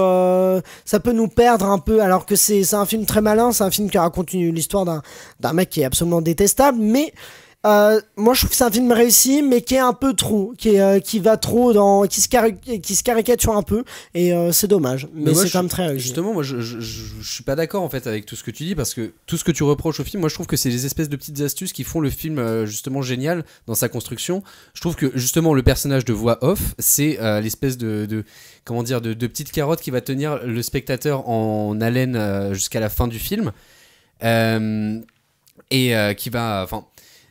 Speaker 7: perdre un peu, alors que c'est un film très malin, c'est un film qui raconte l'histoire d'un mec qui est absolument détestable, mais moi je trouve que c'est un film réussi, mais qui est un peu trop, qui va trop qui se caricature un peu, et c'est dommage, mais c'est quand même très réussi.
Speaker 9: Justement, moi je suis pas d'accord en fait avec tout ce que tu dis, parce que tout ce que tu reproches au film, moi je trouve que c'est des espèces de petites astuces qui font le film justement génial dans sa construction. Je trouve que justement le personnage de voix off, c'est l'espèce de comment dire, de petite carotte qui va tenir le spectateur en haleine jusqu'à la fin du film, et qui va, enfin,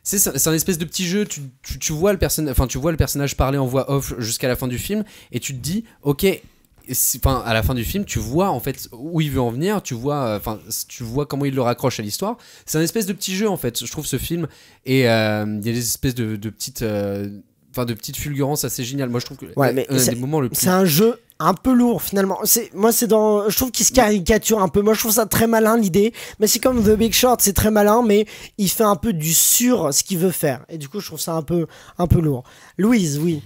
Speaker 9: c'est un espèce de petit jeu. Tu vois le personnage parler en voix off jusqu'à la fin du film, et tu te dis ok, à la fin du film tu vois en fait où il veut en venir, tu vois comment il le raccroche à l'histoire. C'est un espèce de petit jeu en fait, je trouve, ce film, et il y a des espèces de petites fulgurances assez géniales. Moi je trouve que
Speaker 7: des moments le plus... c'est un jeu un peu lourd finalement. Je trouve qu'il se caricature un peu. Moi je trouve ça très malin l'idée, mais c'est comme The Big Short, c'est très malin, mais il fait un peu du sur ce qu'il veut faire. Et du coup je trouve ça un peu lourd. Louise, oui.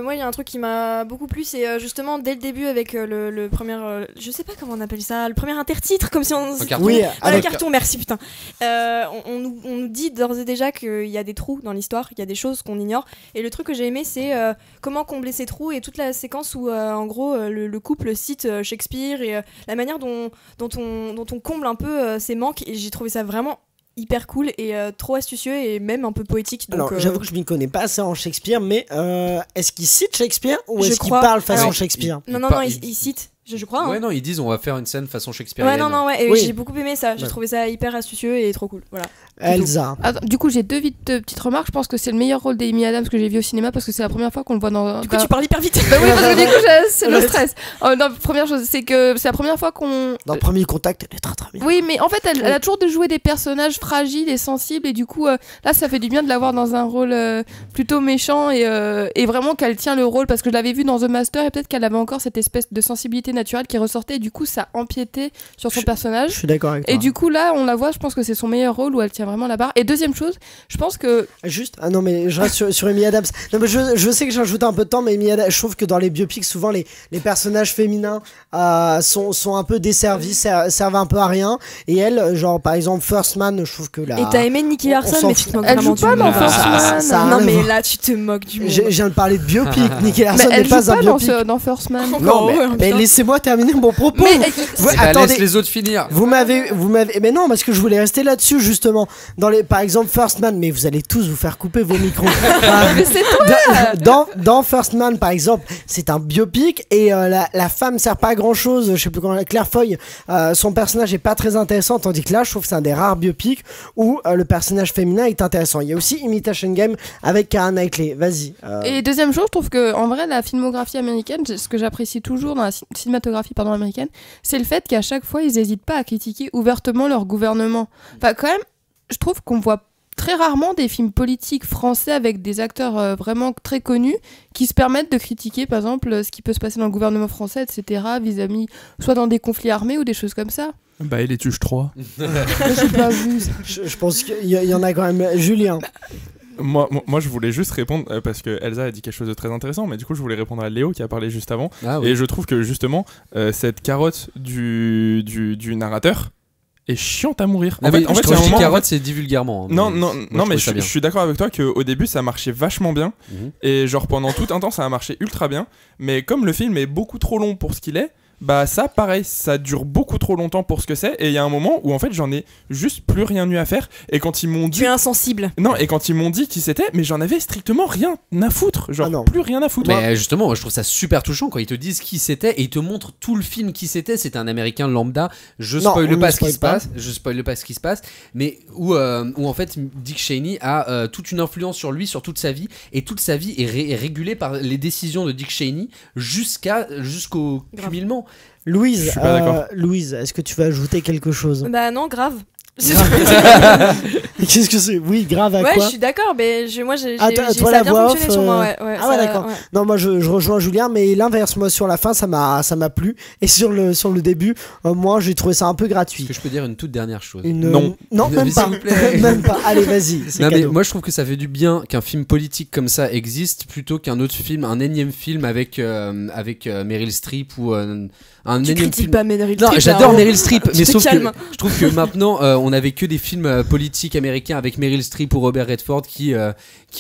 Speaker 11: Moi il y a un truc qui m'a beaucoup plu, c'est justement dès le début avec le premier, je sais pas comment on appelle ça, le premier intertitre, comme si on...
Speaker 9: Un carton.
Speaker 7: Oui,
Speaker 11: le carton, merci putain. On nous dit d'ores et déjà qu'il y a des trous dans l'histoire, il y a des choses qu'on ignore. Et le truc que j'ai aimé, c'est comment combler ces trous et toute la séquence où en gros le couple cite Shakespeare et la manière dont on comble un peu ces manques. Et j'ai trouvé ça vraiment hyper cool et trop astucieux et même un peu poétique. Donc,
Speaker 7: alors j'avoue que je m'y connais pas assez en Shakespeare, mais est-ce qu'il cite Shakespeare ou est-ce qu'il parle façon Shakespeare?
Speaker 11: Non, il cite. Je crois.
Speaker 9: Ouais, non, ils disent on va faire une scène façon shakespearienne.
Speaker 11: Ouais, et j'ai beaucoup aimé ça. J'ai trouvé ça hyper astucieux et trop cool. Voilà.
Speaker 7: Elsa.
Speaker 8: Attends, du coup, j'ai deux petites remarques. Je pense que c'est le meilleur rôle d'Amy Adams que j'ai vu au cinéma parce que c'est la première fois qu'on le voit dans.
Speaker 11: Du coup, tu parles hyper vite.
Speaker 8: Bah oui, parce que du coup, c'est le stress. Non, première chose, c'est que c'est la première fois qu'on.
Speaker 7: Dans le premier contact, elle est très très bien.
Speaker 8: Oui, mais en fait, elle a toujours de jouer des personnages fragiles et sensibles et du coup, là, ça fait du bien de la voir dans un rôle plutôt méchant et vraiment qu'elle tient le rôle parce que je l'avais vu dans The Master et peut-être qu'elle avait encore cette espèce de sensibilité naturelle qui ressortait. Du coup, ça empiétait sur son personnage.
Speaker 7: Je suis d'accord avec toi.
Speaker 8: Et du coup, là, on la voit, je pense que c'est son meilleur rôle où elle tient vraiment la barre. Et deuxième chose, je pense que.
Speaker 7: Juste, non, mais je reste sur Amy Adams. Non, mais je sais que j'ai ajouté un peu de temps, mais Amy Adams, je trouve que dans les biopics, souvent, les personnages féminins sont un peu desservis, servent un peu à rien. Et elle, genre, par exemple, First Man, je trouve que là.
Speaker 11: Et t'as aimé Nicky Larson, mais tu te moques
Speaker 8: elle
Speaker 11: vraiment
Speaker 8: joue pas dans First Man.
Speaker 11: Non, mais là, tu te moques du monde.
Speaker 7: Je viens de parler de biopic. Nicky Larson n'est pas un biopic.
Speaker 8: Dans First Man.
Speaker 7: Non, mais laissez-moi terminer mon propos.
Speaker 9: Attendez, laisse les autres finir.
Speaker 7: Vous m'avez, mais non, parce que je voulais rester là-dessus justement. Par exemple, First Man, mais vous allez tous vous faire couper vos micros.
Speaker 8: Mais c'est toi.
Speaker 7: Dans First Man, par exemple, c'est un biopic et la femme sert pas à grand chose. Je sais plus comment, Claire Foy, son personnage est pas très intéressant, tandis que là, je trouve que c'est un des rares biopics où le personnage féminin est intéressant. Il y a aussi Imitation Game avec Keira Knightley. Vas-y.
Speaker 8: Et deuxième chose, je trouve que en vrai, la filmographie américaine, ce que j'apprécie toujours dans la cinématographie américaine, c'est le fait qu'à chaque fois ils n'hésitent pas à critiquer ouvertement leur gouvernement. Enfin quand même, je trouve qu'on voit très rarement des films politiques français avec des acteurs vraiment très connus qui se permettent de critiquer par exemple ce qui peut se passer dans le gouvernement français, etc. vis-à-vis soit dans des conflits armés ou des choses comme ça.
Speaker 10: Bah, il est tuche 3.
Speaker 8: J'ai pas vu ça.
Speaker 7: Je pense qu'il y en a quand même. Julien.
Speaker 10: Moi, je voulais juste répondre parce que Elsa a dit quelque chose de très intéressant, mais du coup, je voulais répondre à Léo qui a parlé juste avant. Ah, oui. Et je trouve que justement, cette carotte du narrateur est chiante à mourir.
Speaker 9: En fait, quand je dis carotte, c'est dit vulgairement.
Speaker 10: Non, mais je suis d'accord avec toi qu'au début, ça marchait vachement bien. Et genre, pendant tout un temps, ça a marché ultra bien. Mais comme le film est beaucoup trop long pour ce qu'il est, bah ça pareil, ça dure beaucoup trop longtemps pour ce que c'est et il y a un moment où en fait j'en ai juste plus rien eu à faire et quand ils m'ont dit...
Speaker 11: Tu es insensible.
Speaker 10: Non, et quand ils m'ont dit qui c'était, mais j'en avais strictement rien à foutre, genre plus rien à foutre.
Speaker 9: Mais justement, moi, je trouve ça super touchant quand ils te disent qui c'était et ils te montrent tout le film qui c'était. C'est un américain lambda, je spoil pas ce qui se passe, mais où en fait Dick Cheney a toute une influence sur lui, sur toute sa vie et toute sa vie est régulée par les décisions de Dick Cheney jusqu'au cumulement.
Speaker 7: Louise, Louise, est-ce que tu veux ajouter quelque chose?
Speaker 11: Bah non, grave.
Speaker 7: Qu'est-ce que c'est? Oui, grave à quoi?
Speaker 11: Ouais, je suis d'accord, mais moi j'ai
Speaker 7: toi,
Speaker 11: ça
Speaker 7: la
Speaker 11: a bien
Speaker 7: voix
Speaker 11: fonctionné
Speaker 7: off,
Speaker 11: sur moi.
Speaker 7: Ouais, d'accord. Ouais. Non, moi je rejoins Julien, mais l'inverse, moi sur la fin, ça m'a plu. Et sur le début, moi j'ai trouvé ça un peu gratuit.
Speaker 9: Est-ce que je peux dire une toute dernière chose?
Speaker 7: Non, même pas. Même pas. Allez, vas-y.
Speaker 9: Mais moi je trouve que ça fait du bien qu'un film politique comme ça existe plutôt qu'un autre film, un énième film avec Meryl Streep ou un
Speaker 11: tu critiques
Speaker 9: film...
Speaker 11: pas Meryl Streep.
Speaker 9: Non, j'adore Meryl Streep, mais sauf que
Speaker 11: je
Speaker 9: trouve que maintenant on avait que des films politiques américains avec Meryl Streep ou Robert Redford qui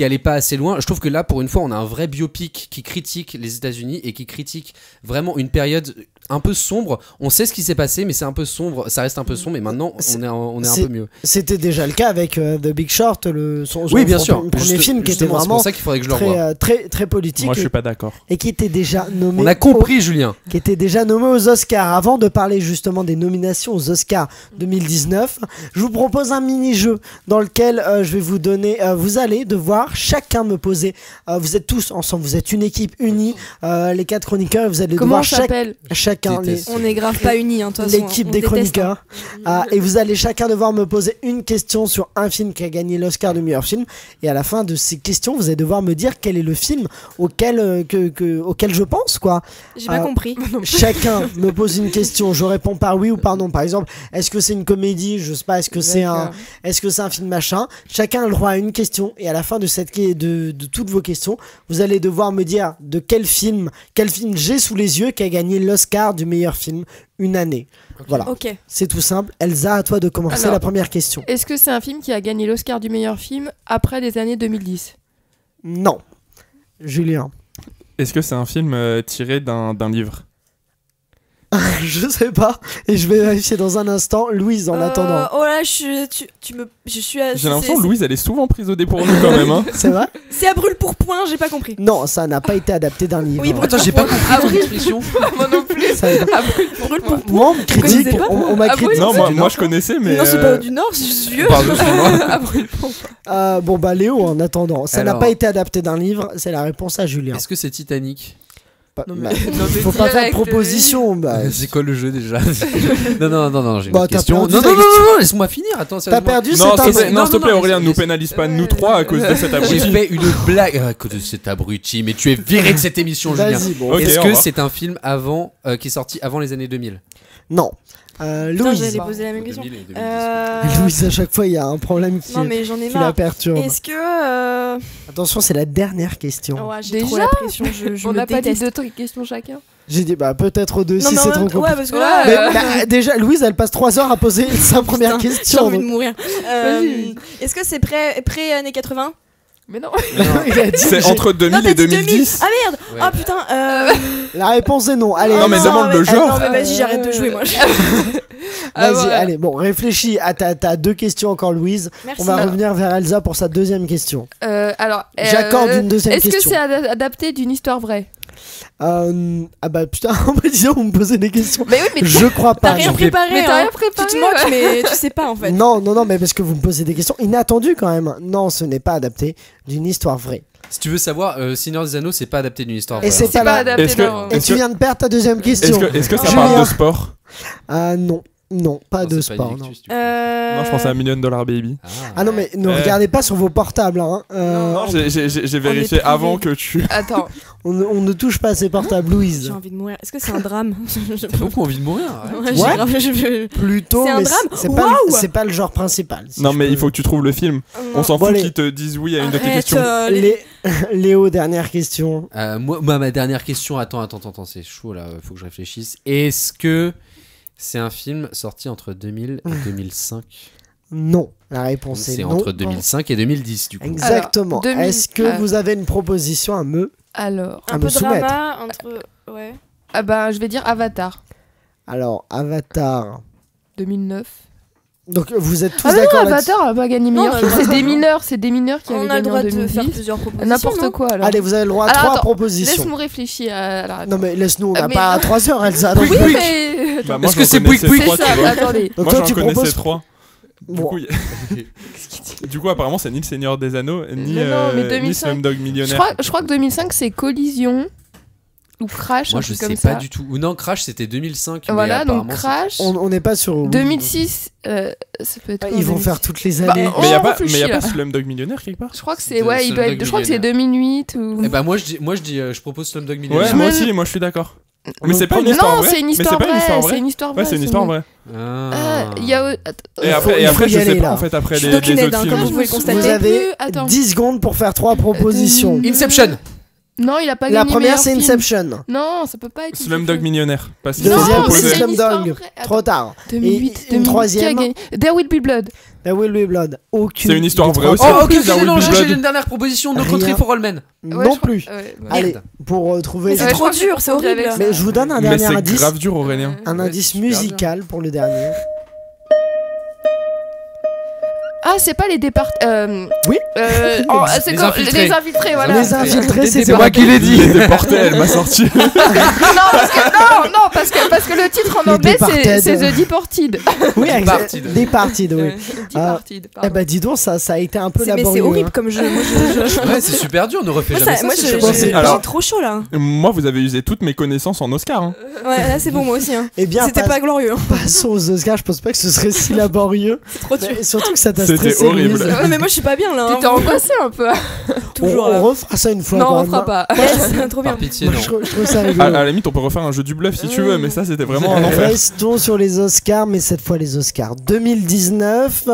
Speaker 9: allaient pas assez loin. Je trouve que là pour une fois on a un vrai biopic qui critique les États-Unis et qui critique vraiment une période un peu sombre. On sait ce qui s'est passé, mais c'est un peu sombre, ça reste un peu sombre, et maintenant on est un peu mieux.
Speaker 7: C'était déjà le cas avec The Big Short, son
Speaker 9: bien sûr.
Speaker 7: premier film qui était vraiment
Speaker 9: c'est pour ça qu'il faudrait que je le revoie.
Speaker 7: très politique.
Speaker 10: Moi je suis pas d'accord.
Speaker 7: Et qui était déjà nommé.
Speaker 9: On a compris, Julien.
Speaker 7: Qui était déjà nommé aux Oscars. Avant de parler justement des nominations aux Oscars 2019, je vous propose un mini-jeu dans lequel je vais vous donner. Vous allez devoir chacun me poser. Vous êtes tous ensemble, vous êtes une équipe unie. Les 4 chroniqueurs, vous allez
Speaker 8: Comment
Speaker 7: devoir chacun.
Speaker 11: On est grave pas unis, hein,
Speaker 7: l'équipe des chroniqueurs. Et vous allez chacun devoir me poser une question sur un film qui a gagné l'Oscar du meilleur film. Et à la fin de ces questions, vous allez devoir me dire quel est le film auquel je pense, quoi.
Speaker 11: J'ai pas compris.
Speaker 7: Chacun me pose une question, je réponds par oui ou par non. Par exemple, est-ce que c'est une comédie, je sais pas, est-ce que c'est un film machin. Chacun a le droit à une question et à la fin de toutes vos questions, vous allez devoir me dire de quel film j'ai sous les yeux qui a gagné l'Oscar du meilleur film une année. Voilà. C'est tout simple. Elsa, à toi de commencer. Alors, la première question.
Speaker 8: Est-ce que c'est un film qui a gagné l'Oscar du meilleur film après les années 2010 ?
Speaker 7: Non. Julien.
Speaker 10: Est-ce que c'est un film tiré d'un livre ?
Speaker 7: Je sais pas, et je vais vérifier dans un instant. Louise, en attendant.
Speaker 11: Oh là, je suis.
Speaker 10: J'ai l'impression que Louise, elle est souvent prise au dépourvu quand même. Hein.
Speaker 7: C'est vrai ?
Speaker 11: C'est à brûle pour point, j'ai pas compris.
Speaker 7: Non, ça n'a pas été adapté d'un livre.
Speaker 11: Oui,
Speaker 9: attends, j'ai pas compris ton expression.
Speaker 8: Moi non plus.
Speaker 11: Brûle pour point.
Speaker 7: Moi, on me critique. On m'a critiqué.
Speaker 10: Non, moi je connaissais, mais.
Speaker 11: Non, c'est pas du Nord, c'est juste vieux.
Speaker 7: Bon, bah, Léo, en attendant. Ça n'a pas été adapté d'un livre, c'est la réponse à Julien.
Speaker 9: Est-ce que c'est Titanic ?
Speaker 7: Non, mais faut pas faire de proposition.
Speaker 9: C'est quoi le jeu déjà? Non, j'ai une question. Non, laisse-moi finir. Attends,
Speaker 7: t'as perdu.
Speaker 10: Non, s'il te plaît, Aurélien, nous pénalise pas nous trois à cause de cet abruti.
Speaker 9: J'ai fait une blague à cause de cet abruti, mais tu es viré de cette émission, Julien. Est-ce que c'est un film qui est sorti avant les années 2000?
Speaker 7: Non. Louise.
Speaker 11: J'allais poser la même question.
Speaker 7: Louise, à chaque fois, il y a un problème qui la perturbe.
Speaker 11: Est-ce que.
Speaker 7: Attention, c'est la dernière question.
Speaker 11: Ouais, j'ai trop la pression.
Speaker 8: On n'a pas dit 2 questions chacun.
Speaker 7: J'ai dit, peut-être 2 si c'est trop compliqué.
Speaker 11: Ouais, parce que là.
Speaker 7: Déjà, Louise, elle passe 3 heures à poser sa première question.
Speaker 11: J'ai envie de mourir. Est-ce que c'est pré-années 80?
Speaker 8: Mais non.
Speaker 10: C'est entre 2000 et 2010.
Speaker 11: Ah merde. Ouais. Oh putain.
Speaker 7: La réponse est non. Allez.
Speaker 10: Non mais demande le genre.
Speaker 11: Non mais vas-y, j'arrête de jouer moi.
Speaker 7: Vas-y, allez. Bon, réfléchis. T'as 2 questions encore, Louise.
Speaker 11: Merci.
Speaker 7: On va revenir vers Elsa pour sa deuxième question.
Speaker 8: J'accorde
Speaker 7: une deuxième question.
Speaker 8: Est-ce que c'est adapté d'une histoire vraie?
Speaker 7: Putain, disons, vous me posez des questions.
Speaker 8: Mais oui, mais
Speaker 7: je crois pas.
Speaker 11: T'as rien préparé.
Speaker 8: Mais t'as rien préparé.
Speaker 11: Tu te moques, mais tu sais pas en fait.
Speaker 7: Non, mais parce que vous me posez des questions inattendues quand même. Non, ce n'est pas adapté d'une histoire vraie.
Speaker 9: Si tu veux savoir, Seigneur des Anneaux, c'est pas adapté d'une histoire vraie.
Speaker 7: Et c'est pas adapté. Et tu viens de perdre ta deuxième question.
Speaker 10: Est-ce que ça parle de sport?
Speaker 7: Non, pas de sport.
Speaker 10: Non, je pense à $1 Million Baby.
Speaker 7: Ah non, mais ne regardez pas sur vos portables. Hein.
Speaker 10: Non, j'ai vérifié avant que tu.
Speaker 8: Attends.
Speaker 7: On ne touche pas à ces portables, Louise.
Speaker 11: J'ai envie de mourir. Est-ce que c'est un drame?
Speaker 9: J'ai beaucoup envie de mourir.
Speaker 7: Ouais, plutôt.
Speaker 11: C'est un drame.
Speaker 7: C'est pas le genre principal.
Speaker 10: Non, mais il faut que tu trouves le film. On s'en fout qu'ils te disent oui à une de tes questions.
Speaker 7: Léo, dernière question.
Speaker 9: Moi, ma dernière question. Attends, c'est chaud là. Faut que je réfléchisse. Est-ce que c'est un film sorti entre 2000 et 2005?
Speaker 7: Non, la réponse est non.
Speaker 9: C'est entre 2005 et 2010 du coup.
Speaker 7: Exactement. Alors, est-ce que vous avez une proposition à me
Speaker 11: un peu
Speaker 7: soumettre?
Speaker 11: Drama entre ouais.
Speaker 8: Je vais dire Avatar.
Speaker 7: Alors Avatar
Speaker 8: 2009.
Speaker 7: Donc vous êtes tous d'accord là-dessus?
Speaker 8: Avatar a pas gagné meilleur film. C'est des mineurs qui avaient gagné en 2010. On a le droit de faire
Speaker 11: plusieurs propositions.
Speaker 8: N'importe quoi alors.
Speaker 7: Allez, vous avez le droit à 3 propositions.
Speaker 8: Laisse-moi réfléchir à la réponse.
Speaker 7: Non mais laisse-nous, on n'a pas 3 heures, Elsa.
Speaker 8: Oui, mais
Speaker 10: est-ce que c'est Pouic Pouic?
Speaker 8: C'est ça, attendez.
Speaker 10: Moi j'en connaissais 3. Du coup, apparemment, c'est ni le Seigneur des Anneaux, ni Slumdog Millionnaire.
Speaker 8: Je crois que 2005, c'est Collision ou Crash.
Speaker 9: Moi, je sais pas du tout. Ou non, Crash, c'était 2005.
Speaker 8: Voilà, donc Crash.
Speaker 7: On n'est pas sur.
Speaker 8: 2006, ça peut être.
Speaker 7: Ils vont faire toutes les années.
Speaker 10: Mais il y a pas Slumdog Millionnaire quelque part?
Speaker 8: Je crois que c'est. Ouais, il doit être. Je crois que c'est 2008 ou.
Speaker 9: Moi, je propose Slumdog Millionnaire.
Speaker 10: Ouais, moi aussi, je suis d'accord. Mais c'est pas une histoire vraie.
Speaker 8: Non, c'est une histoire vraie. C'est une histoire vraie.
Speaker 10: Ouais, c'est une histoire vraie.
Speaker 7: Et
Speaker 10: après, je sais pas en fait, après les autres films.
Speaker 11: Comme vous pouvez le constater.
Speaker 7: Vous avez 10 secondes pour faire 3 propositions.
Speaker 9: Inception.
Speaker 8: Non, il a pas gagné.
Speaker 7: La première, c'est Inception.
Speaker 8: Non, ça peut pas être.
Speaker 10: Slumdog Millionnaire.
Speaker 7: Deuxième, c'est Slumdog. Trop tard.
Speaker 8: 2008.
Speaker 7: Une troisième.
Speaker 8: There Will Be Blood.
Speaker 7: There Will Be Blood.
Speaker 10: C'est une histoire vraie aussi.
Speaker 9: Oh, ok, j'ai une dernière proposition. No Country for All Men.
Speaker 7: Non plus. Allez, pour trouver.
Speaker 11: C'est trop dur, c'est horrible.
Speaker 7: Mais je vous donne un dernier indice.
Speaker 10: Mais c'est grave dur, Aurélien.
Speaker 7: Un indice musical pour le dernier.
Speaker 8: Ah, c'est pas les départs.
Speaker 7: Oui.
Speaker 8: C'est les infiltrés, voilà.
Speaker 7: Les infiltrés,
Speaker 9: c'est moi qui l'ai dit.
Speaker 10: Les déportés, elle m'a sorti.
Speaker 8: Non, parce que le titre en anglais, c'est The Departed.
Speaker 7: Oui, Departed, oui.
Speaker 8: Departed,
Speaker 7: eh ben, dis donc, ça a été un peu laborieux.
Speaker 11: Mais c'est horrible comme jeu.
Speaker 9: Ouais, c'est super dur, on ne refait jamais ça.
Speaker 11: Moi, j'ai trop chaud là.
Speaker 10: Moi, vous avez usé toutes mes connaissances en Oscar. Hein.
Speaker 11: Ouais, là, c'est bon, moi aussi. Hein.
Speaker 7: Eh bien,
Speaker 11: c'était pas glorieux.
Speaker 7: Passons aux Oscars, je pense pas que ce serait si laborieux.
Speaker 11: C'est trop dur.
Speaker 7: Surtout que ça t'a stressé.
Speaker 10: C'était horrible.
Speaker 11: Ouais, mais moi, je suis pas bien là.
Speaker 8: T'étais angoissé un peu.
Speaker 7: Toujours. On refera ça une fois.
Speaker 8: Non, on refera pas.
Speaker 11: C'est trop bien.
Speaker 9: Par pitié, non.
Speaker 7: Je trouve ça rigolo.
Speaker 10: À la limite, on peut refaire un jeu du bluff si tu veux, mais ça, c'était vraiment un enfer.
Speaker 7: Restons sur les Oscars, mais cette fois les Oscars 2019,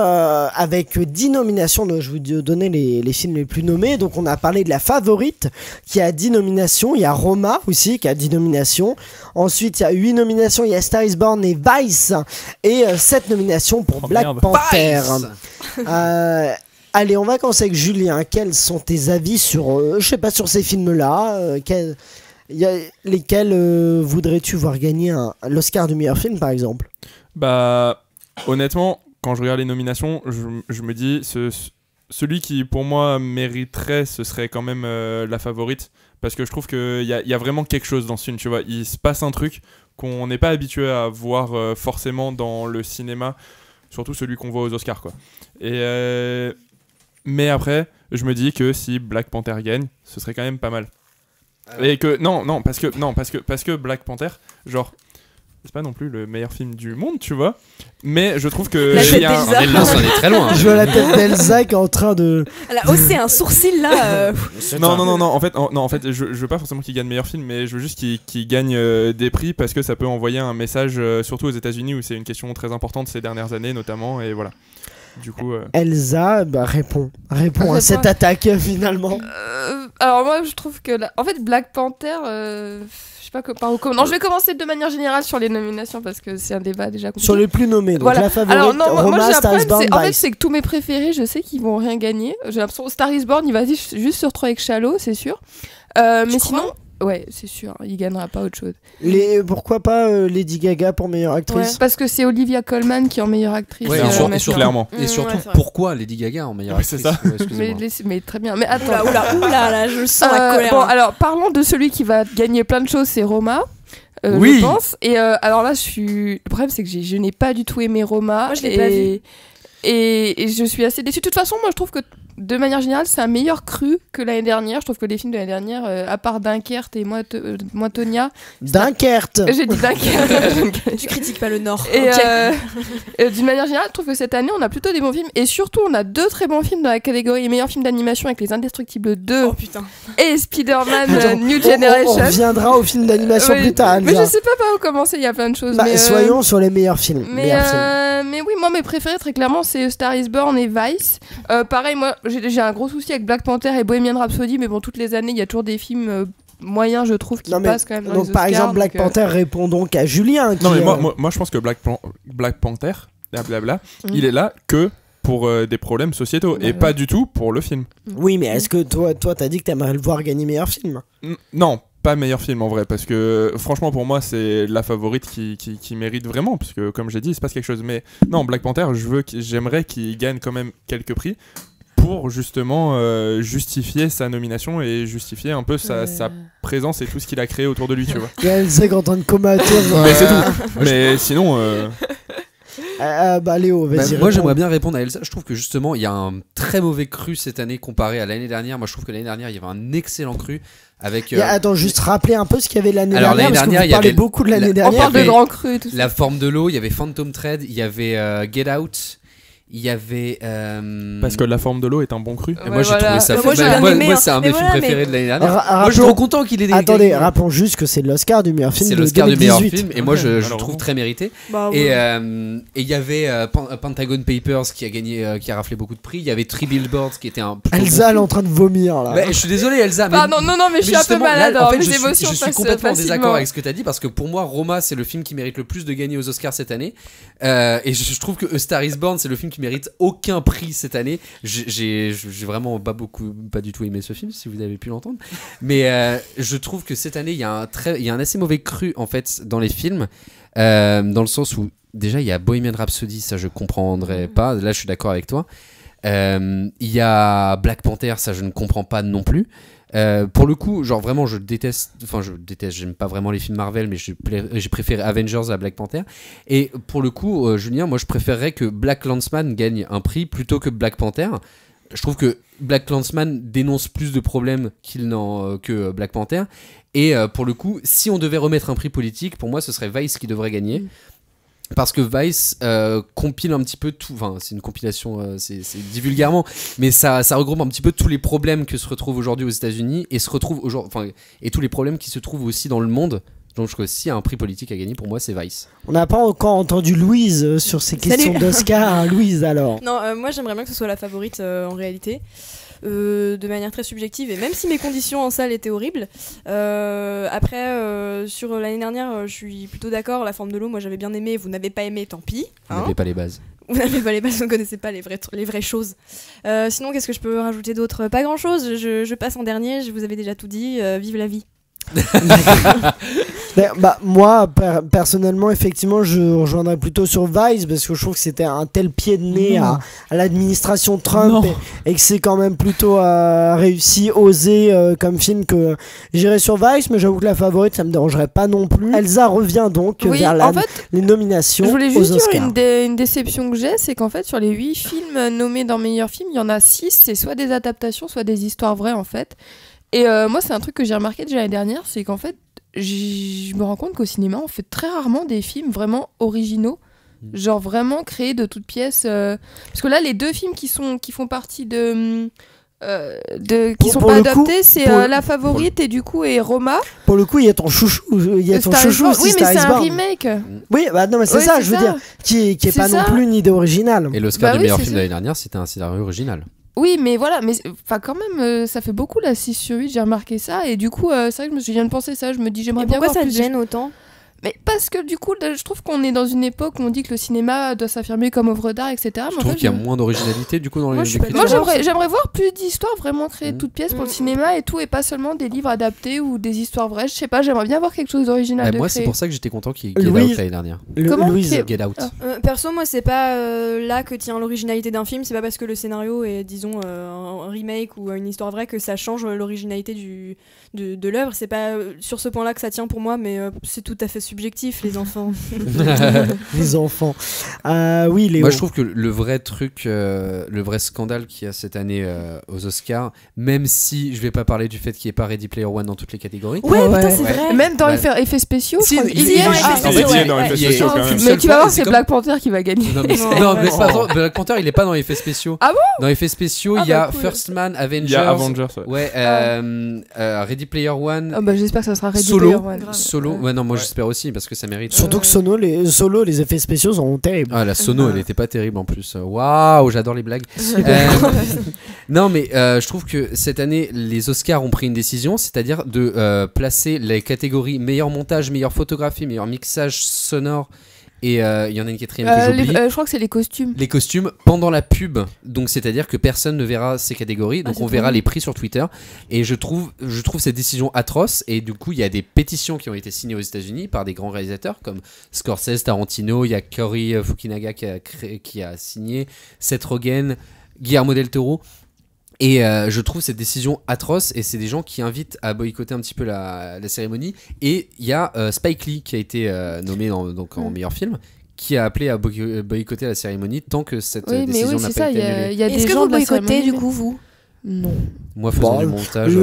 Speaker 7: avec 10 nominations. Donc je vais vous donner les films les plus nommés. Donc on a parlé de La Favorite, qui a 10 nominations. Il y a Roma aussi, qui a 10 nominations. Ensuite, il y a 8 nominations. Il y a Star is Born et Vice. Et 7 nominations pour Black Panther. Allez, on va commencer avec Julien. Quels sont tes avis sur, je sais pas, sur ces films-là lesquels voudrais-tu voir gagner l'Oscar du meilleur film, par exemple?
Speaker 10: Bah, honnêtement, quand je regarde les nominations, je me dis, celui qui pour moi mériterait, ce serait quand même La Favorite, parce que je trouve qu'il y a vraiment quelque chose dans ce film, tu vois. Il se passe un truc qu'on n'est pas habitué à voir forcément dans le cinéma, surtout celui qu'on voit aux Oscars, quoi. Mais après, je me dis que si Black Panther gagne, ce serait quand même pas mal. Et que parce que Black Panther, genre, c'est pas non plus le meilleur film du monde, tu vois. Mais je trouve que
Speaker 11: la tête d'Elsa.
Speaker 9: On est très loin.
Speaker 7: Je vois la tête d'Elsa qui est en train de.
Speaker 11: Elle a haussé un sourcil là.
Speaker 10: Non. En fait, je veux pas forcément qu'il gagne meilleur film, mais je veux juste qu'il gagne des prix, parce que ça peut envoyer un message, surtout aux États-Unis où c'est une question très importante ces dernières années notamment, et voilà. Du coup,
Speaker 7: Elsa, réponds à cette attaque finalement.
Speaker 8: Alors moi je trouve que en fait Black Panther, je sais pas par où commencer. Non, je vais commencer de manière générale sur les nominations parce que c'est un débat déjà compliqué.
Speaker 7: Sur les plus nommés, donc
Speaker 8: voilà.
Speaker 7: La Favorite,
Speaker 8: alors, non,
Speaker 7: Roma,
Speaker 8: moi,
Speaker 7: Star is Born,
Speaker 8: en fait c'est que tous mes préférés, je sais qu'ils vont rien gagner. J'ai l'impression Star is Born, il va juste se retrouver avec Shallow, c'est sûr. Mais sinon, ouais, c'est sûr, il gagnera pas autre chose.
Speaker 7: Pourquoi pas Lady Gaga pour meilleure actrice?
Speaker 8: Ouais, parce que c'est Olivia Colman qui est en meilleure actrice.
Speaker 9: Ouais, et surtout,
Speaker 10: clairement.
Speaker 9: Et surtout, pourquoi Lady Gaga en meilleure actrice?
Speaker 10: C'est ça.
Speaker 8: Mais très bien. Mais attends.
Speaker 11: Oula, je sens la colère.
Speaker 8: Bon, alors parlons de celui qui va gagner plein de choses, c'est Roma.
Speaker 9: Oui.
Speaker 8: Je pense. Et alors là, le problème, c'est que je n'ai pas du tout aimé Roma.
Speaker 11: Moi, je l'ai pas vu.
Speaker 8: Et je suis assez déçue. De toute façon, moi, je trouve que de manière générale, c'est un meilleur cru que l'année dernière. Je trouve que les films de l'année dernière, à part Dunkerque et moi Tonia.
Speaker 7: Dunkerque.
Speaker 8: J'ai dit Dunkerque.
Speaker 11: Tu critiques pas le Nord.
Speaker 8: Et d'une manière générale, je trouve que cette année, on a plutôt des bons films. Et surtout, on a 2 très bons films dans la catégorie meilleurs films d'animation avec Les Indestructibles 2 et Spider-Man New Generation.
Speaker 7: On reviendra aux films d'animation plus tard.
Speaker 8: Mais je sais pas par où commencer, il y a plein de choses.
Speaker 7: Soyons sur les meilleurs films.
Speaker 8: Mais oui, moi, mes préférés, très clairement, c'est Star is Born et Vice. Pareil, moi, j'ai un gros souci avec Black Panther et Bohemian Rhapsody, mais bon, toutes les années, il y a toujours des films moyens, je trouve, qui passent quand même dans les Oscars.
Speaker 7: Par exemple, Black Panther répond donc à Julien.
Speaker 10: Non, mais moi, je pense que Black Panther, blablabla, il est là que pour des problèmes sociétaux et pas du tout pour le film.
Speaker 7: Oui, mais est-ce que toi t'as dit que t'aimerais le voir gagner meilleur film?
Speaker 10: Non, pas meilleur film en vrai, parce que franchement pour moi c'est La Favorite qui mérite vraiment, parce que comme j'ai dit il se passe quelque chose. Mais non, Black Panther, j'aimerais qu'il gagne quand même quelques prix pour justement justifier sa nomination et justifier un peu sa présence et tout ce qu'il a créé autour de lui, tu vois.
Speaker 7: Et elle sait qu'en train de comater.
Speaker 10: Mais c'est tout. Mais sinon
Speaker 7: Léo, vas-y.
Speaker 9: Moi j'aimerais bien répondre à Elsa. Je trouve que justement il y a un très mauvais cru cette année comparé à l'année dernière. Moi je trouve que l'année dernière il y avait un excellent cru avec.
Speaker 7: Attends, juste rappeler un peu ce qu'il y avait l'année
Speaker 9: dernière.
Speaker 7: Parce que vous parlez beaucoup de l'année dernière.
Speaker 8: On parle de grands crus. Tout ça.
Speaker 9: La Forme de l'eau, il y avait Phantom Thread, il y avait Get Out. Il y avait
Speaker 10: parce que La Forme de l'eau est un bon cru.
Speaker 9: Et moi j'ai trouvé ça moi c'est un de mes films préférés de l'année dernière. Moi je suis trop content qu'il ait
Speaker 7: Attendez, rappelons juste que c'est l'Oscar du meilleur film.
Speaker 9: C'est l'Oscar du meilleur film et moi je trouve très mérité. Et il y avait Pentagon Papers qui a gagné, qui a raflé beaucoup de prix. Il y avait Three Billboards qui était un.
Speaker 7: Elsa elle est en train de vomir là.
Speaker 9: Je suis désolé Elsa.
Speaker 8: Non mais je suis un peu malade. En fait
Speaker 9: je suis complètement en désaccord avec ce que t'as dit parce que pour moi Roma c'est le film qui mérite le plus de gagner aux Oscars cette année. Et je trouve que A Star Is Born c'est le film qui mérite aucun prix cette année. J'ai vraiment pas du tout aimé ce film si vous avez pu l'entendre, mais je trouve que cette année il y a un assez mauvais cru en fait dans les films, dans le sens où déjà il y a Bohemian Rhapsody, ça je comprendrais pas, là je suis d'accord avec toi. Il y a Black Panther, ça je ne comprends pas non plus. Pour le coup, genre vraiment, j'aime pas vraiment les films Marvel, mais j'ai préféré Avengers à Black Panther. Et pour le coup, Julien, moi je préférerais que Black Landsman gagne un prix plutôt que Black Panther. Je trouve que Black Landsman dénonce plus de problèmes que Black Panther. Et pour le coup, si on devait remettre un prix politique, pour moi, ce serait Vice qui devrait gagner. Parce que Vice compile un petit peu tout, enfin c'est une compilation, c'est dit vulgairement, mais ça regroupe un petit peu tous les problèmes que se retrouvent aujourd'hui aux États-Unis et tous les problèmes qui se trouvent aussi dans le monde. Donc je crois que s'il y a un prix politique à gagner, pour moi c'est Vice.
Speaker 7: On n'a pas encore entendu Louise sur ces questions d'Oscar. Louise alors.
Speaker 11: Non, moi j'aimerais bien que ce soit la favorite en réalité. De manière très subjective, et même si mes conditions en salle étaient horribles, après sur l'année dernière je suis plutôt d'accord. La forme de l'eau, moi j'avais bien aimé, vous n'avez pas aimé, tant pis,
Speaker 9: vous n'avez pas les bases,
Speaker 11: vous ne connaissez pas les vraies choses. Sinon qu'est-ce que je peux rajouter d'autre? Pas grand chose, je passe en dernier, je vous avais déjà tout dit. Vive la vie.
Speaker 7: Moi personnellement effectivement je rejoindrais plutôt sur Vice, parce que je trouve que c'était un tel pied de nez à l'administration Trump et que c'est quand même plutôt réussi, osé comme film, que j'irais sur Vice. Mais j'avoue que la favorite ça me dérangerait pas non plus. Elsa revient donc vers les nominations.
Speaker 8: Je voulais juste
Speaker 7: aux Oscars.
Speaker 8: dire une déception que j'ai, c'est qu'en fait sur les 8 films nommés dans meilleurs film, il y en a 6 c'est soit des adaptations soit des histoires vraies en fait. Et moi c'est un truc que j'ai remarqué déjà l'année dernière, c'est qu'en fait je me rends compte qu'au cinéma on fait très rarement des films vraiment originaux, genre vraiment créés de toutes pièces, parce que là les 2 films qui font partie qui sont pas adaptés, c'est La Favorite et du coup et Roma.
Speaker 7: Pour le coup il y a ton chouchou,
Speaker 8: oui mais c'est un remake.
Speaker 7: Oui non mais c'est ça, je veux dire, qui est pas non plus une idée originale.
Speaker 9: Et l'Oscar du meilleur film de l'année dernière c'était un scénario original.
Speaker 8: Oui, mais voilà, mais quand même, ça fait beaucoup la 6 sur 8, j'ai remarqué ça, et du coup, c'est vrai que je viens de penser ça, je me dis j'aimerais bien voir plus.
Speaker 11: Pourquoi ça te gêne autant?
Speaker 8: Mais parce que du coup, je trouve qu'on est dans une époque où on dit que le cinéma doit s'affirmer comme œuvre d'art, etc.
Speaker 9: Je trouve qu'il y a moins d'originalité du coup dans les écritures.
Speaker 8: Moi j'aimerais voir plus d'histoires vraiment créées de toutes pièces pour le cinéma et tout, et pas seulement des livres adaptés ou des histoires vraies. Je sais pas, j'aimerais bien voir quelque chose d'original.
Speaker 9: Moi c'est pour ça que j'étais content qu'il y ait Get Out l'année dernière.
Speaker 8: Comment
Speaker 9: Get Out.
Speaker 11: Perso, moi c'est pas là que tient l'originalité d'un film, c'est pas parce que le scénario est disons un remake ou une histoire vraie que ça change l'originalité de l'œuvre. C'est pas sur ce point-là que ça tient pour moi, mais c'est tout à fait subjectif, les enfants.
Speaker 7: Les enfants. Oui, Léo.
Speaker 9: Moi je trouve que le vrai truc, le vrai scandale qu'il y a cette année aux Oscars, même si je vais pas parler du fait qu'il n'y ait pas Ready Player One dans toutes les catégories.
Speaker 11: Ouais, putain, c'est vrai.
Speaker 8: Même dans effets spéciaux.
Speaker 10: Il y est dans effets spéciaux quand même.
Speaker 8: Mais tu vas voir, c'est Black Panther qui va gagner.
Speaker 9: Non, mais c'est pas Black Panther, il est pas dans effets spéciaux.
Speaker 8: Ah bon?
Speaker 9: Dans effets spéciaux, il y a First Man, Avengers.
Speaker 10: Il y a Avengers.
Speaker 9: Ouais, Ready Player One.
Speaker 8: J'espère que ça sera Ready Player One.
Speaker 9: Solo. Ouais, non, moi j'espère aussi parce que ça mérite.
Speaker 7: Surtout que Solo, les effets spéciaux sont terribles.
Speaker 9: Ah, la Sono, elle était pas terrible en plus. Waouh, j'adore les blagues. Non, mais je trouve que cette année, les Oscars ont pris une décision, c'est-à-dire de placer les catégories meilleur montage, meilleure photographie, meilleur mixage sonore. Et il y en a une quatrième que j'oublie.
Speaker 8: Je crois que c'est les costumes.
Speaker 9: Les costumes pendant la pub. Donc c'est-à-dire que personne ne verra ces catégories. Donc on verra les prix sur Twitter. Et je trouve cette décision atroce. Et du coup il y a des pétitions qui ont été signées aux États-Unis par des grands réalisateurs comme Scorsese, Tarantino. Il y a Cory Fukunaga qui a signé, Seth Rogen, Guillermo del Toro. Et je trouve cette décision atroce, et c'est des gens qui invitent à boycotter un petit peu la cérémonie. Et il y a Spike Lee qui a été nommé en meilleur film, qui a appelé à boycotter la cérémonie tant que cette décision n'a pas été annulée.
Speaker 11: Est-ce que vous boycottez du coup, vous?
Speaker 8: Non.
Speaker 9: Moi, faisant du montage.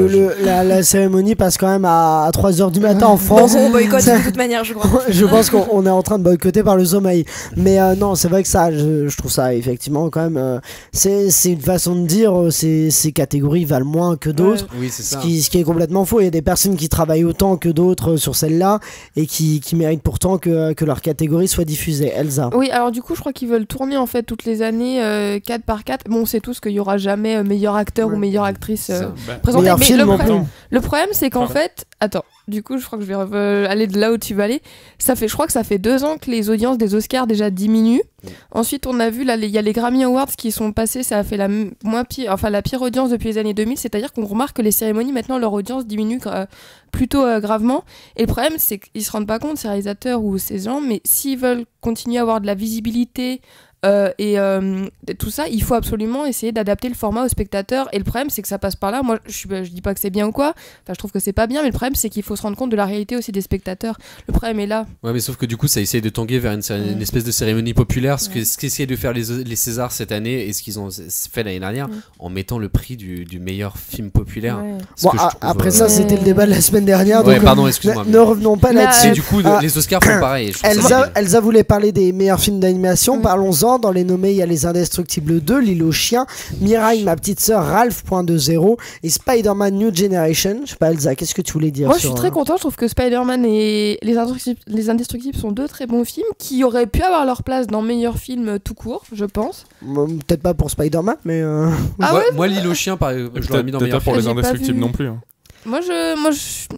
Speaker 7: La cérémonie passe quand même à 3h du matin en France.
Speaker 11: On boycotte de toute manière, je crois.
Speaker 7: Je pense qu'on est en train de boycotter par le sommeil. Mais non, c'est vrai que ça, je trouve ça effectivement quand même. C'est une façon de dire ces catégories valent moins que d'autres.
Speaker 9: Oui, c'est ça.
Speaker 7: Ce qui est complètement faux. Il y a des personnes qui travaillent autant que d'autres sur celle-là et qui méritent pourtant que leur catégorie soit diffusée. Elsa.
Speaker 8: Oui, alors du coup, je crois qu'ils veulent tourner en fait toutes les années 4 par 4. Bon, on sait tous qu'il y aura jamais meilleur acteur ou meilleure actrice. Présenté. Mais le problème c'est qu'en fait, attends, du coup je crois que je vais aller de là où tu vas aller. Je crois que ça fait 2 ans que les audiences des Oscars déjà diminuent. Ensuite on a vu là, il y a les Grammy Awards qui sont passés, ça a fait la pire audience depuis les années 2000. C'est-à-dire qu'on remarque que les cérémonies maintenant leur audience diminue plutôt gravement. Et le problème c'est qu'ils se rendent pas compte, ces réalisateurs ou ces gens, mais s'ils veulent continuer à avoir de la visibilité et tout ça, il faut absolument essayer d'adapter le format au spectateur. Et le problème, c'est que ça passe par là. Moi, je dis pas que c'est bien ou quoi. Enfin, je trouve que c'est pas bien, mais le problème, c'est qu'il faut se rendre compte de la réalité aussi des spectateurs. Le problème est là.
Speaker 9: Ouais, mais sauf que du coup, ça essaye de tanguer vers une espèce de cérémonie populaire. Ce qu'essayent de faire les Césars cette année et ce qu'ils ont fait l'année dernière en mettant le prix du meilleur film populaire.
Speaker 7: Bon, après ça, c'était le débat de la semaine dernière.
Speaker 9: Ouais,
Speaker 7: donc
Speaker 9: pardon, excuse-moi.
Speaker 7: Ne revenons pas là-dessus.
Speaker 9: Et du coup, les Oscars font pareil.
Speaker 7: Elsa voulait parler des meilleurs films d'animation. Parlons-en. Dans les nommés, il y a Les Indestructibles 2, L'île aux chiens, Mirai, ma petite sœur, Ralph, Point de Zéro et Spider-Man New Generation. Je sais pas, Elsa, qu'est-ce que tu voulais dire?
Speaker 8: Moi, je suis très content. Je trouve que Spider-Man et Les Indestructibles sont deux très bons films qui auraient pu avoir leur place dans meilleurs films tout court, je pense.
Speaker 7: Peut-être pas pour Spider-Man, mais.
Speaker 9: Moi, L'île aux chiens, je l'aurais mis dans meilleurs films.
Speaker 10: Pour Les Indestructibles non plus.
Speaker 8: Moi,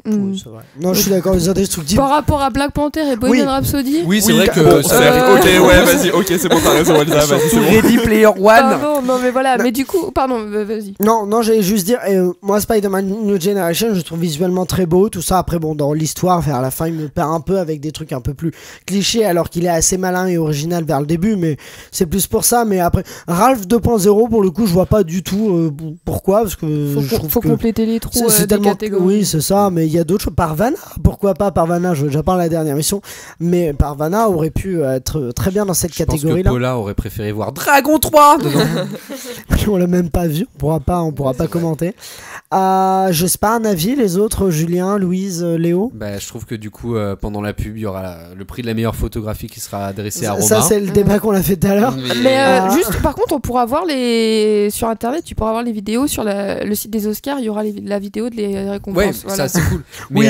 Speaker 7: oui, c'est vrai. Non, je suis d'accord, Les Indestructibles.
Speaker 8: Par rapport à Black Panther et Bohemian Rhapsody.
Speaker 9: Oui, c'est vrai que.
Speaker 10: Ok, ouais, vas-y, ok, c'est bon, t'as raison, Elsa, vas-y, c'est bon.
Speaker 9: Ready Player One.
Speaker 8: Non, mais voilà, mais du coup, pardon, vas-y.
Speaker 7: Non, j'allais juste dire, moi, Spider-Man New Generation, je trouve visuellement très beau, tout ça. Après, bon, dans l'histoire, vers la fin, il me perd un peu avec des trucs un peu plus clichés, alors qu'il est assez malin et original vers le début, mais c'est plus pour ça. Mais après, Ralph 2.0, pour le coup, je vois pas du tout pourquoi, parce que
Speaker 8: faut compléter les trous des catégories.
Speaker 7: Oui, c'est ça. Mais il y a d'autres choses. Parvana, pourquoi pas Parvana, je déjà parlé la dernière mission, mais Parvana aurait pu être très bien dans cette catégorie-là. Je
Speaker 9: pense que Paula aurait préféré voir Dragon 3 dedans.
Speaker 7: On l'a même pas vu, on pourra pas commenter. Je sais pas, un avis, les autres, Julien, Louise, Léo?
Speaker 9: Je trouve que du coup, pendant la pub, il y aura le prix de la meilleure photographie qui sera adressé à Romain.
Speaker 7: Ça, c'est le débat qu'on a fait tout à l'heure.
Speaker 8: Mais juste, par contre, on pourra voir sur internet, tu pourras voir les vidéos sur le site des Oscars, il y aura la vidéo de les récompenses.
Speaker 9: Ouais,
Speaker 8: voilà.
Speaker 9: ça c'est cool.
Speaker 7: Oui,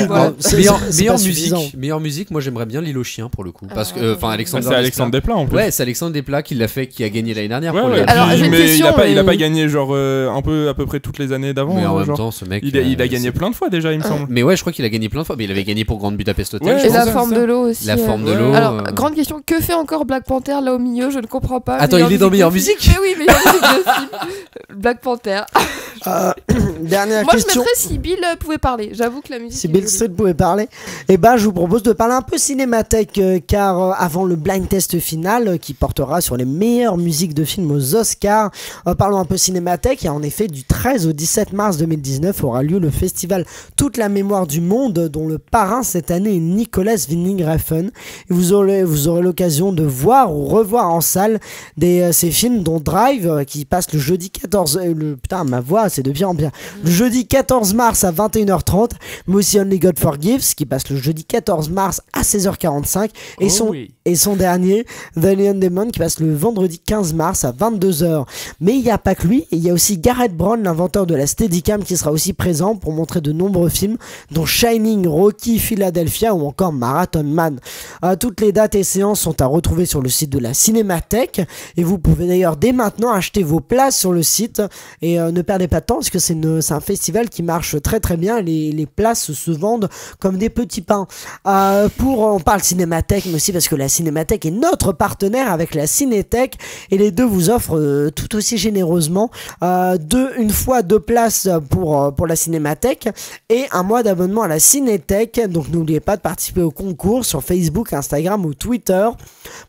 Speaker 9: meilleure musique, moi j'aimerais bien L'île aux chiens pour le coup. Parce que,
Speaker 10: c'est Alexandre Desplat en plus.
Speaker 9: Ouais, c'est Alexandre Desplat qui l'a fait, qui a gagné l'année dernière.
Speaker 8: Alors,
Speaker 10: mais il a pas gagné genre un peu à peu près toutes les années d'avant.
Speaker 9: Mais en même temps, ce mec.
Speaker 10: Il a gagné plein de fois déjà, il me semble.
Speaker 9: Mais ouais, je crois qu'il a gagné plein de fois. Mais il avait gagné pour Grande Budapest Hotel.
Speaker 8: Et La Forme de l'eau aussi.
Speaker 9: La Forme de l'eau.
Speaker 8: Alors, grande question, que fait encore Black Panther là au milieu? Je ne comprends pas.
Speaker 9: Attends, il est dans meilleure musique?
Speaker 8: Mais oui, meilleure musique de film. Black Panther.
Speaker 7: Dernière
Speaker 8: question. Moi, je mettrais si Bill pouvait parler. J'avoue que la musique.
Speaker 7: Si Bill Street pouvait parler, je vous propose de parler un peu cinémathèque, car avant le blind test final qui portera sur les meilleures musiques de films aux Oscars, parlons un peu cinémathèque. Et en effet, du 13 au 17 mars 2019 aura lieu le festival Toute la mémoire du monde, dont le parrain cette année est Nicolas Winding Refn. Vous aurez l'occasion de voir ou revoir en salle ces films, dont Drive qui passe le jeudi 14. Putain, ma voix, c'est de bien en bien. Le jeudi 14 mars à 21h30, mais aussi Only God Forgives qui passe le jeudi 14 mars à 16h45 et son dernier The Lion Demon qui passe le vendredi 15 mars à 22h. Mais il n'y a pas que lui, il y a aussi Gareth Brown, l'inventeur de la Steadicam, qui sera aussi présent pour montrer de nombreux films dont Shining, Rocky, Philadelphia ou encore Marathon Man. Toutes les dates et séances sont à retrouver sur le site de la Cinémathèque et vous pouvez d'ailleurs dès maintenant acheter vos places sur le site et ne perdez pas de temps parce que c'est un festival qui marche très très bien. Les places se vendent comme des petits pains. On parle Cinémathèque, mais aussi parce que la Cinémathèque est notre partenaire avec la Cinétech et les deux vous offrent tout aussi généreusement une fois deux places pour la Cinémathèque et un mois d'abonnement à la Cinétech. Donc n'oubliez pas de participer au concours sur Facebook, Instagram ou Twitter.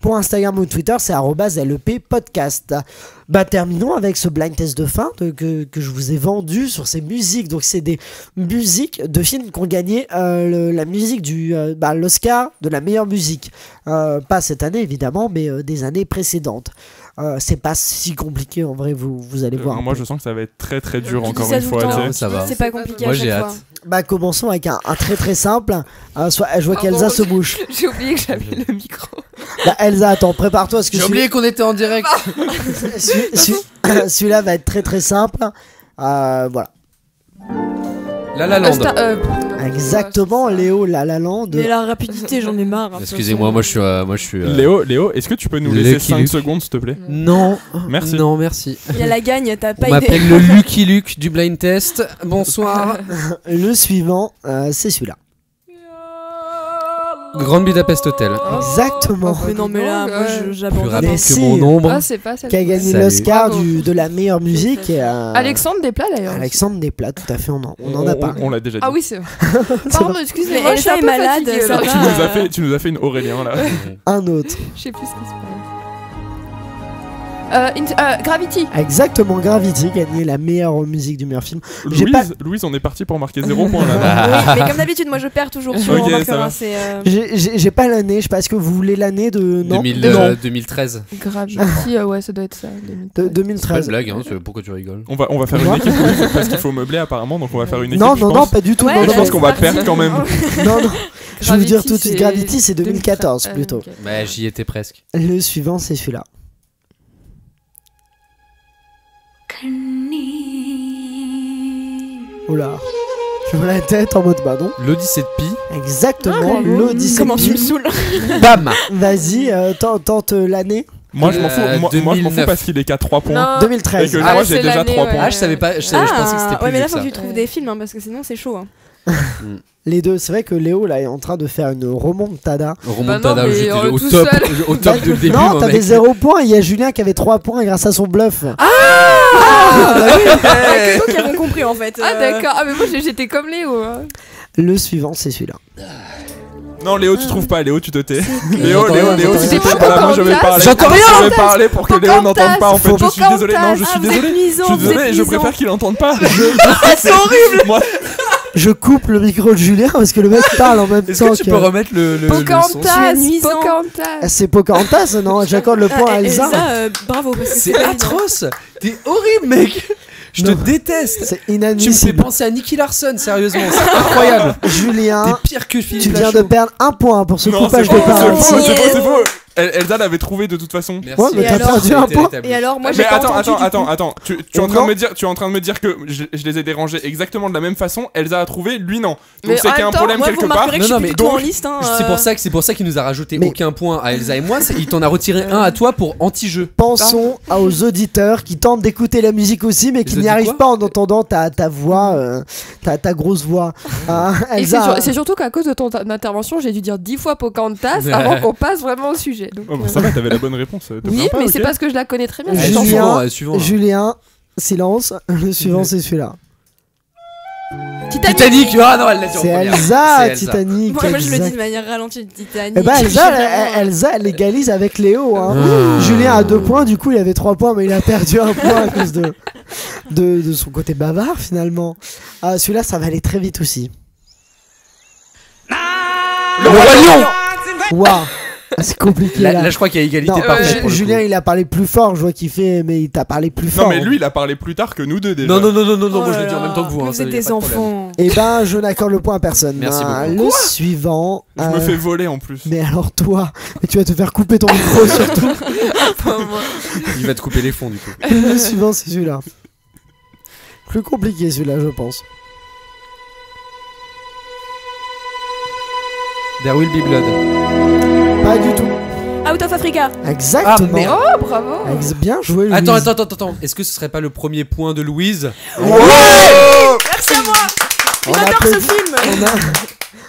Speaker 7: Pour Instagram ou Twitter, c'est @LEPpodcast. Terminons avec ce blind test de fin que je vous ai vendu sur ces musiques. Donc c'est des musiques de films qui ont gagné la musique l'Oscar de la meilleure musique. Pas cette année évidemment, mais des années précédentes. C'est pas si compliqué en vrai, vous allez voir.
Speaker 10: Moi je sens que ça va être très très dur encore une fois.
Speaker 9: Ça va.
Speaker 11: C'est pas compliqué.
Speaker 9: Moi j'ai hâte.
Speaker 7: Commençons avec un très très simple. Je vois qu'Elsa se bouge.
Speaker 8: J'ai oublié que j'avais le micro.
Speaker 7: Elsa, attends, prépare-toi.
Speaker 9: J'ai oublié qu'on était en direct.
Speaker 7: Celui-là va être très très simple. Voilà.
Speaker 9: La La Land.
Speaker 7: Exactement, Léo, La La Land.
Speaker 11: Mais la rapidité, j'en ai marre.
Speaker 9: Excusez-moi, moi je suis.
Speaker 10: Léo, est-ce que tu peux nous laisser 5 secondes s'il te plaît?
Speaker 9: Non.
Speaker 10: Merci.
Speaker 9: Non, merci.
Speaker 11: Il y a la gagne, t'as pas idée.
Speaker 9: On m'appelle le Lucky Luke du blind test. Bonsoir.
Speaker 7: Le suivant, c'est celui-là.
Speaker 9: Grande Budapest Hotel.
Speaker 7: Exactement.
Speaker 11: Mais non, mais là, moi j'abandonne.
Speaker 9: Plus rapide que mon ombre.
Speaker 7: Qui a gagné l'Oscar de la meilleure musique.
Speaker 8: Alexandre Desplat d'ailleurs.
Speaker 7: Alexandre Desplat, tout à fait, on en a parlé.
Speaker 10: On l'a déjà dit.
Speaker 8: Ah oui, c'est vrai. Pardon, excusez-moi, je suis un peu
Speaker 11: malade.
Speaker 10: Tu nous as fait une Aurélien là.
Speaker 7: Un autre.
Speaker 8: Je sais plus ce qui se passe. Gravity.
Speaker 7: Exactement, Gravity, gagné la meilleure musique du meilleur film.
Speaker 10: Louise, on est parti pour marquer 0 point là.
Speaker 11: Oui, mais comme d'habitude, moi je perds toujours sur
Speaker 7: J'ai pas l'année, je sais pas, est-ce que vous voulez l'année de. Non,
Speaker 9: 2013.
Speaker 8: Gravity, ouais, ça doit être ça.
Speaker 7: 2013.
Speaker 9: C'est pas une blague, hein, pourquoi tu rigoles?
Speaker 10: On va faire une équipe parce qu'il faut meubler apparemment, donc on va faire une équipe.
Speaker 7: Non, pas du tout.
Speaker 11: Ouais,
Speaker 10: je pense qu'on va perdre quand même.
Speaker 7: Non. Je vais vous dire tout de suite, Gravity c'est 2014 plutôt.
Speaker 9: Okay. Bah j'y étais presque.
Speaker 7: Le suivant c'est celui-là. Oula, je vois la tête en mode bah non.
Speaker 9: L'Odyssée de Pi.
Speaker 7: Exactement, l'Odyssée de Pi.
Speaker 11: Comment tu me saoules?
Speaker 9: Bam.
Speaker 7: Vas-y, tente l'année.
Speaker 10: Moi je m'en fous, moi je m'en fous parce qu'il est qu'à 3 points.
Speaker 11: Non.
Speaker 7: 2013.
Speaker 10: Et que moi j'ai déjà 3 points.
Speaker 9: Ah, je savais pas, je pensais que c'était plus.
Speaker 11: Ouais, mais là
Speaker 9: vieux
Speaker 11: faut
Speaker 9: que
Speaker 11: que tu trouves des films parce que sinon c'est chaud.
Speaker 7: Les deux, c'est vrai que Léo là est en train de faire une remontada.
Speaker 9: Remontada, j'étais au top du début.
Speaker 7: Non, t'avais 0 points, il y a Julien qui avait 3 points grâce à son bluff.
Speaker 11: Bah oui, c'est nous qui avons compris en fait.
Speaker 8: Ah d'accord, ah mais moi j'étais comme Léo.
Speaker 7: Le suivant c'est celui-là.
Speaker 10: Non, Léo, tu trouves pas, Léo, tu te tais. Léo,
Speaker 7: tu
Speaker 10: te tais. Moi je vais parler.
Speaker 9: J'entends rien.
Speaker 10: Je vais parler pour que Léo n'entende pas en fait. Je suis désolé, non, je suis désolé, je préfère qu'il n'entende pas.
Speaker 11: C'est horrible.
Speaker 10: Moi.
Speaker 7: Je coupe le micro de Julien parce que le mec parle en même temps.
Speaker 9: Est-ce que tu peux remettre le
Speaker 8: Pocahontas,
Speaker 7: Ah, c'est Pocahontas, non? J'accorde le point à Elsa.
Speaker 11: Bravo.
Speaker 9: C'est atroce. T'es horrible, mec. Je te déteste.
Speaker 7: C'est
Speaker 9: Tu me
Speaker 7: inadmissible.
Speaker 9: fais penser à Nicky Larson, sérieusement, c'est incroyable.
Speaker 7: Julien,
Speaker 9: T'es pire que Philippe
Speaker 7: tu viens
Speaker 9: Lachaud.
Speaker 7: de perdre 1 point pour ce
Speaker 10: Non,
Speaker 7: coupage
Speaker 10: c'est
Speaker 7: de
Speaker 10: faux,
Speaker 7: parole.
Speaker 10: c'est faux. Elsa l'avait trouvé de toute façon.
Speaker 9: Merci.
Speaker 7: Ouais, mais t'as perdu un point.
Speaker 11: Et alors, moi j'ai
Speaker 10: Mais
Speaker 11: pas entendu.
Speaker 10: attends. Tu es en train de me dire que je les ai dérangés exactement de la même façon. Elsa a trouvé, lui non. Donc c'est qu'il y a un problème quelque part.
Speaker 11: Non, mais en liste.
Speaker 9: C'est pour ça qu'il nous a rajouté aucun point à Elsa et moi. Il t'en a retiré un à toi pour anti-jeu.
Speaker 7: Pensons aux auditeurs qui tentent d'écouter la musique aussi, mais qui n'y arrivent pas en entendant ta voix, ta grosse voix. Elsa.
Speaker 8: C'est surtout qu'à cause de ton intervention, j'ai dû dire 10 fois Pocahontas avant qu'on passe vraiment au sujet. Donc,
Speaker 10: ça va, t'avais la bonne réponse.
Speaker 8: Oui, mais c'est parce que je la connais très bien.
Speaker 7: Julien, silence. Le suivant, c'est celui-là.
Speaker 9: Titanic. Ah non, elle l'a dit en
Speaker 7: C'est
Speaker 9: première.
Speaker 7: Elsa, Titanic.
Speaker 11: Moi je le dis de manière ralentie, Titanic.
Speaker 7: Eh ben Elsa, elle égalise avec Léo. Julien a 2 points, du coup il avait 3 points, mais il a perdu 1 point à cause de son côté bavard finalement. Celui-là, ça va aller très vite aussi.
Speaker 9: Le Roi Lion.
Speaker 7: Waouh. C'est compliqué là.
Speaker 9: Je crois qu'il y a égalité parfaite.
Speaker 7: Julien il a parlé plus fort, je vois qu'il fait, mais il t'a parlé plus fort.
Speaker 10: Non mais lui il a parlé plus tard que nous deux déjà.
Speaker 9: Non, moi je l'ai dit en même temps que vous.
Speaker 11: Vous êtes des enfants.
Speaker 7: Et ben je n'accorde le point à personne.
Speaker 9: Merci beaucoup.
Speaker 7: Le suivant.
Speaker 10: Je me fais voler en plus.
Speaker 7: Mais alors toi, tu vas te faire couper ton micro surtout.
Speaker 9: Il va te couper les fonds du coup.
Speaker 7: Le suivant c'est celui-là. Plus compliqué celui-là je pense.
Speaker 9: There Will Be Blood.
Speaker 7: Pas du tout.
Speaker 11: Out of Africa.
Speaker 7: Exactement.
Speaker 8: Oh bravo.
Speaker 7: Bien joué Louise.
Speaker 9: Attends. Est-ce que ce serait pas le premier point de Louise?
Speaker 11: Ouais. Merci à moi. J'adore ce film.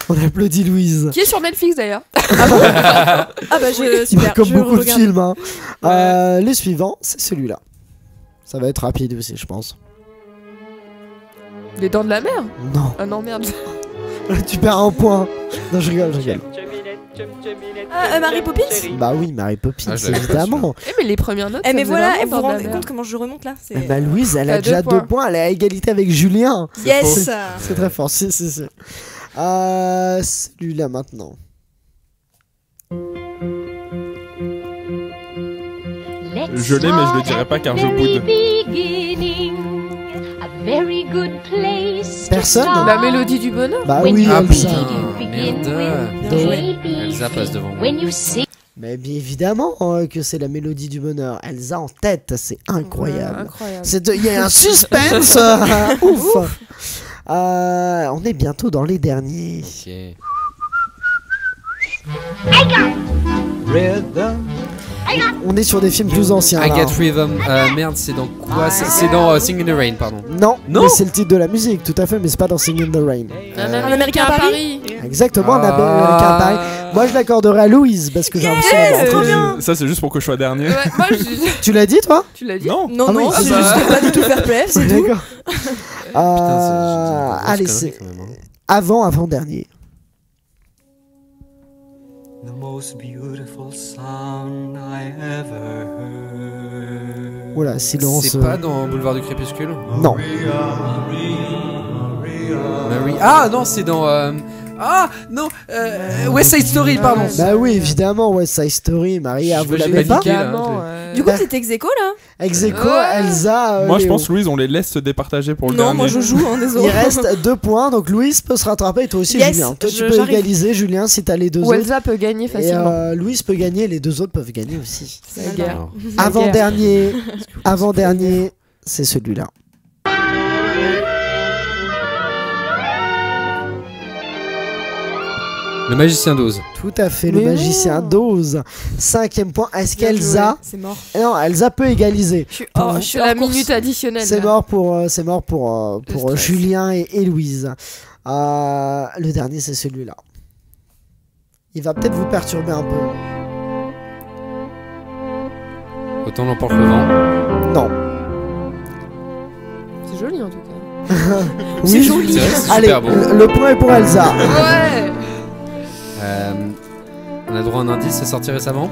Speaker 7: On applaudit Louise.
Speaker 8: Qui est sur Netflix d'ailleurs.
Speaker 11: Ah bah super.
Speaker 7: Comme beaucoup de films. Hein. Le suivant, c'est celui-là. Ça va être rapide aussi, je pense.
Speaker 8: Les Dents de la Mer.
Speaker 7: Non.
Speaker 8: Ah non merde.
Speaker 7: Tu perds 1 point. Non, je rigole.
Speaker 11: Mary Poppins.
Speaker 7: Bah oui, Mary Poppins, évidemment.
Speaker 8: Mais les premières notes.
Speaker 11: Mais voilà, vous vous rendez compte comment je remonte là?
Speaker 7: Bah Louise, elle a déjà 2 points. Elle est à égalité avec Julien.
Speaker 11: Yes.
Speaker 7: C'est très fort. C'est. Celui-là maintenant.
Speaker 10: Je l'ai, mais je le dirai pas car je boude.
Speaker 7: Personne.
Speaker 8: La mélodie du bonheur.
Speaker 7: Bah oui,
Speaker 9: Elsa. Merde. Elsa passe devant moi.
Speaker 7: Mais bien évidemment que c'est la mélodie du bonheur. Elsa en tête, c'est incroyable. Il y a un suspense. Ouf. On est bientôt dans les derniers.
Speaker 9: Okay.
Speaker 7: On est sur des films plus anciens.
Speaker 9: I Get Rhythm. Merde, c'est dans quoi? C'est dans Sing in the Rain, pardon.
Speaker 7: Non, mais c'est le titre de la musique, tout à fait, mais c'est pas dans Sing in the Rain.
Speaker 11: Un Américain à Paris.
Speaker 7: Exactement, un Américain à Paris. Moi, je l'accorderai à Louise parce que j'ai l'impression d'avoir
Speaker 10: Ça, c'est juste pour que je sois dernier.
Speaker 7: Tu l'as dit, toi?
Speaker 8: Tu l'as dit?
Speaker 11: Non,
Speaker 7: c'est
Speaker 11: juste pas du tout fair play, c'est tout.
Speaker 7: D'accord. Allez, c'est avant-dernier.
Speaker 4: The most beautiful sound I ever heard.
Speaker 7: Voilà, silence.
Speaker 9: C'est pas dans Boulevard du Crépuscule?
Speaker 7: Non.
Speaker 9: Ah non, c'est dans... Ah non, West Side Story, pardon.
Speaker 7: Bah oui, évidemment, West Side Story, Maria, vous l'avez pas
Speaker 11: Du coup, c'est ex-aequo là.
Speaker 7: Ex-aequo, Elsa.
Speaker 10: Moi, je
Speaker 7: Léo.
Speaker 10: pense, Louise, on les laisse se départager pour le
Speaker 11: Non,
Speaker 10: dernier.
Speaker 11: moi je joue, hein, désolé.
Speaker 7: Il reste 2 points, donc Louise peut se rattraper et toi aussi,
Speaker 11: Yes,
Speaker 7: Julien. Toi, tu peux égaliser, Julien, si t'as les 2
Speaker 8: Ou
Speaker 7: autres.
Speaker 8: Elsa peut gagner facilement.
Speaker 7: Et Louise peut gagner, les 2 autres peuvent gagner aussi.
Speaker 8: C'est la guerre.
Speaker 7: Avant-dernier, c'est celui-là.
Speaker 9: Le magicien d'Oz.
Speaker 7: Tout à fait, le magicien d'Oz. 5e point. Est-ce qu'Elsa...
Speaker 11: C'est mort.
Speaker 7: Non, Elsa peut égaliser.
Speaker 8: Je suis la minute additionnelle.
Speaker 7: C'est mort pour Julien et Louise. Le dernier, c'est celui-là. Il va peut-être vous perturber un peu.
Speaker 9: Autant l'emporte le vent.
Speaker 7: Non.
Speaker 8: C'est joli en tout cas.
Speaker 7: Oui,
Speaker 11: c'est joli.
Speaker 9: C'est vrai, c'est
Speaker 7: allez,
Speaker 9: super beau.
Speaker 7: le point est pour Elsa.
Speaker 8: Ouais.
Speaker 9: On a droit à un indice, c'est sorti récemment?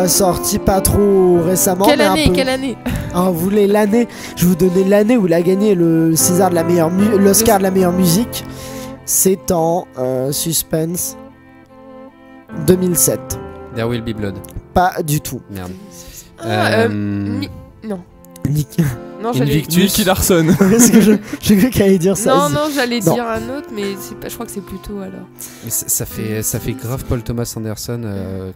Speaker 7: Sorti pas trop récemment.
Speaker 8: Quelle
Speaker 7: mais
Speaker 8: année,
Speaker 7: un peu.
Speaker 8: quelle année?
Speaker 7: Vous voulez l'année? Je vais vous donner l'année où il a gagné le César de la meilleure l'Oscar de la meilleure musique. C'est en suspense 2007.
Speaker 9: There Will Be Blood.
Speaker 7: Pas du tout.
Speaker 9: Merde.
Speaker 8: Non.
Speaker 7: Nick.
Speaker 8: Non,
Speaker 9: Invictus.
Speaker 10: Nicky Larson.
Speaker 7: Parce que j'ai cru qu'elle allait dire ça.
Speaker 8: Non, j'allais
Speaker 7: Non.
Speaker 8: dire un autre, mais pas, je crois que c'est plutôt alors.
Speaker 9: Mais ça fait grave Paul Thomas Anderson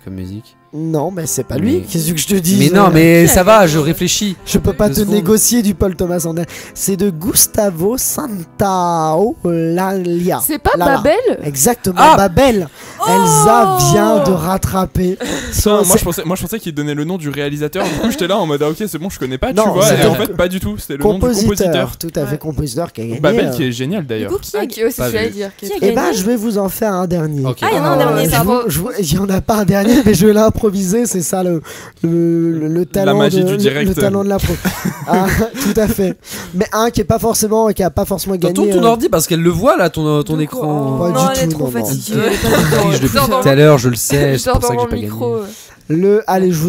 Speaker 9: comme musique.
Speaker 7: Non, mais c'est pas lui. Qu'est-ce que je te dis?
Speaker 9: Mais non, mais ça va, je réfléchis.
Speaker 7: Je peux pas
Speaker 9: 2
Speaker 7: te
Speaker 9: secondes.
Speaker 7: négocier du Paul Thomas Anderson. C'est de Gustavo Santaolalla.
Speaker 8: C'est pas
Speaker 7: Lala.
Speaker 8: Babel?
Speaker 7: Exactement,
Speaker 9: Ah
Speaker 7: Babel. Elsa vient de rattraper.
Speaker 10: Moi, je pensais qu'il donnait le nom du réalisateur. Du coup, j'étais là en mode ok, c'est bon, je connais pas,
Speaker 7: Non,
Speaker 10: tu vois.
Speaker 7: c'est
Speaker 10: Et en
Speaker 7: un
Speaker 10: fait, pas du tout. C'était le nom du compositeur.
Speaker 7: Tout à fait, compositeur qui a gagné.
Speaker 10: Babel qui est génial d'ailleurs.
Speaker 11: Du coup, qui a
Speaker 8: Qui aussi,
Speaker 9: Pas
Speaker 8: je vais
Speaker 9: vu.
Speaker 8: dire.
Speaker 11: Qui a
Speaker 7: Eh ben,
Speaker 11: gagné
Speaker 7: je vais vous en faire un dernier.
Speaker 9: Ok.
Speaker 11: Ah, il y en a un dernier, ça va.
Speaker 7: Il y en a pas un dernier, mais je vais l'improviser. C'est ça le talent.
Speaker 10: La magie
Speaker 7: de,
Speaker 10: du direct.
Speaker 7: Le talent de l'impro. Tout à fait. Mais un qui a pas forcément gagné.
Speaker 9: Tourne ton ordi parce qu'elle le voit là, ton écran.
Speaker 7: Pas
Speaker 11: Non,
Speaker 7: du
Speaker 11: elle est
Speaker 7: tout,
Speaker 11: trop
Speaker 7: non, non.
Speaker 11: fatiguée.
Speaker 9: Depuis tout à l'heure, je le sais, c'est pour ça que j'ai pas gagné.
Speaker 7: Allez, je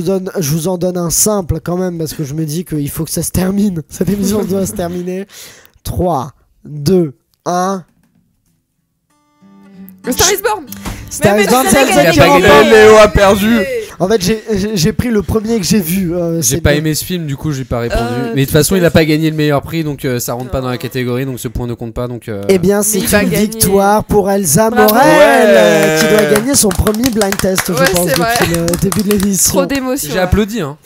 Speaker 7: vous en donne un simple quand même parce que je me dis qu'il faut que ça se termine. Cette émission doit se terminer. 3, 2, 1.
Speaker 8: Star is Born.
Speaker 7: Star is Born,
Speaker 11: c'est
Speaker 7: c'est
Speaker 11: la
Speaker 7: qui
Speaker 11: gagne.
Speaker 7: remporte.
Speaker 10: Léo a perdu.
Speaker 7: En fait, j'ai pris le premier que j'ai vu.
Speaker 9: J'ai pas aimé ce film, du coup j'ai pas répondu. Mais de toute façon, il a pas gagné le meilleur prix, donc ça rentre pas dans la catégorie, donc ce point ne compte pas. Donc.
Speaker 7: Eh bien, c'est une victoire pour Elsa
Speaker 8: Bravo.
Speaker 7: Morel, qui doit gagner son premier blind test, je pense,
Speaker 8: c'est vrai.
Speaker 7: depuis le début de l'émission.
Speaker 8: Trop d'émotion.
Speaker 9: J'ai applaudi, hein.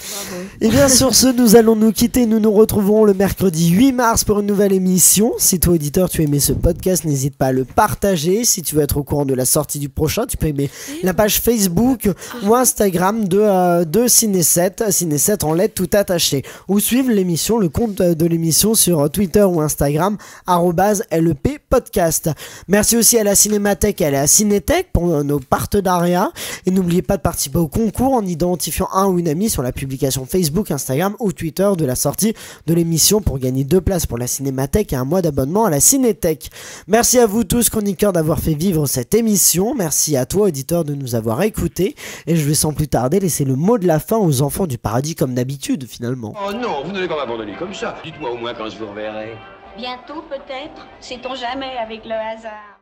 Speaker 7: Et bien sur ce, nous allons nous quitter. Nous nous retrouverons le mercredi 8 mars pour une nouvelle émission. Si toi auditeur tu as aimé ce podcast, n'hésite pas à le partager. Si tu veux être au courant de la sortie du prochain, tu peux aimer la page Facebook ou Instagram de Ciné7 en lettres tout attaché, ou suivre l'émission, le compte de l'émission sur Twitter ou Instagram @LEP podcast. Merci aussi à la Cinémathèque et à la Cinétech pour nos partenariats, et n'oubliez pas de participer au concours en identifiant un ou une amie sur la publication Facebook, Instagram ou Twitter de la sortie de l'émission pour gagner 2 places pour la Cinémathèque et un mois d'abonnement à la Cinétech. Merci à vous tous chroniqueurs d'avoir fait vivre cette émission. Merci à toi auditeur de nous avoir écoutés, et je vais sans plus tarder laisser le mot de la fin aux enfants du paradis comme d'habitude finalement.
Speaker 1: Oh non, vous n'allez pas m'abandonner comme ça. Dites-moi au moins quand je vous reverrai.
Speaker 3: Bientôt peut-être, sait-on jamais avec le hasard.